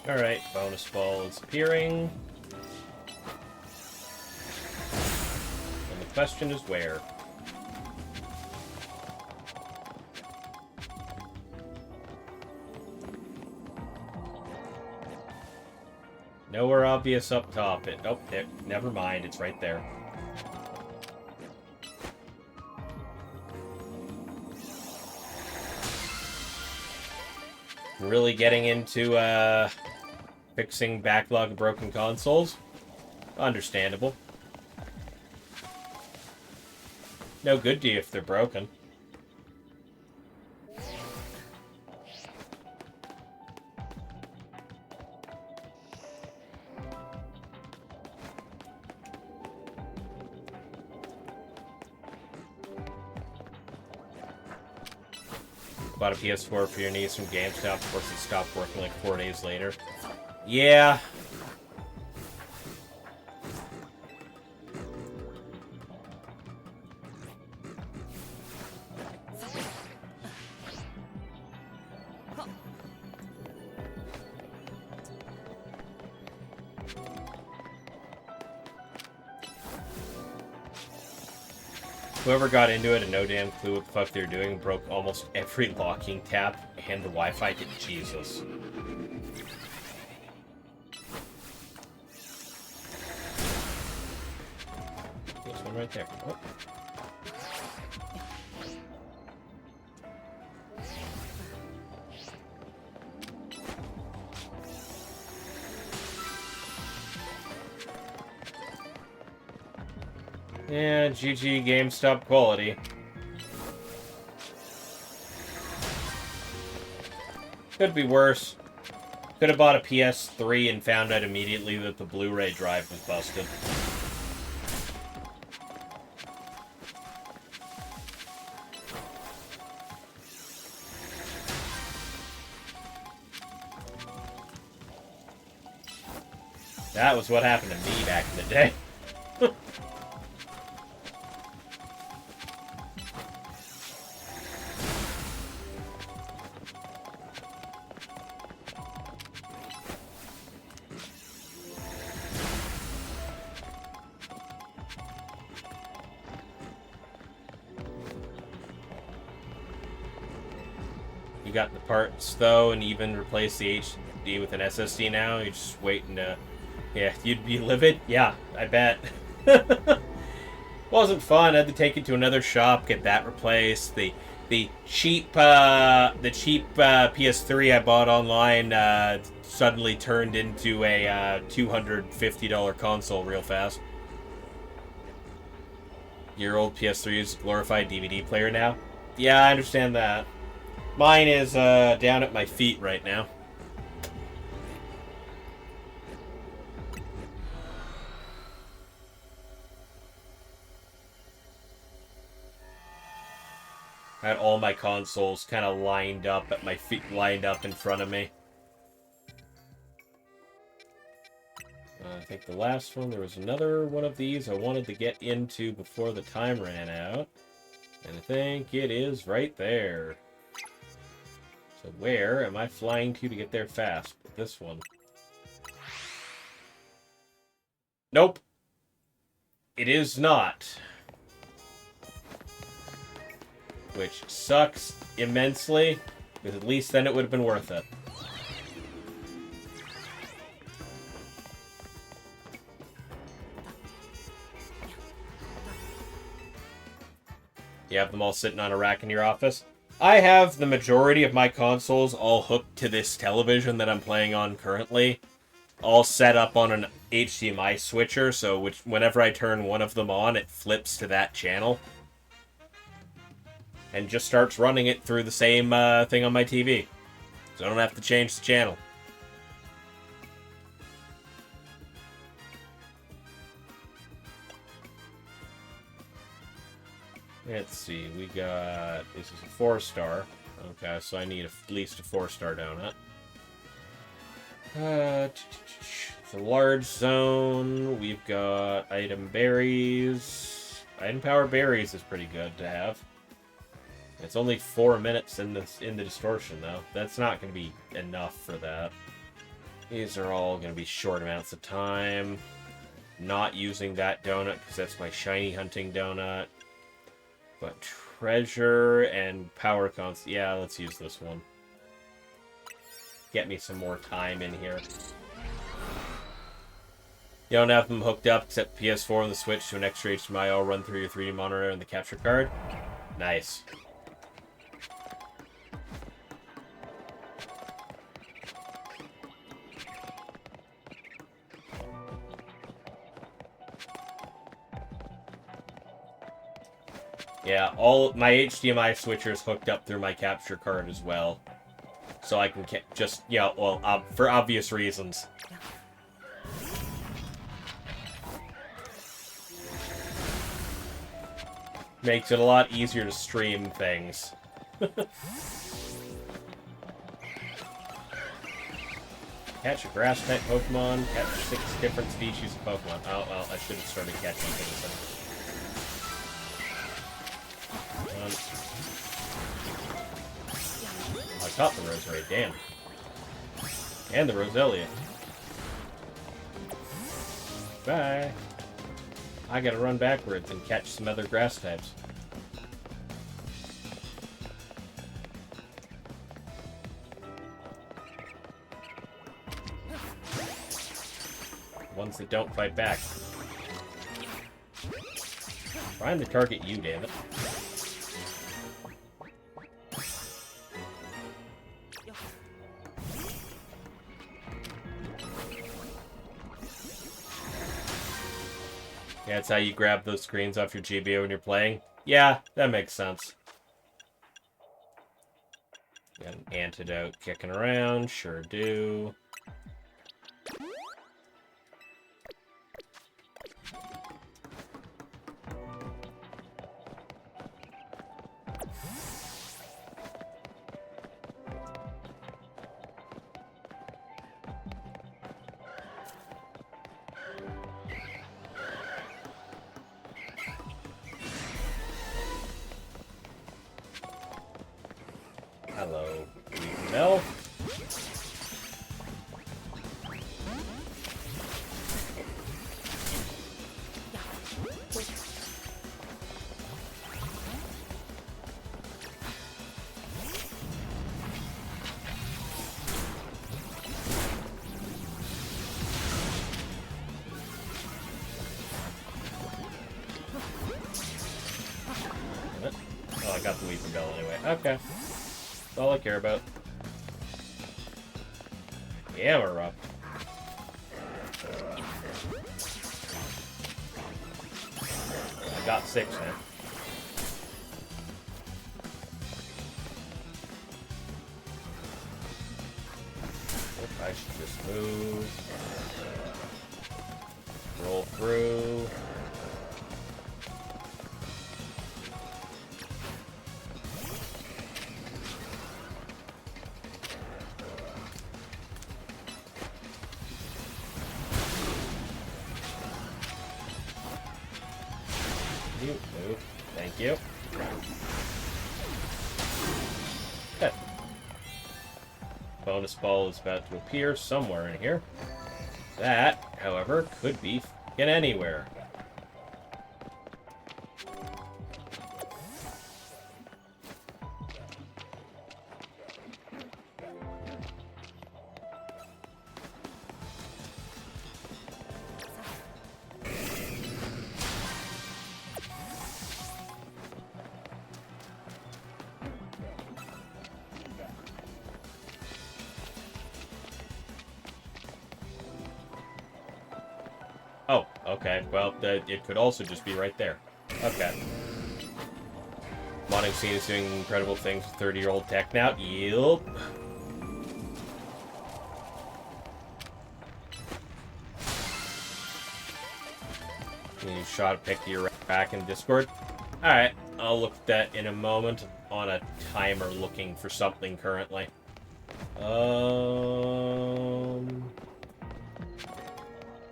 Alright, bonus ball is appearing. And the question is where? Nowhere obvious up top. Oh, there. Never mind. It's right there. Really getting into, fixing backlog of broken consoles. Understandable. No good to you if they're broken. Bought a PS4 for your niece from GameStop. Of course, it stopped working like 4 days later. Yeah. Whoever got into it and no damn clue what the fuck they were doing broke almost every locking tap and the Wi-Fi to Jesus. There's one right there. Oh. Yeah, GG GameStop quality. Could be worse. Could have bought a PS3 and found out immediately that the Blu-ray drive was busted. That was what happened to me back in the day. You got the parts, though, and even replaced the HD with an SSD now? You're just waiting to... Yeah, you'd be livid? Yeah, I bet. Wasn't fun. I had to take it to another shop, get that replaced. The cheap PS3 I bought online suddenly turned into a $250 console real fast. Your old PS3 is a glorified DVD player now? Yeah, I understand that. Mine is down at my feet right now. I had all my consoles kind of lined up at my feet, lined up in front of me. I think the last one, there was another one of these I wanted to get into before the time ran out. And I think it is right there. So where am I flying to get there fast? This one. Nope. It is not. Which sucks immensely, because at least then it would have been worth it. You have them all sitting on a rack in your office? I have the majority of my consoles all hooked to this television that I'm playing on currently. All set up on an HDMI switcher, so whenever I turn one of them on, it flips to that channel. And just starts running it through the same thing on my TV. So I don't have to change the channel. Let's see, we got... This is a 4-star. Okay, so I need at least a 4-star donut. It's a large zone. We've got item berries. Item power berries is pretty good to have. It's only 4 minutes in the distortion, though. That's not going to be enough for that. These are all going to be short amounts of time. Not using that donut, because that's my shiny hunting donut. But treasure and power cons... Yeah, let's use this one. Get me some more time in here. You don't have them hooked up, except PS4 and the Switch to an extra HDMI. I'll run through your 3D monitor and the capture card. Nice. Yeah, all my HDMI switcher's hooked up through my capture card as well. So I can just, yeah, well, for obvious reasons. Makes it a lot easier to stream things. Catch a grass-type Pokemon. Catch 6 different species of Pokemon. Oh, well, I should have started catching things then. I caught the Roserade, damn. And the Roselia. Bye. I gotta run backwards and catch some other grass types. Ones that don't fight back. Trying to target you, damn it. Yeah, that's how you grab those screens off your GBO when you're playing. Yeah, that makes sense. Got an antidote kicking around, sure do. Hello, Mel. Oh, I got the Weeping Bell anyway. Okay. That's all I care about. Yeah, we're up. I got 6 now. I should just move. Roll through. You move. Thank you. Okay. Bonus ball is about to appear somewhere in here. That, however, could be f***ing anywhere. Oh, okay. Well, it could also just be right there. Okay. Modding scene is doing incredible things with 30-year-old tech now. Yup. You shot a pic to your back in Discord. Alright, I'll look at that in a moment. On a timer looking for something currently.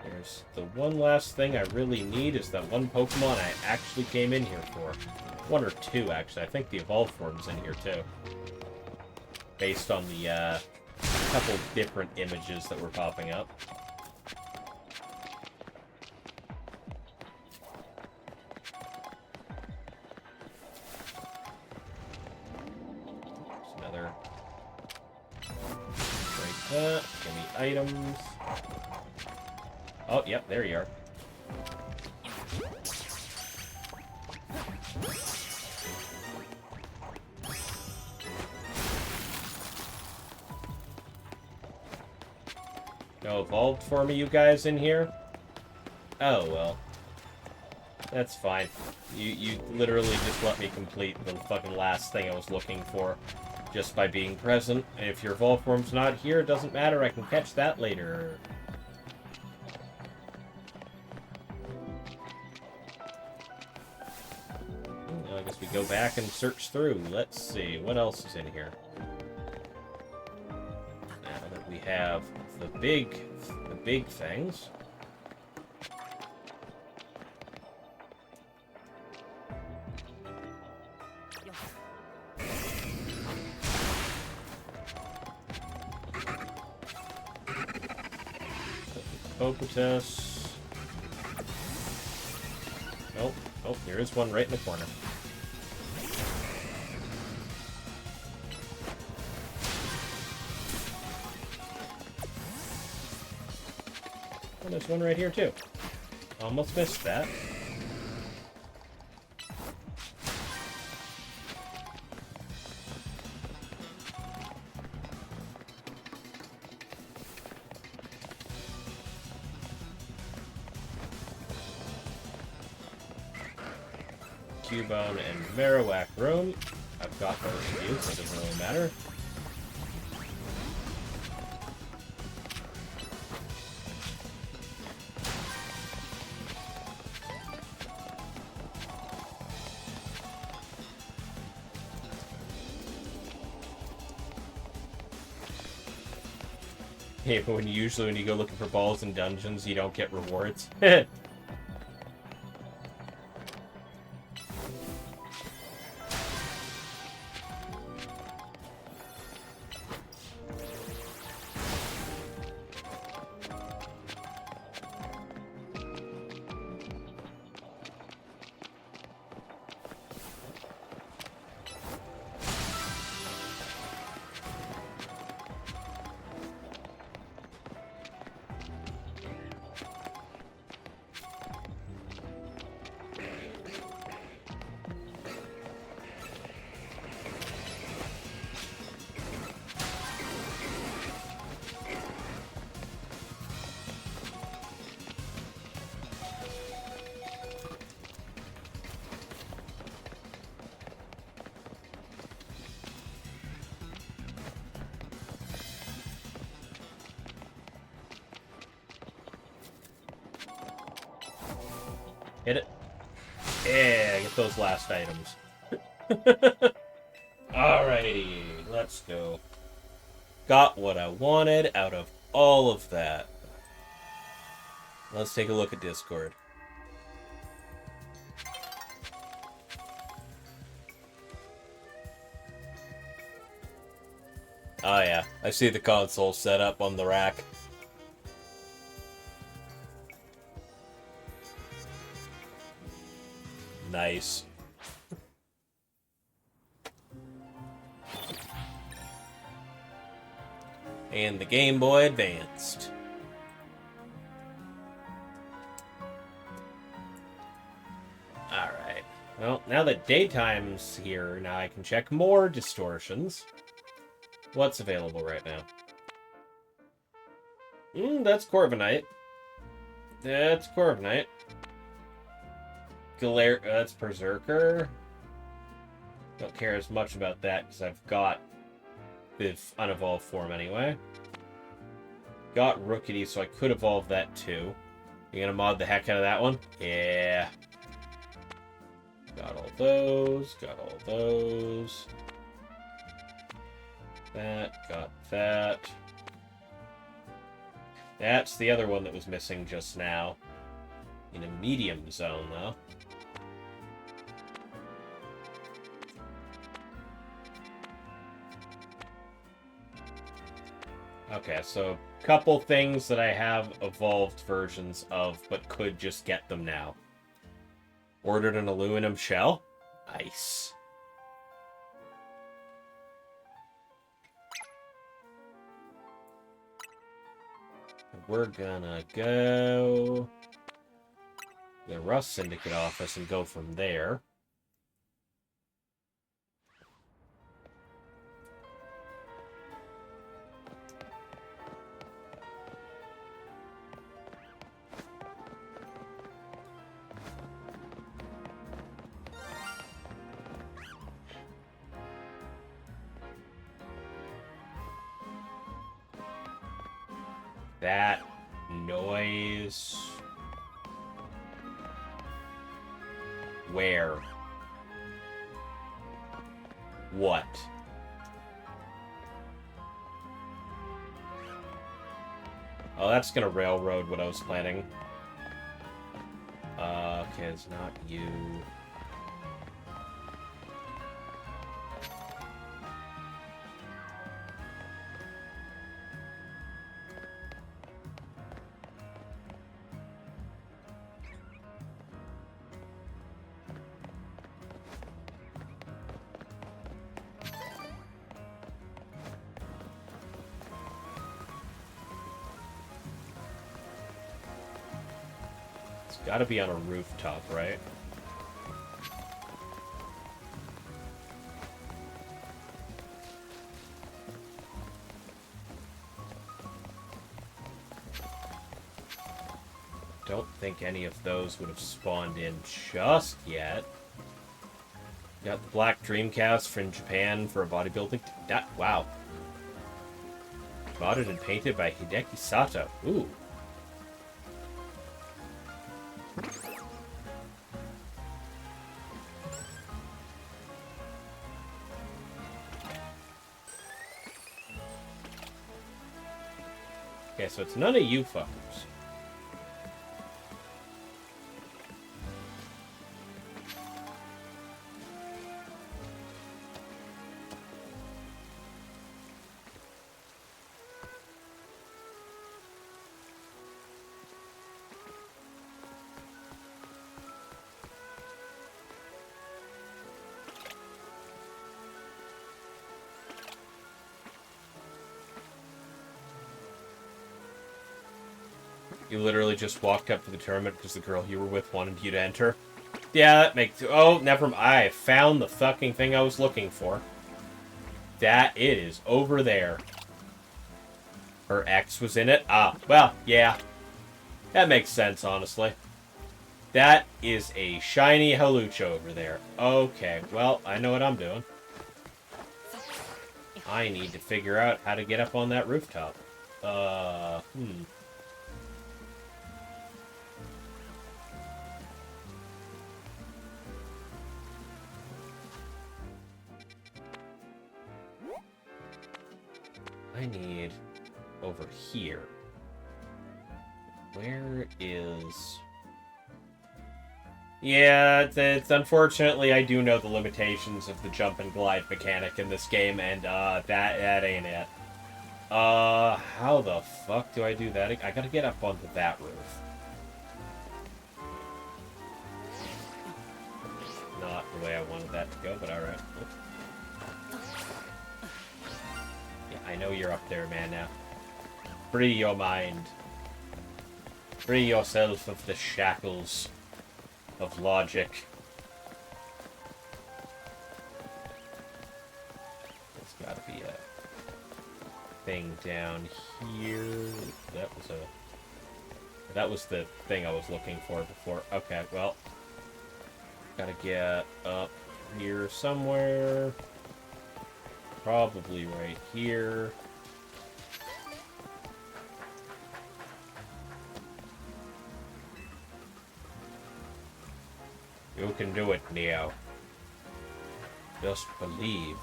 There's the one last thing I really need is that one Pokemon I actually came in here for. 1 or 2, actually. I think the Evolved form's in here, too. Based on the, couple different images that were popping up. There's another. Break that. Give me items. Oh, yep, there you are. No evolved for me, you guys in here? Oh, well. That's fine. You literally just let me complete the fucking last thing I was looking for just by being present. If your evolved form's not here, it doesn't matter. I can catch that later. I guess we go back and search through. Let's see. What else is in here? Now that we have the big things. Poketus. Nope. Oh, there is one right in the corner. Oh, there's one right here, too. Almost missed that. Cubone and Marowak room. I've got those to use, so it doesn't really matter. Yeah, but usually when you go looking for balls in dungeons, you don't get rewards. Hit it. Yeah, get those last items. Alrighty, let's go. Got what I wanted out of all of that. Let's take a look at Discord. Oh yeah, I see the console set up on the rack. Nice. And the Game Boy Advanced. Alright. Well, now that daytime's here, now I can check more distortions. What's available right now? That's Corviknight. That's Corviknight. That's Berserker. Don't care as much about that because I've got the unevolved form anyway. Got Rookity, so I could evolve that too. You gonna mod the heck out of that one? Yeah. Got all those. Got all those. That. Got that. That's the other one that was missing just now. In a medium zone, though. Okay, so a couple things that I have evolved versions of, but could just get them now. Ordered an aluminum shell? Nice. We're gonna go to the Rust Syndicate office and go from there. That noise. Where? What? Oh, that's gonna railroad what I was planning. Okay, it's not you. It's gotta be on a rooftop, right? Don't think any of those would have spawned in just yet. Got the black Dreamcast from Japan for a bodybuilding. Wow. Modded and painted by Hideki Sato. Ooh. Okay, so it's none of you fuckers. You literally just walked up to the tournament because the girl you were with wanted you to enter. Yeah, that makes... Oh, never mind. I found the fucking thing I was looking for. That it is over there. Her ex was in it? Ah, well, yeah. That makes sense, honestly. That is a shiny halucha over there. Okay, well, I know what I'm doing. I need to figure out how to get up on that rooftop. I need over here. Where is... Yeah, it's unfortunately I do know the limitations of the jump and glide mechanic in this game, and that ain't it. How the fuck do I do that? I gotta get up onto that roof. Not the way I wanted that to go, but alright. Yeah, I know you're up there, man, now. Free your mind. Free yourself of the shackles of logic. There's gotta be a thing down here. That was the thing I was looking for before. Okay, well. Gotta get up here somewhere. Probably right here. You can do it, Neo. Just believe.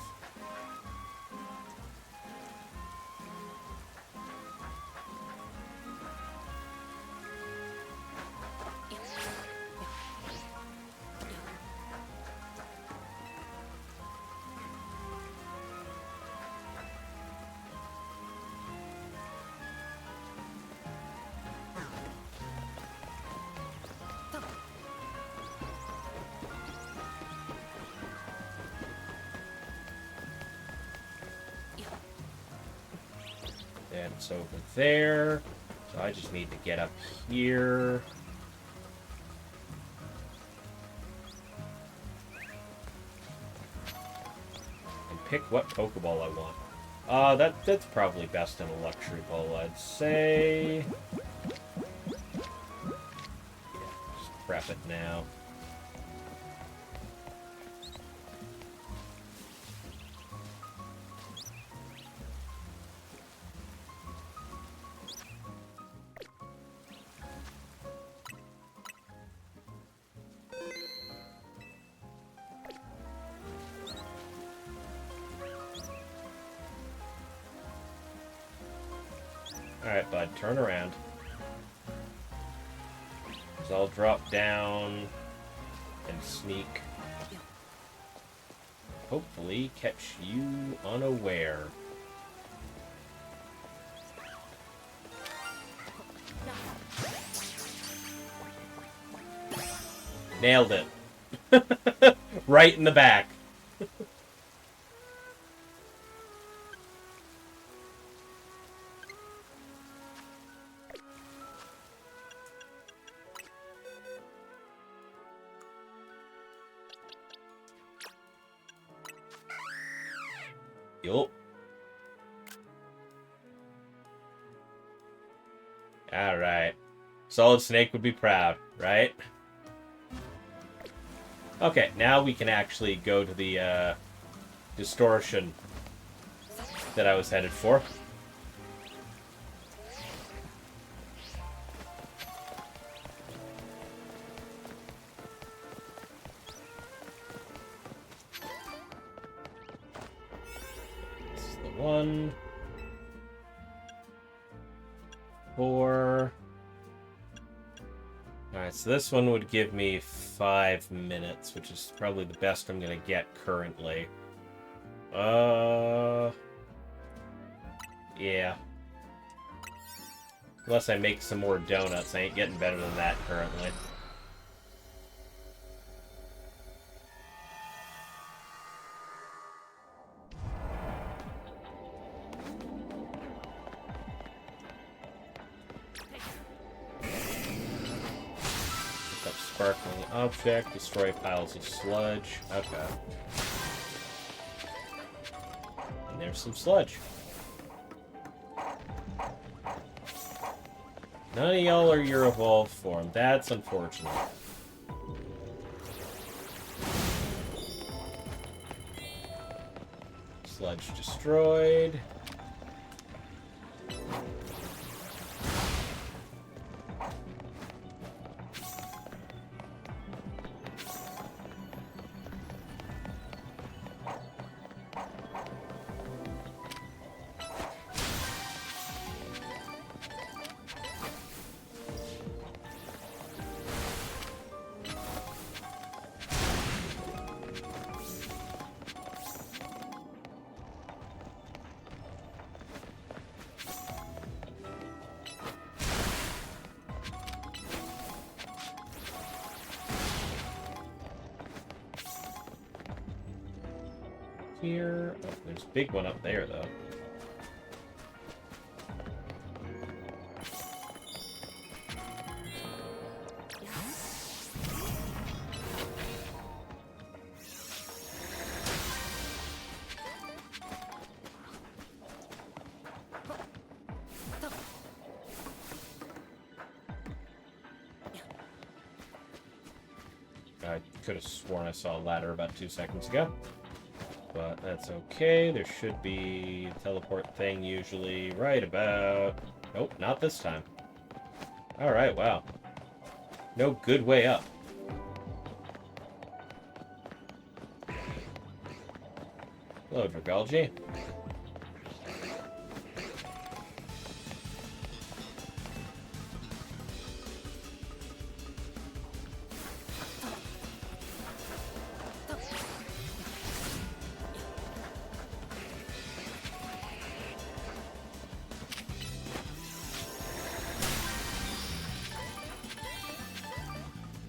And it's over there. So I just need to get up here. And pick what Pokeball I want. That's probably best in a Luxury Bowl, I'd say. Yeah, just prep it now. Alright, bud, turn around. So I'll drop down and sneak. Hopefully catch you unaware. Nailed it. Right in the back. Yup. Alright. Solid Snake would be proud, right? Okay, now we can actually go to the distortion that I was headed for. This is the 1, 4. Alright, so this one would give me 5 minutes, which is probably the best I'm gonna get currently. Yeah. Unless I make some more donuts, I ain't getting better than that currently. Sparkling object, destroy piles of sludge. Okay. And there's some sludge. None of y'all are your evolved form. That's unfortunate. Sludge destroyed. Here. Oh, there's a big one up there, though. I could have sworn I saw a ladder about 2 seconds ago. But that's okay. There should be a teleport thing usually right about... Nope, not this time. Alright, wow. No good way up. Hello, Dragalgi.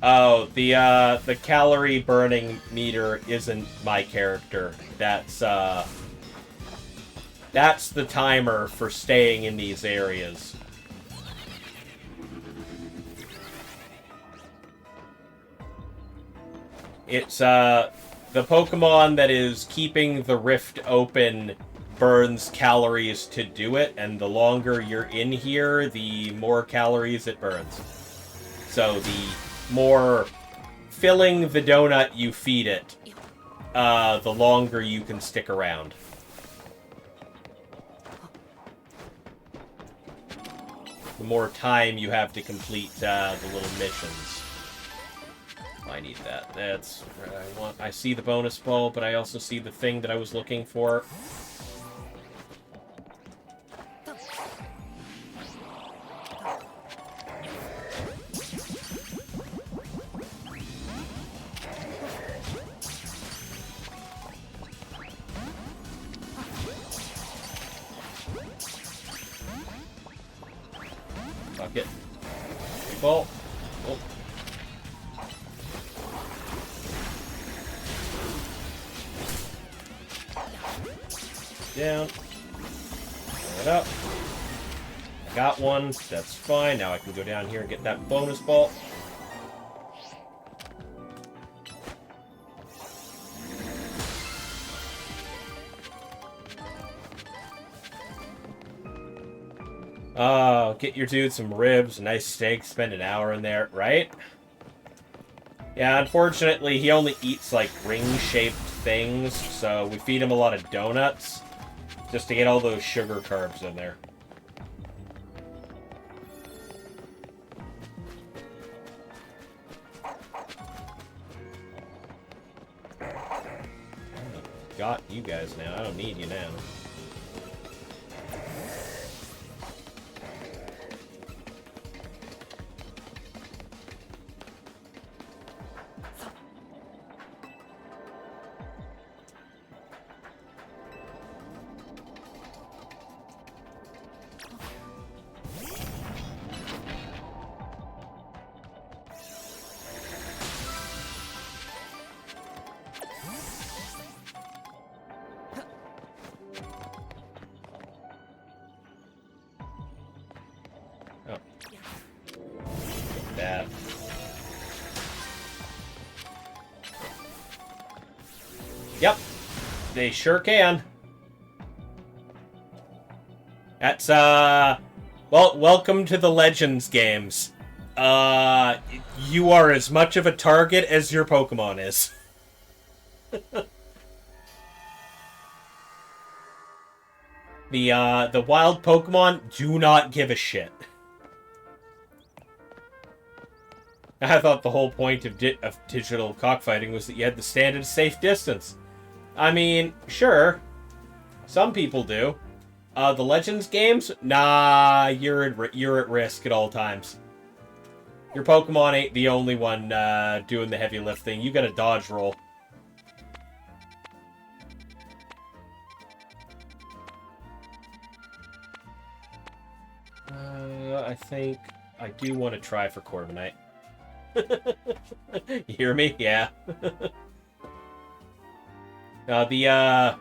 Oh, the calorie burning meter isn't my character. That's the timer for staying in these areas. It's the Pokemon that is keeping the rift open burns calories to do it, and the longer you're in here, the more calories it burns. So the more filling the donut you feed it, the longer you can stick around. The more time you have to complete the little missions. I need that. That's what I want. I see the bonus ball, but I also see the thing that I was looking for. Fuck it. Big ball. Oh. Down. Throw it up. I got one. That's fine. Now I can go down here and get that bonus ball. Get your dude some ribs, a nice steak, spend an hour in there, right? Yeah, unfortunately, he only eats, like, ring-shaped things, so we feed him a lot of donuts, just to get all those sugar carbs in there. Got you guys now. I don't need you now. Yep, they sure can. That's, well, welcome to the Legends games. You are as much of a target as your Pokemon is. The wild Pokemon do not give a shit. I thought the whole point of digital cockfighting was that you had to stand at a safe distance. I mean, sure. Some people do. The Legends games? Nah, you're at risk at all times. Your Pokemon ain't the only one doing the heavy lifting. You got a dodge roll. I think I do want to try for Corviknight. You hear me? Yeah. The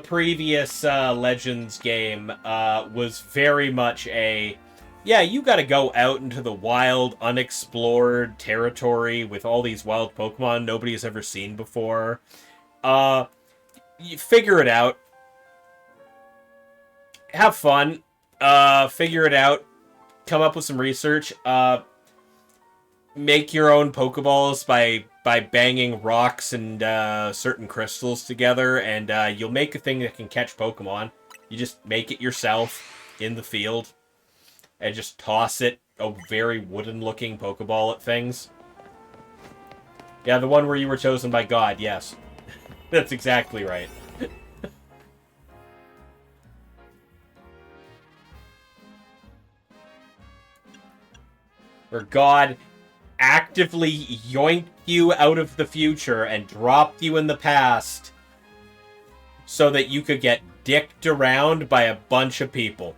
previous Legends game was very much a, yeah, you gotta go out into the wild, unexplored territory with all these wild Pokemon nobody has ever seen before. You figure it out. Have fun. Figure it out. Come up with some research. Make your own Pokeballs by banging rocks and certain crystals together, and you'll make a thing that can catch Pokemon. You just make it yourself in the field, and just toss it, a very wooden-looking Pokeball at things. Yeah, the one where you were chosen by God, yes. That's exactly right. Where God actively yoinked you out of the future and dropped you in the past so that you could get dicked around by a bunch of people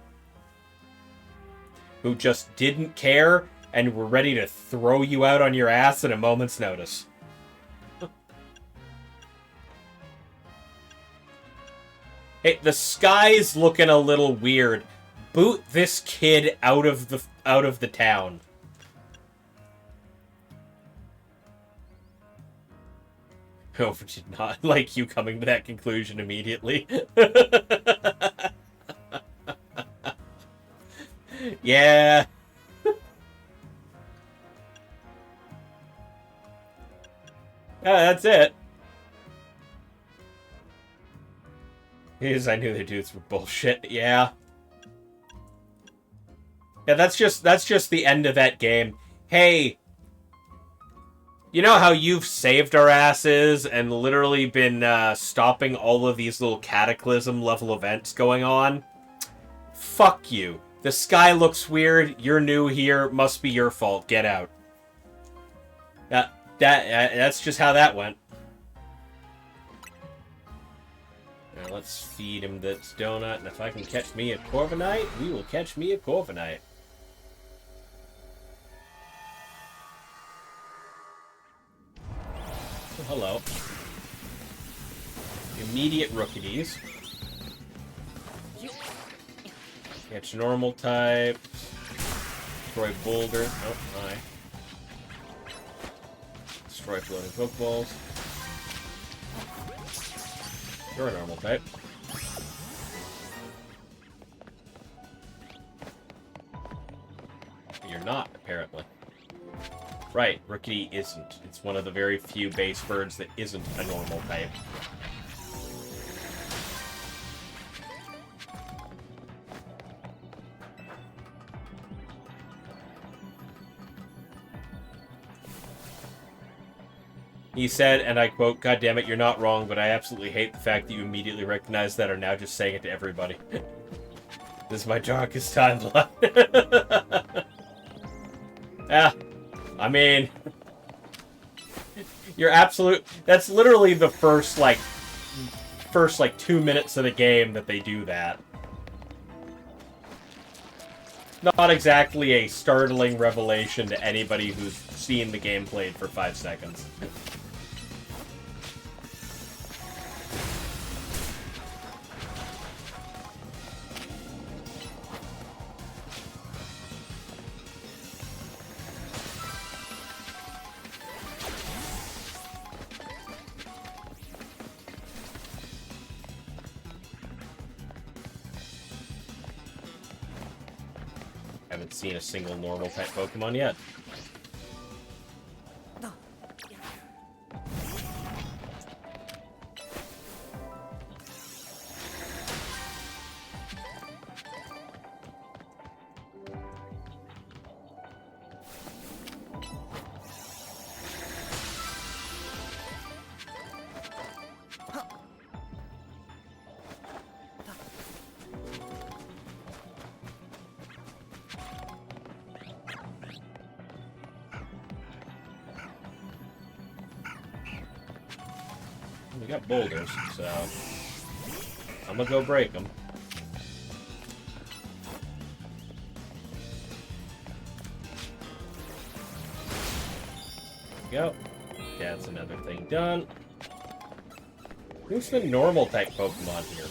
who just didn't care and were ready to throw you out on your ass at a moment's notice. Hey, the sky's looking a little weird. Boot this kid out of the town. Oh, did not like you coming to that conclusion immediately. Yeah. That's it. I knew the dudes were bullshit. Yeah. Yeah, that's just the end of that game. Hey, you know how you've saved our asses and literally been stopping all of these little cataclysm-level events going on? Fuck you. The sky looks weird. You're new here. Must be your fault. Get out. That's just how that went. Now let's feed him this donut, and if I can catch me a Corviknight, we will catch me a Corviknight. hello. Immediate Rookies. Catch normal type. Destroy boulders. Oh, my. Destroy floating Pokeballs. You're a normal type. You're not, apparently. Right, Rookidee isn't. It's one of the very few base birds that isn't a normal type. He said, and I quote, "God damn it, you're not wrong, but I absolutely hate the fact that you immediately recognize that are now just saying it to everybody." This is my darkest timeline. Yeah, I mean, you're absolute. That's literally the first 2 minutes of the game that they do that. Not exactly a startling revelation to anybody who's seen the game played for 5 seconds. Haven't seen a single normal type Pokemon yet. We got boulders, so I'm gonna go break them. Go. That's another thing done. Who's the normal type Pokemon here?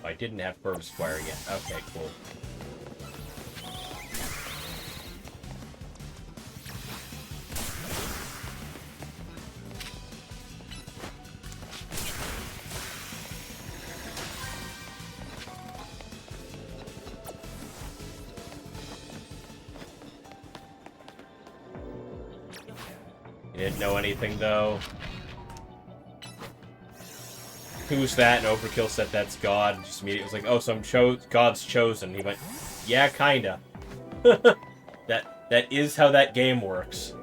I didn't have Burb Squire yet. Okay, cool. You didn't know anything, though. Who's that? And Overkill said that's God. Just immediately was like, oh, so I'm God's chosen. He went, yeah, kinda. That is how that game works.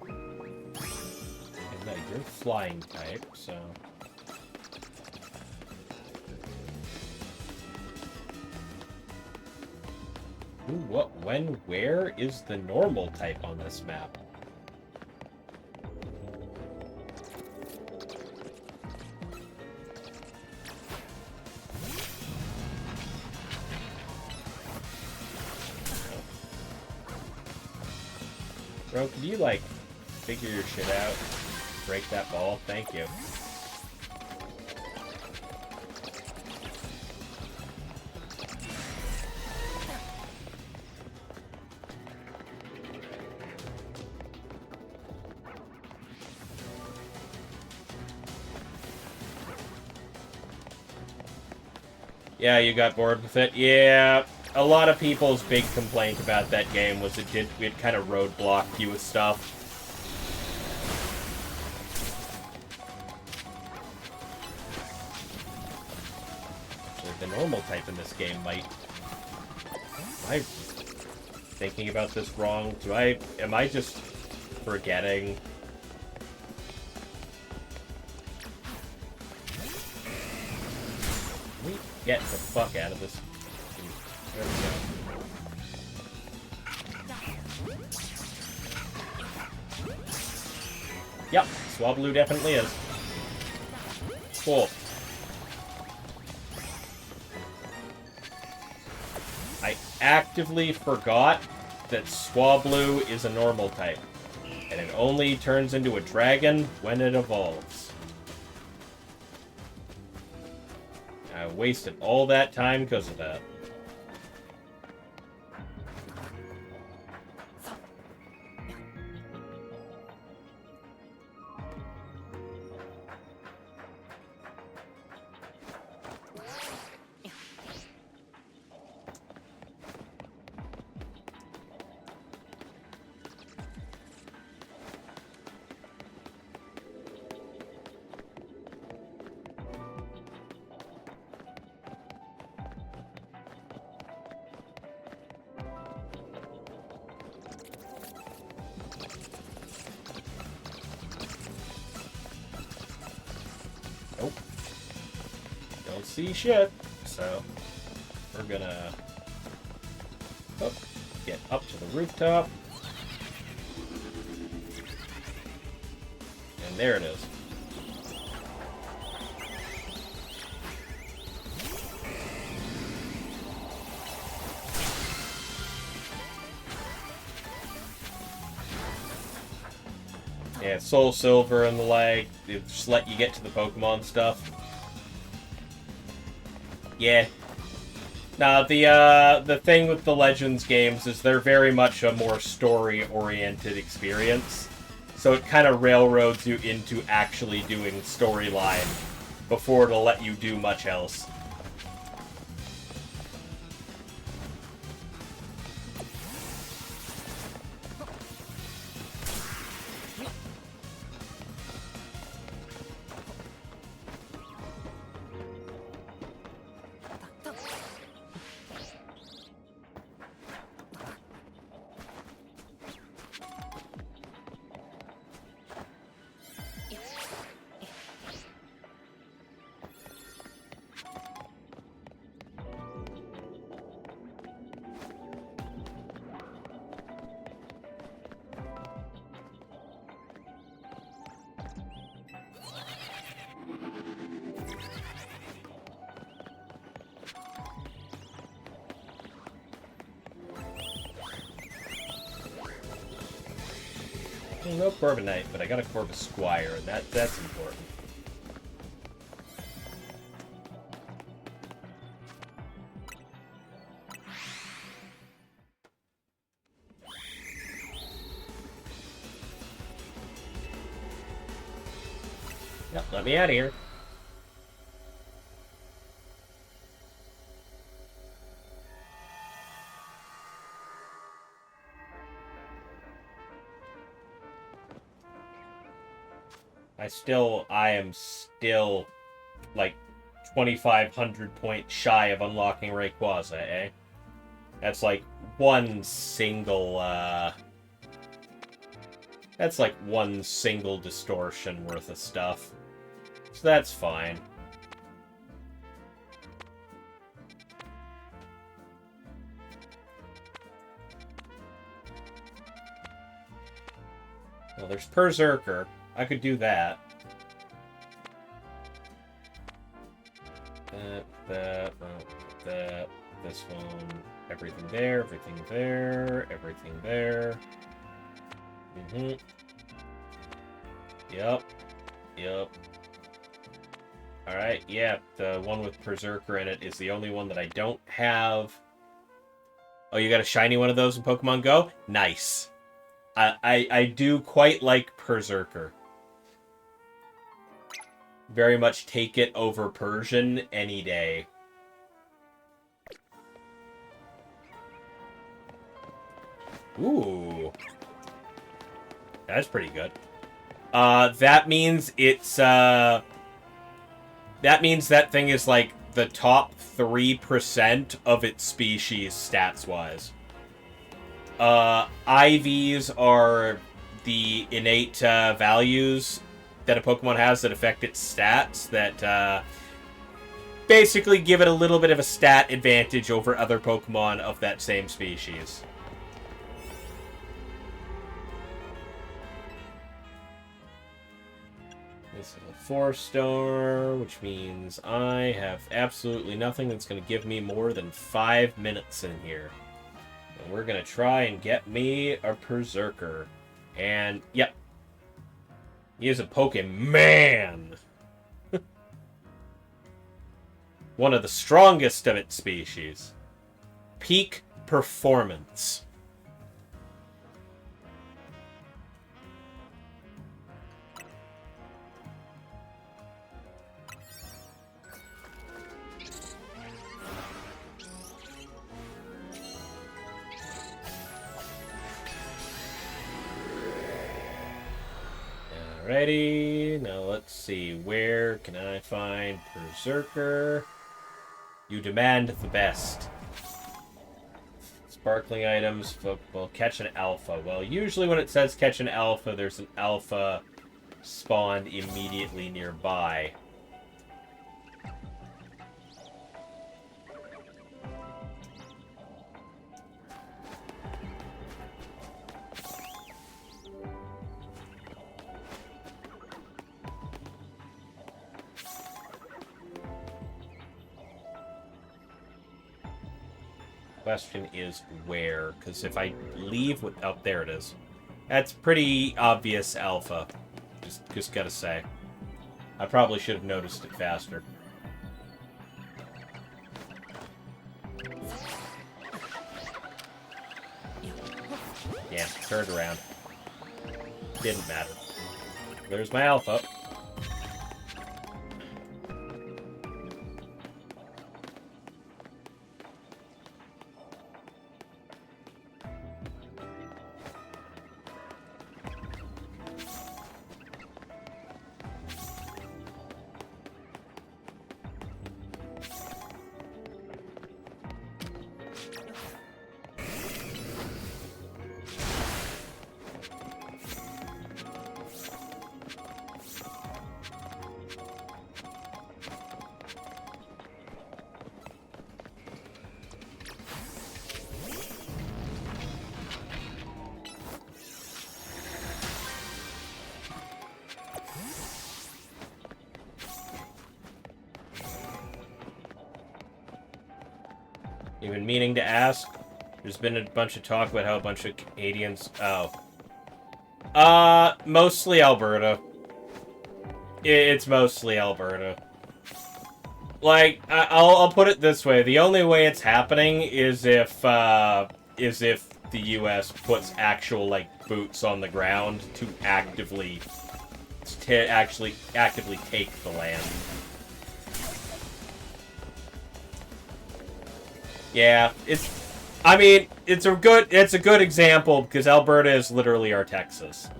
And no, you're flying type, so. Who, what, when, where is the normal type on this map? Bro, could you, like, figure your shit out? Break that ball? Thank you. Yeah, you got bored with it? Yeah. a lot of people's big complaint about that game was it kind of roadblocked you with stuff. Actually, the normal type in this game might... Am I thinking about this wrong? Am I just forgetting? Can we get the fuck out of this? There we go. Yep, Swablu definitely is. Cool. I actively forgot that Swablu is a normal type, and it only turns into a dragon when it evolves. I wasted all that time because of that. Nope. Don't see shit. So, we're gonna get up to the rooftop. And there it is. Yeah, Soul Silver and the lag, they just let you get to the Pokemon stuff. Yeah. Nah, the thing with the Legends games is they're very much a more story-oriented experience. So it kind of railroads you into actually doing storyline before it'll let you do much else. No Corviknight, but I got a Corvisquire, and that's important. Yep, let me out of here. I am still, like, 2,500 points shy of unlocking Rayquaza, eh? That's like one single, that's like one single distortion worth of stuff. So that's fine. Well, there's Berserker. I could do that. That, this one, everything there, everything there, everything there. Yep. Alright, yeah, the one with Berserker in it is the only one that I don't have. Oh, you got a shiny one of those in Pokemon Go? Nice. I do quite like Berserker. Very much take it over Persian any day. Ooh. That's pretty good. That means it's, that means that thing is, like, the top 3% of its species, stats-wise. IVs are the innate, values that a Pokemon has that affect its stats that, basically give it a little bit of a stat advantage over other Pokemon of that same species. This is a 4-star, which means I have absolutely nothing that's going to give me more than 5 minutes in here. And we're going to try and get me a Berserker. And, yep. He is a Pokemon. One of the strongest of its species. Peak performance. Alrighty, now let's see, where can I find Berserker? You demand the best. Sparkling items, well, catch an alpha. Well, usually when it says catch an alpha, there's an alpha spawned immediately nearby. Question is where, because if I leave with... Oh, there it is. That's pretty obvious alpha. Just gotta say. I probably should have noticed it faster. Yeah, turned around. Didn't matter. There's my alpha. Even meaning to ask, there's been a bunch of talk about how a bunch of Canadians... Oh. Mostly Alberta. It's mostly Alberta. Like, I'll put it this way. The only way it's happening is if the U.S. puts actual, like, boots on the ground to actively take the land. Yeah, I mean, it's a good example because Alberta is literally our Texas.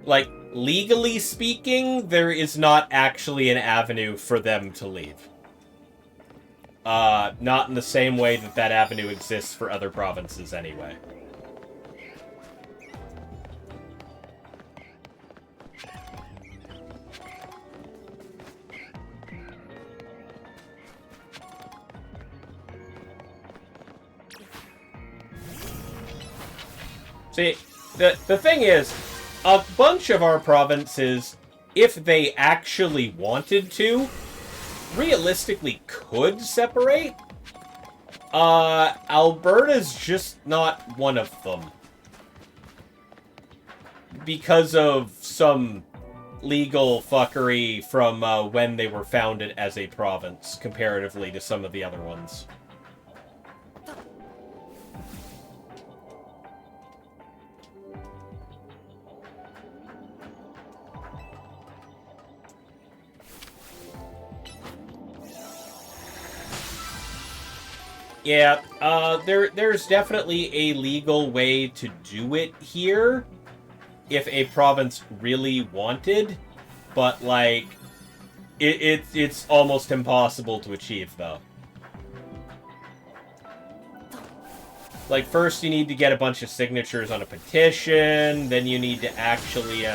Like, legally speaking, there is not actually an avenue for them to leave. Not in the same way that avenue exists for other provinces anyway. See, the thing is, a bunch of our provinces, if they actually wanted to, realistically could separate. Alberta's just not one of them. Because of some legal fuckery from when they were founded as a province, comparatively to some of the other ones. Yeah, there's definitely a legal way to do it here if a province really wanted, but, like, it's almost impossible to achieve, though. Like, first you need to get a bunch of signatures on a petition, then you need to actually,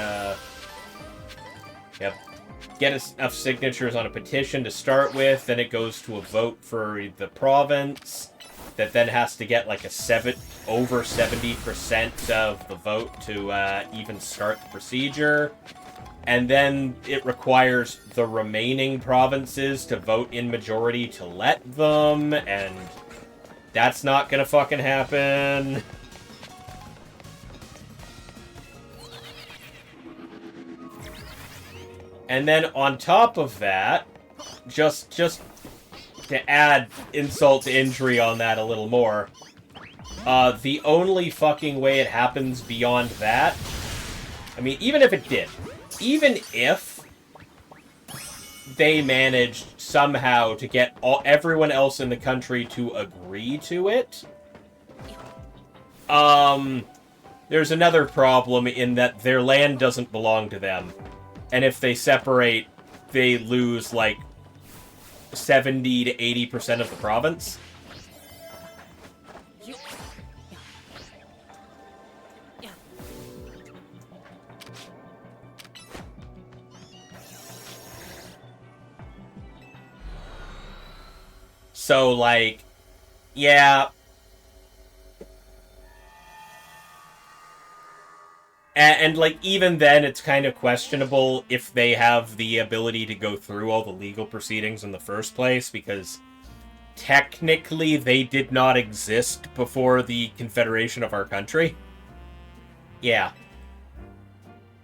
get enough signatures on a petition to start with, then it goes to a vote for the province, that then has to get, like, over 70% of the vote to, even start the procedure. And then it requires the remaining provinces to vote in majority to let them, and that's not gonna fucking happen. And then on top of that, just to add insult to injury on that a little more, the only fucking way it happens beyond that, I mean, even if it did, even if they managed somehow to get everyone else in the country to agree to it, there's another problem in that their land doesn't belong to them. And if they separate, they lose, like, 70 to 80% of the province. So, like, yeah. And, like, even then, it's kind of questionable if they have the ability to go through all the legal proceedings in the first place, because technically they did not exist before the Confederation of our country. Yeah.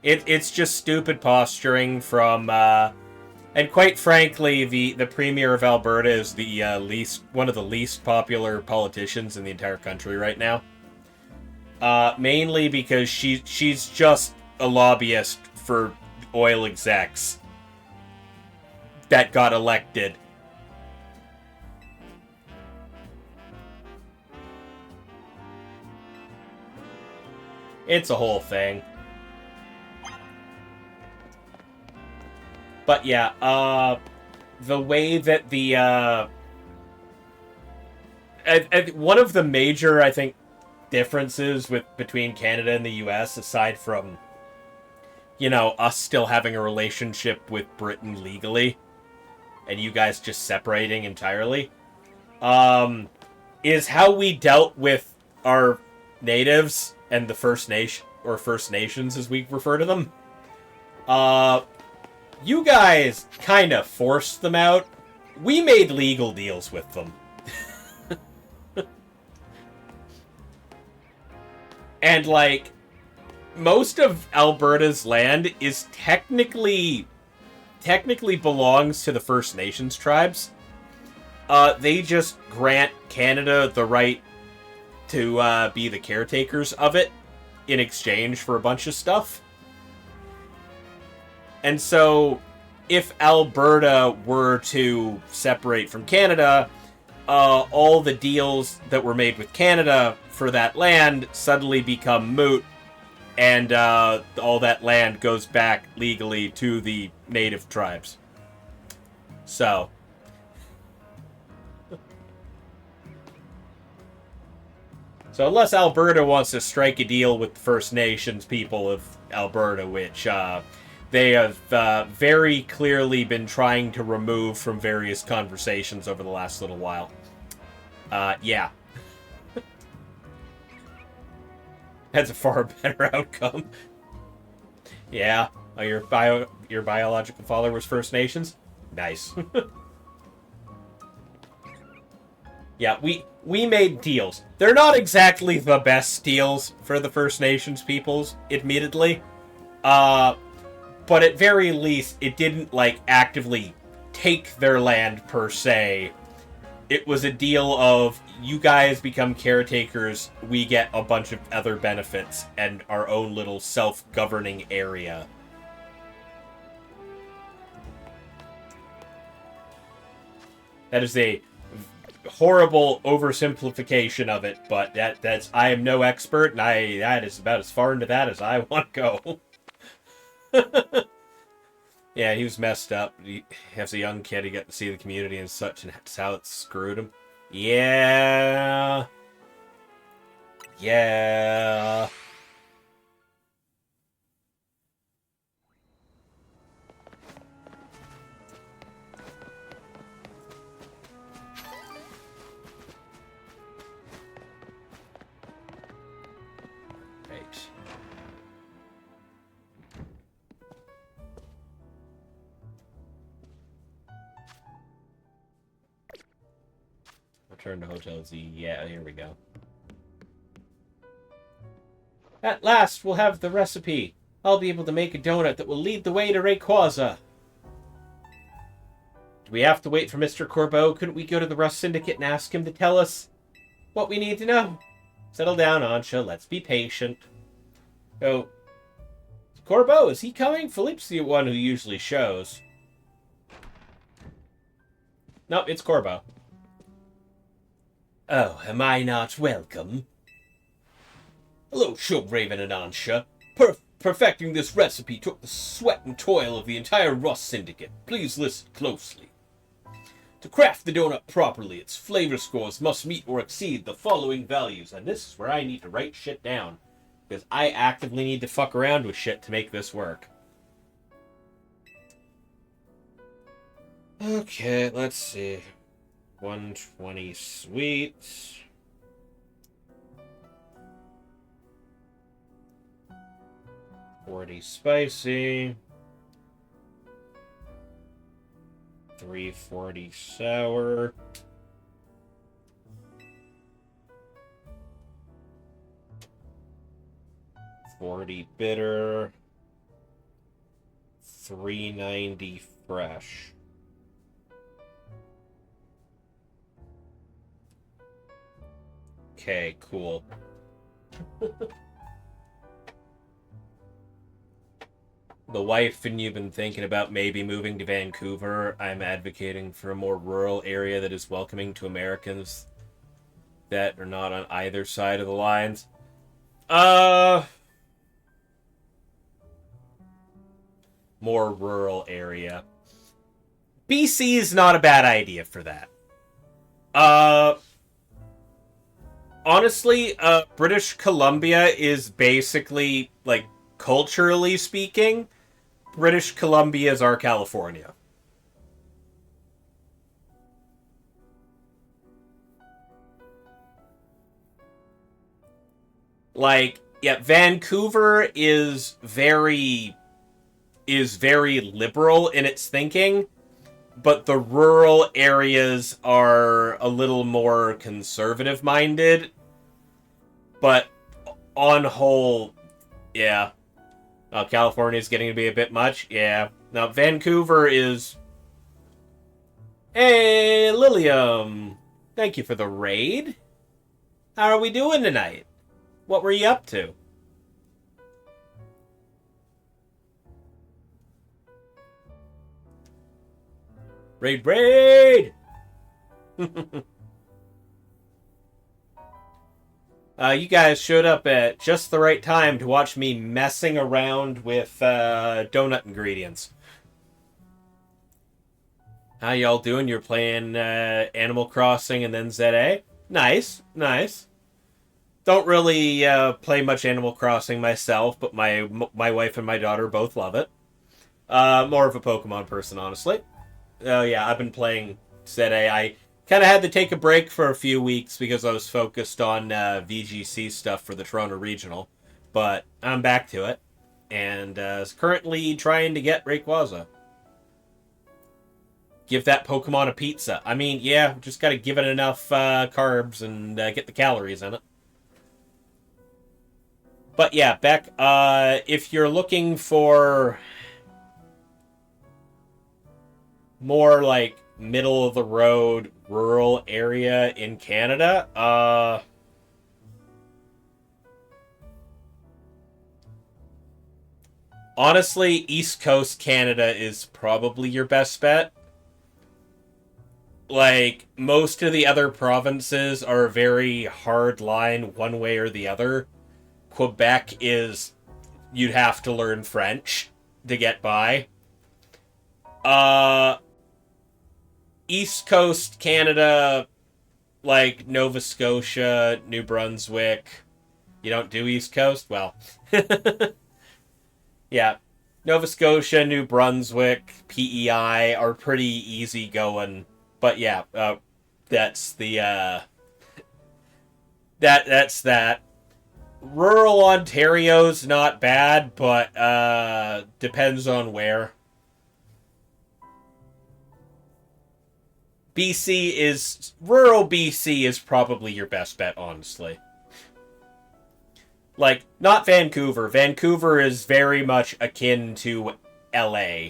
It's just stupid posturing from, and quite frankly, the Premier of Alberta is the one of the least popular politicians in the entire country right now. Mainly because she's just a lobbyist for oil execs that got elected. It's a whole thing. But yeah, the way that the, one of the major, I think, differences between Canada and the US, aside from, you know, us still having a relationship with Britain legally, and you guys just separating entirely, is how we dealt with our natives and the First Nation, or First Nations as we refer to them. You guys kind of forced them out. We made legal deals with them. And, like, most of Alberta's land is technically belongs to the First Nations tribes. They just grant Canada the right to be the caretakers of it in exchange for a bunch of stuff. And so, if Alberta were to separate from Canada, all the deals that were made with Canada for that land suddenly become moot, and all that land goes back legally to the native tribes. So, unless Alberta wants to strike a deal with the First Nations people of Alberta, which they have very clearly been trying to remove from various conversations over the last little while. Yeah. That's a far better outcome. Yeah. Oh, your biological father was First Nations? Nice. Yeah, we made deals. They're not exactly the best deals for the First Nations peoples, admittedly. But at very least, it didn't, like, actively take their land, per se. It was a deal of, you guys become caretakers, we get a bunch of other benefits, and our own little self-governing area. That is a horrible oversimplification of it, but that's I am no expert, and that is about as far into that as I want to go. Yeah, he was messed up. As a young kid, he got to see the community and such, and that's how it screwed him. Yeah. Yeah. Right. Return to Hotel Z. Yeah, here we go. At last, we'll have the recipe. I'll be able to make a donut that will lead the way to Rayquaza. Do we have to wait for Mr. Corbeau? Couldn't we go to the Rust Syndicate and ask him to tell us what we need to know? Settle down, Ansha. Let's be patient. Oh. Corbeau, is he coming? Philippe's the one who usually shows. Nope, it's Corbeau. Oh, am I not welcome? Hello, ChouRaven and Ansha. Perfecting this recipe took the sweat and toil of the entire Rust Syndicate. Please listen closely. To craft the donut properly, its flavor scores must meet or exceed the following values. And this is where I need to write shit down, because I actively need to fuck around with shit to make this work. Okay, let's see. 120 sweet. 40 spicy. 340 sour. 40 bitter. 390 fresh. Okay, cool. The wife and you've been thinking about maybe moving to Vancouver. I'm advocating for a more rural area that is welcoming to Americans that are not on either side of the lines. More rural area. BC is not a bad idea for that. Honestly, British Columbia is basically, like, culturally speaking, British Columbia is our California. Like, yeah, Vancouver is very liberal in its thinking, but the rural areas are a little more conservative minded. But on whole, yeah. California is getting to be a bit much. Yeah. Now, Vancouver is... Hey, Lilium. Thank you for the raid. How are we doing tonight? What were you up to? Raid! You guys showed up at just the right time to watch me messing around with donut ingredients. How y'all doing? You're playing Animal Crossing and then ZA? Nice. Don't really play much Animal Crossing myself, but my wife and my daughter both love it. More of a Pokemon person, honestly. Oh yeah, I've been playing ZA. I kind of had to take a break for a few weeks because I was focused on VGC stuff for the Toronto Regional. But I'm back to it. And currently trying to get Rayquaza. Give that Pokemon a pizza. I mean, yeah, just gotta give it enough carbs and get the calories in it. But yeah, Beck, if you're looking for more like middle of the road rural area in Canada, honestly, East Coast Canada is probably your best bet. Like, most of the other provinces are very hard line one way or the other. Quebec is, you'd have to learn French to get by. Uh, East Coast Canada, like Nova Scotia, New Brunswick. You don't do East Coast? Well, yeah. Nova Scotia, New Brunswick, PEI are pretty easy going. But yeah, that's the that's that. Rural Ontario's not bad, but depends on where. Rural BC is probably your best bet, honestly. Like, not Vancouver. Vancouver is very much akin to LA.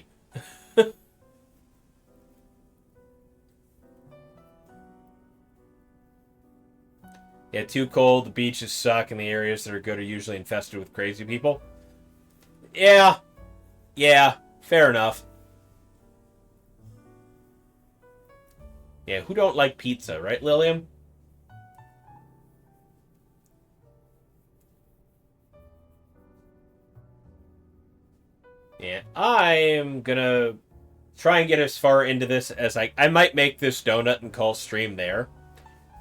Yeah, too cold, the beaches suck, and the areas that are good are usually infested with crazy people. Yeah, yeah, fair enough. Yeah, who don't like pizza, right, Lillian? Yeah, I am gonna try and get as far into this as I might make this donut and call stream there.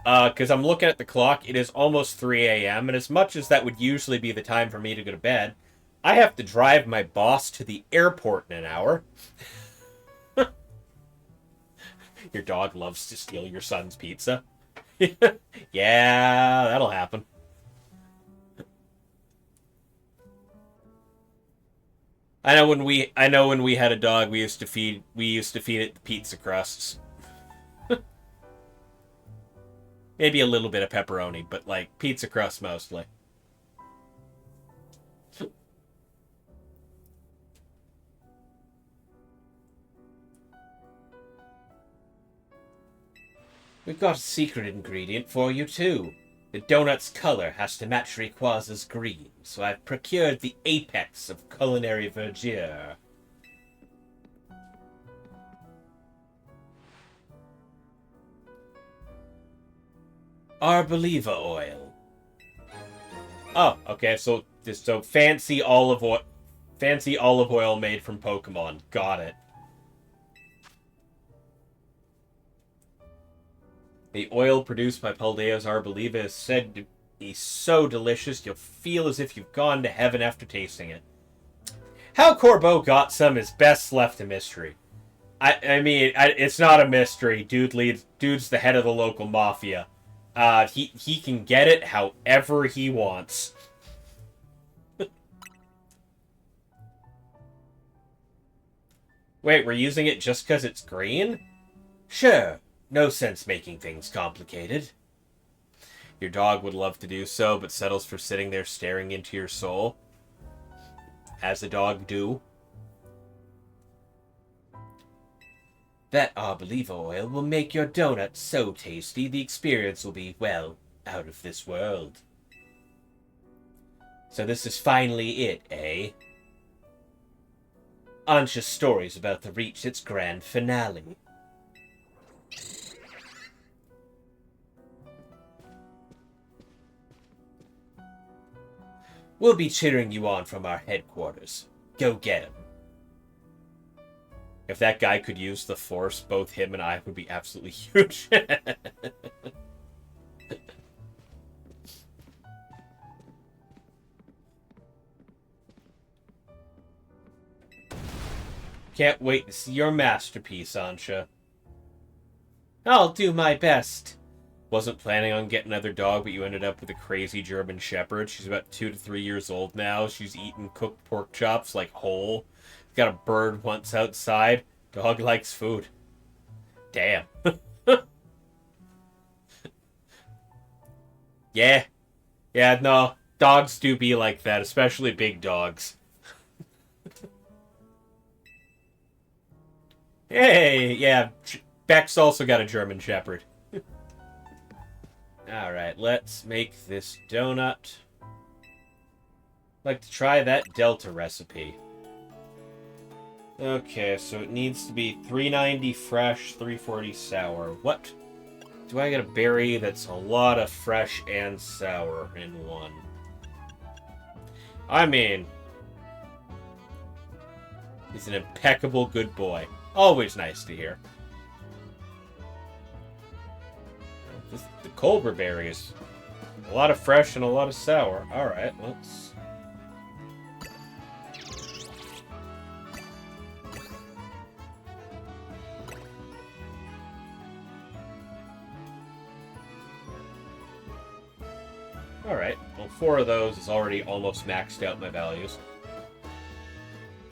Because I'm looking at the clock, it is almost 3 a.m., and as much as that would usually be the time for me to go to bed, I have to drive my boss to the airport in an hour. Your dog loves to steal your son's pizza. Yeah, that'll happen. I know when we had a dog, we used to feed it the pizza crusts. Maybe a little bit of pepperoni, but like pizza crust mostly. We've got a secret ingredient for you too. The donut's color has to match Rayquaza's green, so I've procured the apex of culinary verdure. Arboliva oil. Oh, okay, so fancy olive oil made from Pokemon. Got it. The oil produced by Paldea's Arboliva is said to be so delicious you'll feel as if you've gone to heaven after tasting it. How Corbeau got some is best left a mystery. I mean, it's not a mystery. Dude's the head of the local mafia. He can get it however he wants. Wait, we're using it just because it's green? Sure. No sense making things complicated. Your dog would love to do so, but settles for sitting there staring into your soul. As a dog do. That Arboliva oil will make your donut so tasty the experience will be, well, out of this world. So this is finally it, eh? Aren't stories about to reach its grand finale? We'll be cheering you on from our headquarters. Go get him. If that guy could use the Force, both him and I would be absolutely huge. Can't wait to see your masterpiece, Ansha. I'll do my best. Wasn't planning on getting another dog, but you ended up with a crazy German Shepherd. She's about 2 to 3 years old now. She's eating cooked pork chops, like whole. Got a bird once outside. Dog likes food. Damn. Yeah. Yeah, no. Dogs do be like that, especially big dogs. Hey, yeah. Beck's also got a German Shepherd. Alright, let's make this donut. I'd like to try that Delta recipe. Okay, so it needs to be 390 fresh, 340 sour. What? Do I get a berry that's a lot of fresh and sour in one? I mean, he's an impeccable good boy. Always nice to hear. The Cobra berries. A lot of fresh and a lot of sour. Alright, let's... Alright, well 4 of those is already almost maxed out my values.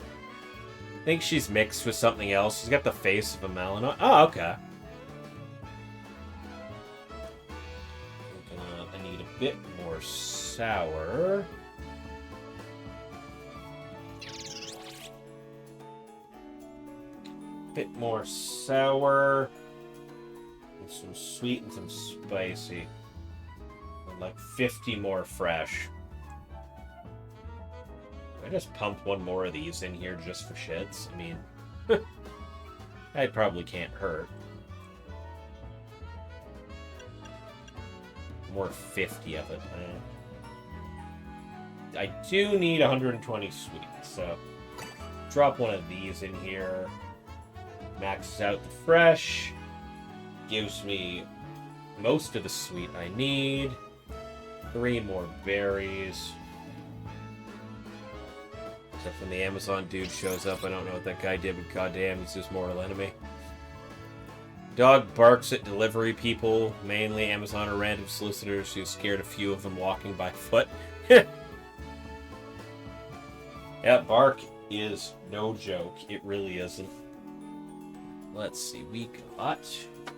I think she's mixed with something else. She's got the face of a melon. Oh, okay. I need a bit more sour. Bit more sour. And some sweet and some spicy. And like 50 more fresh. I just pumped one more of these in here just for shits. I mean, that probably can't hurt. More 50 of it. I do need 120 sweet, so drop one of these in here. Maxes out the fresh. Gives me most of the sweet I need. 3 more berries. Except when the Amazon dude shows up, I don't know what that guy did, but goddamn, he's his mortal enemy. Dog barks at delivery people, mainly Amazon or random solicitors who scared a few of them walking by foot. Yeah, bark is no joke. It really isn't. Let's see, we got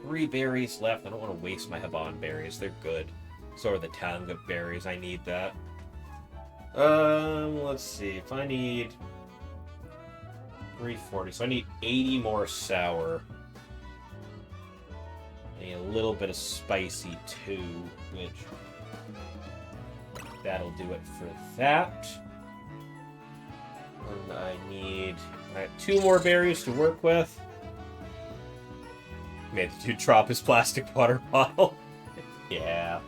3 berries left. I don't want to waste my Haban berries. They're good. So are the Tanga berries. I need that. Let's see. If I need 340, so I need 80 more sour. I need a little bit of spicy too, which that'll do it for that. And I have 2 more berries to work with. Made the dude drop his plastic water bottle. Yeah.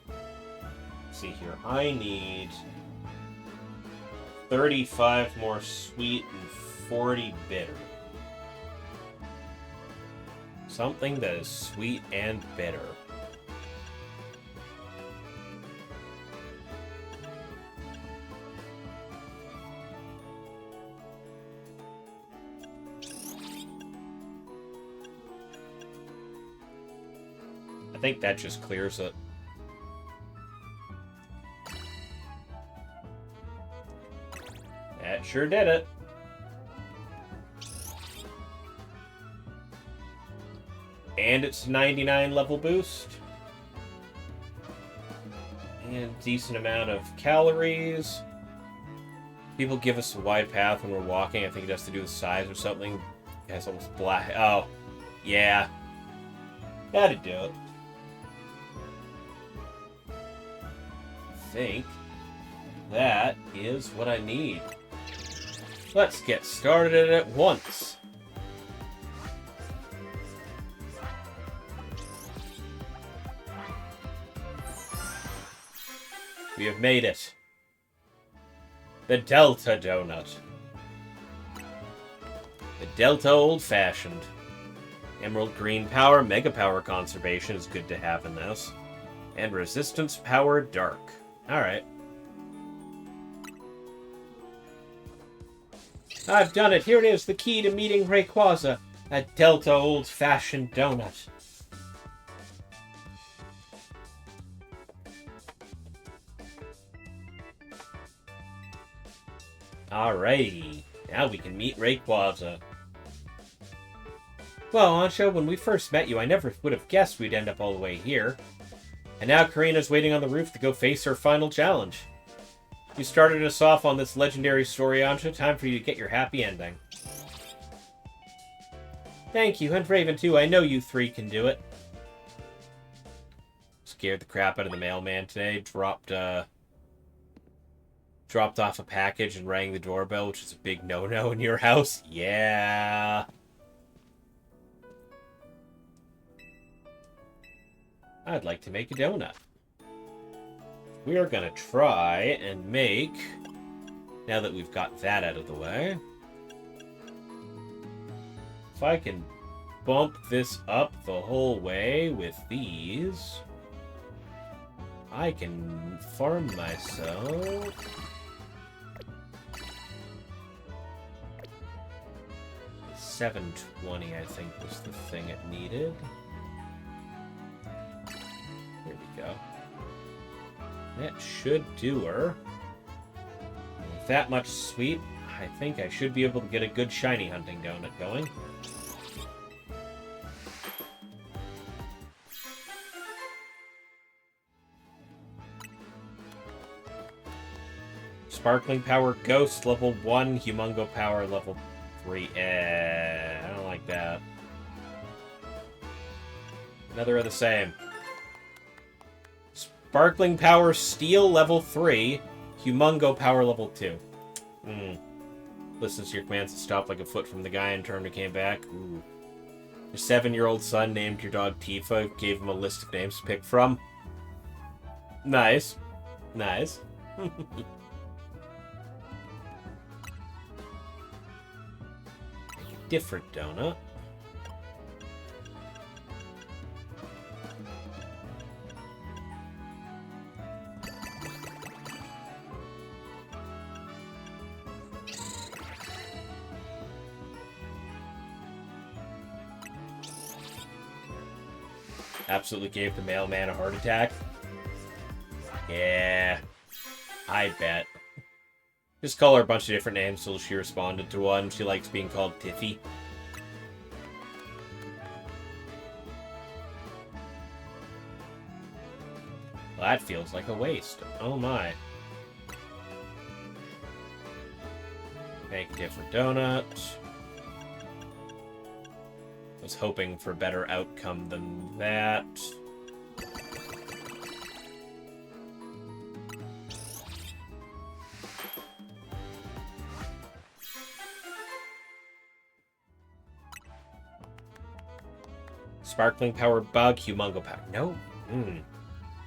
Let's see here. I need 35 more sweet and 40 bitter. Something that is sweet and bitter. I think that just clears it. That sure did it. And it's 99 level boost. And decent amount of calories. People give us a wide path when we're walking. I think it has to do with size or something. It has almost black. Oh, yeah. That'd do it. I think that is what I need. Let's get started at once. We have made it. The Delta Donut. The Delta Old Fashioned. Emerald Green Power, Mega Power Conservation is good to have in this. And Resistance Power Dark. Alright. I've done it. Here it is, the key to meeting Rayquaza. A Delta Old Fashioned Donut. Alrighty. Now we can meet Rayquaza. Well, Ancho, when we first met you, I never would have guessed we'd end up all the way here. And now Karina's waiting on the roof to go face her final challenge. You started us off on this legendary story, Ancho. Time for you to get your happy ending. Thank you, and Raven too. I know you 3 can do it. Scared the crap out of the mailman today. Dropped, dropped off a package and rang the doorbell, which is a big no-no in your house. Yeah. I'd like to make a donut. We are going to try and make, now that we've got that out of the way, if I can bump this up the whole way with these, I can farm myself 720, I think, was the thing it needed. There we go. That should do her. With that much sweet, I think I should be able to get a good shiny hunting donut going. Sparkling Power Ghost, level 1. Humongo Power, level 3. I don't like that. Another of the same. Sparkling Power Steel, level 3. Humongo Power, level 2. Listens to your commands to stop like a foot from the guy and turned and came back. Ooh. Your 7-year-old son named your dog Tifa, gave him a list of names to pick from. Nice. Nice. Different donut. Absolutely gave the mailman a heart attack. Yeah, I bet. Just call her a bunch of different names till she responded to one. She likes being called Tiffy. Well, that feels like a waste. Oh my. Make a different donut. Was hoping for a better outcome than that. Sparkling Power Bug, Humongo Power. No.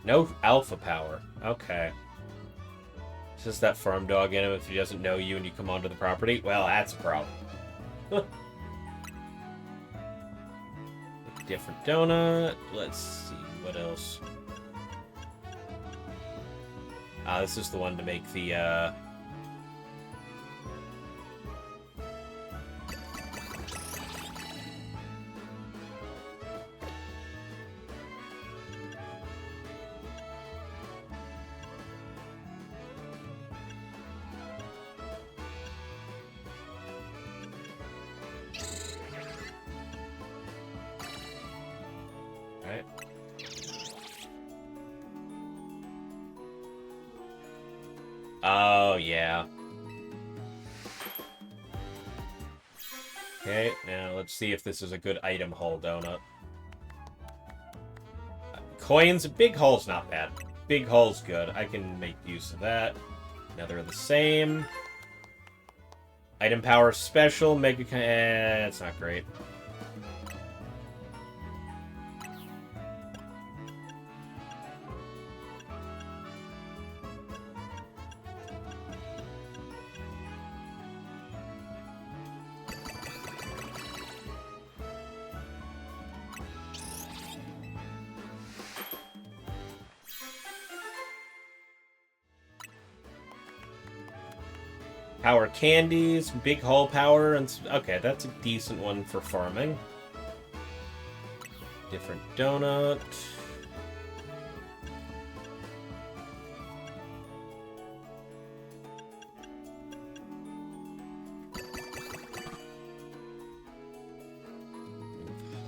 No Alpha Power. Okay. It's just that farm dog in him if he doesn't know you and you come onto the property. Well, that's a problem. Different donut. Let's see. What else? This is the one to make the, Right. Oh, yeah. Okay, now let's see if this is a good item haul donut. Coins, big haul's not bad. Big haul's good. I can make use of that. Another of the same. Item power special, mega... it's not great. Power candies, big haul power, and okay, that's a decent one for farming. Different donut.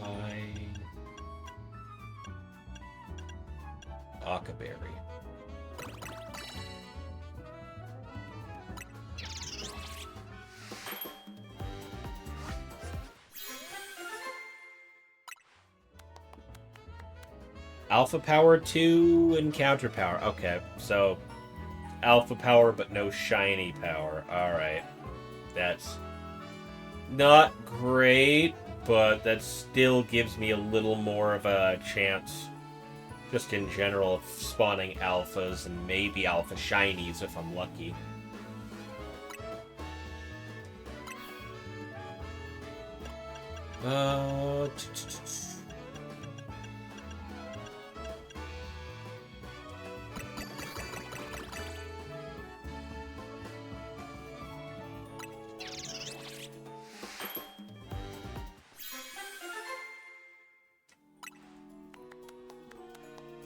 High. Akaberry. Alpha power 2 and counter power. Okay, so alpha power, but no shiny power. Alright. That's not great, but that still gives me a little more of a chance, just in general, of spawning alphas and maybe alpha shinies if I'm lucky.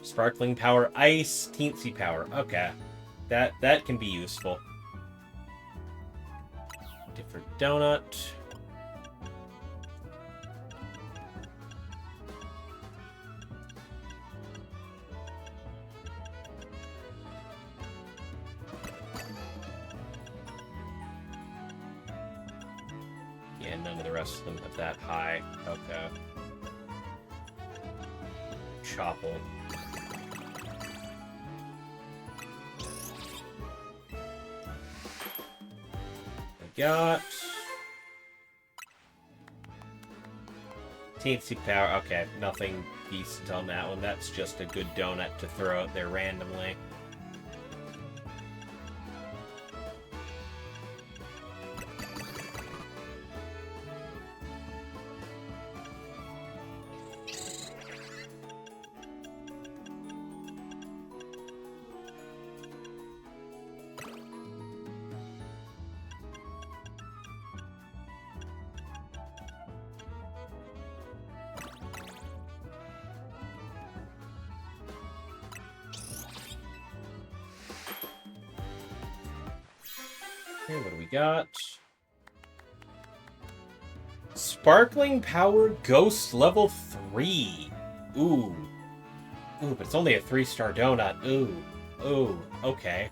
Sparkling power, ice, teensy power. Okay. That can be useful. Different donut. Yeah, none of the rest of them have that high. Okay. Chopple. Got teensy power. Okay, nothing decent on that one. That's just a good donut to throw out there randomly. Okay, what do we got? Sparkling Power Ghost level 3. Ooh. Ooh, but it's only a 3-star donut. Ooh. Ooh, okay.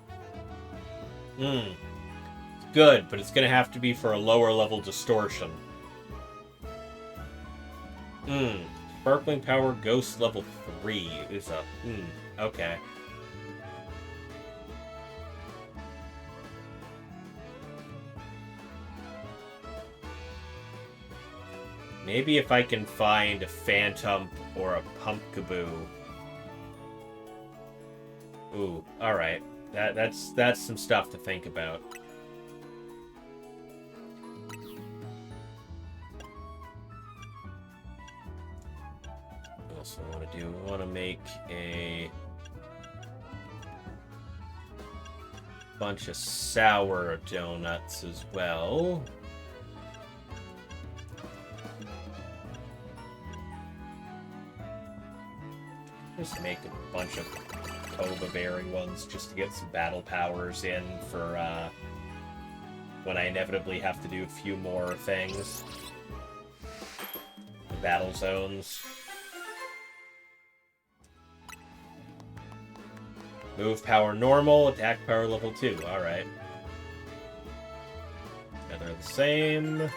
It's good, but it's gonna have to be for a lower level distortion. Sparkling Power Ghost level 3 is a... okay. Maybe if I can find a Phantom or a Pumpkaboo. Ooh, alright. That's some stuff to think about. What else do I want to do? I want to make a bunch of sour donuts as well. Just make a bunch of Cova Berry ones just to get some battle powers in for when I inevitably have to do a few more things. The battle zones. Move power normal, attack power level 2. Alright. Yeah, they're the same.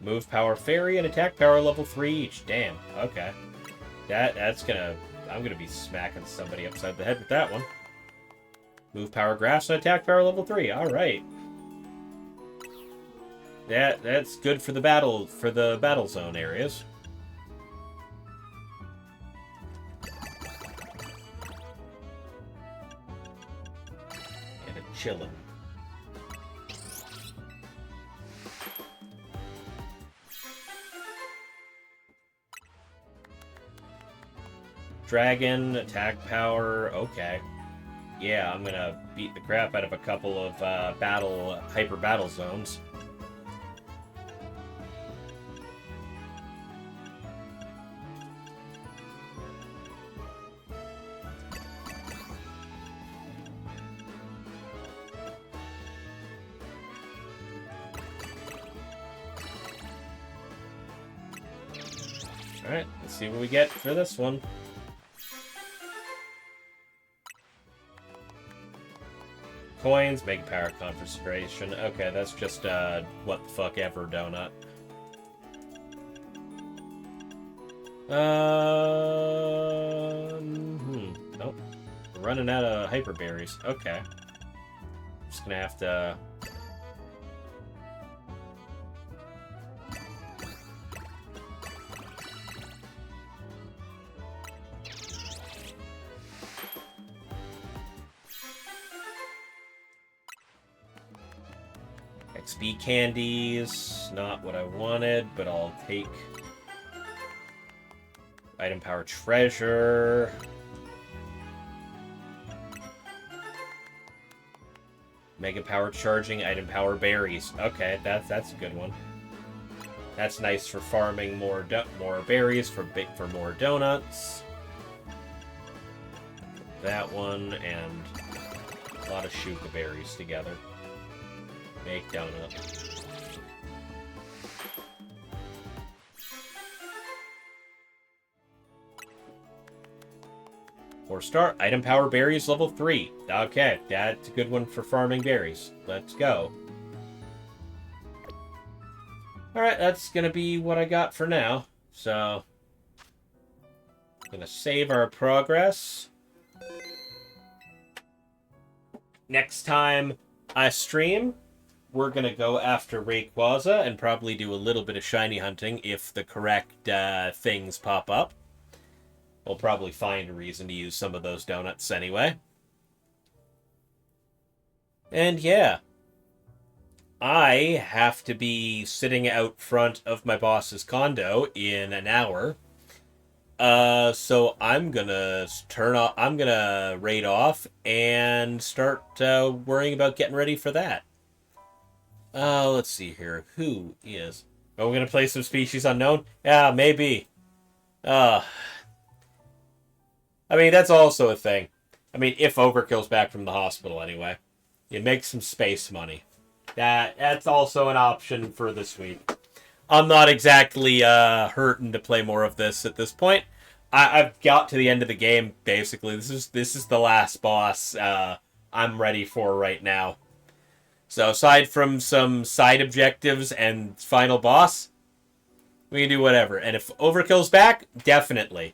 Move power fairy and attack power level 3 each. Damn, okay. That's gonna... I'm gonna be smacking somebody upside the head with that one. Move power grass and attack power level 3. Alright. That's good for the battle zone areas. And a chillin'. Dragon, attack power, okay. Yeah, I'm gonna beat the crap out of a couple of hyper battle zones. Alright, let's see what we get for this one. Coins, Mega Power Concentration. Okay, that's just what the fuck ever donut. Nope. running out of hyper berries. Okay. Just gonna have to... XP candies, not what I wanted, but I'll take item power treasure. Mega power charging, item power berries. Okay, that's a good one. That's nice for farming more berries for more donuts. That one and a lot of shuka berries together. Make donut. Star item power berries level 3. Okay, that's a good one for farming berries. Let's go. Alright, that's gonna be what I got for now. So, I'm gonna save our progress. Next time I stream, we're going to go after Rayquaza and probably do a little bit of shiny hunting if the correct things pop up. We'll probably find a reason to use some of those donuts anyway. And yeah, I have to be sitting out front of my boss's condo in an hour. So I'm gonna I'm gonna raid off and start worrying about getting ready for that. Let's see here. Who is... Are we going to play some Species Unknown? Yeah, maybe. I mean, that's also a thing. I mean, if Overkill's back from the hospital anyway. You make some space money. That's also an option for this week. I'm not exactly hurting to play more of this at this point. I've got to the end of the game, basically. This is the last boss I'm ready for right now. So aside from some side objectives and final boss, we can do whatever. And if Overkill's back, definitely.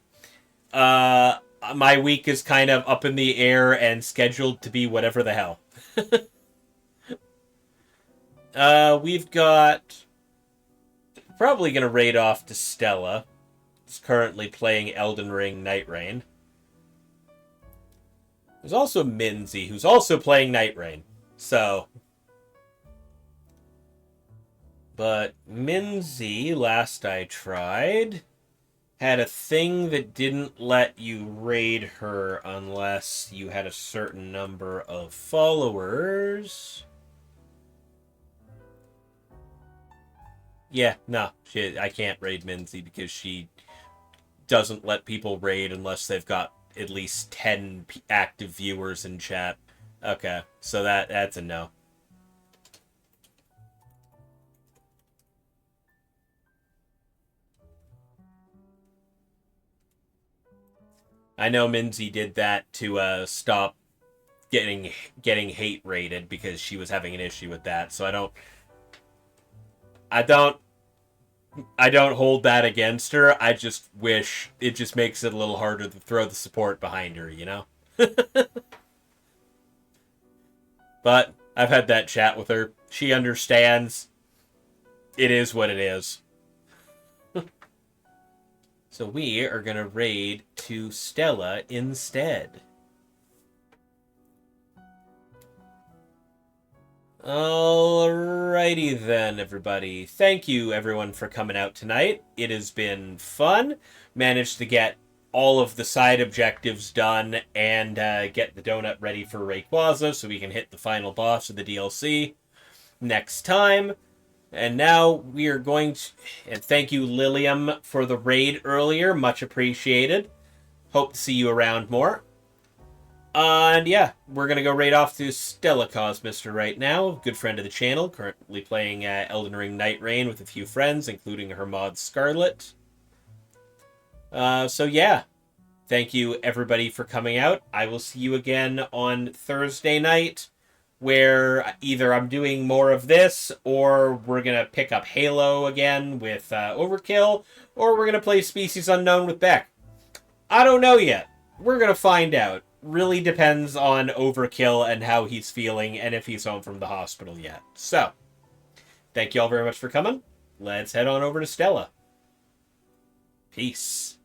My week is kind of up in the air and scheduled to be whatever the hell. We've got... Probably going to raid off to Stella. Who's currently playing Elden Ring Night Rain. There's also Minzy, who's also playing Night Rain. So... But Minzy, last I tried, had a thing that didn't let you raid her unless you had a certain number of followers. Yeah, no, I can't raid Minzy because she doesn't let people raid unless they've got at least 10 active viewers in chat. Okay, so that's a no. I know Minzy did that to stop getting hate rated because she was having an issue with that. So I don't hold that against her. I just wish it just makes it a little harder to throw the support behind her, you know? But I've had that chat with her. She understands. It is what it is. So we are going to raid to Stella instead. Alrighty then, everybody. Thank you, everyone, for coming out tonight. It has been fun. Managed to get all of the side objectives done and get the donut ready for Rayquaza so we can hit the final boss of the DLC next time. And now we are going to... And thank you, Lilium, for the raid earlier. Much appreciated. Hope to see you around more. And yeah, we're going to go raid off to Stella Cosmister right now. Good friend of the channel. Currently playing Elden Ring Night Rain with a few friends, including her mod Scarlet. So yeah. Thank you, everybody, for coming out. I will see you again on Thursday night, where either I'm doing more of this, or we're going to pick up Halo again with Overkill, or we're going to play Species Unknown with Beck. I don't know yet. We're going to find out. really depends on Overkill and how he's feeling and if he's home from the hospital yet. So, thank you all very much for coming. Let's head on over to Stella. Peace.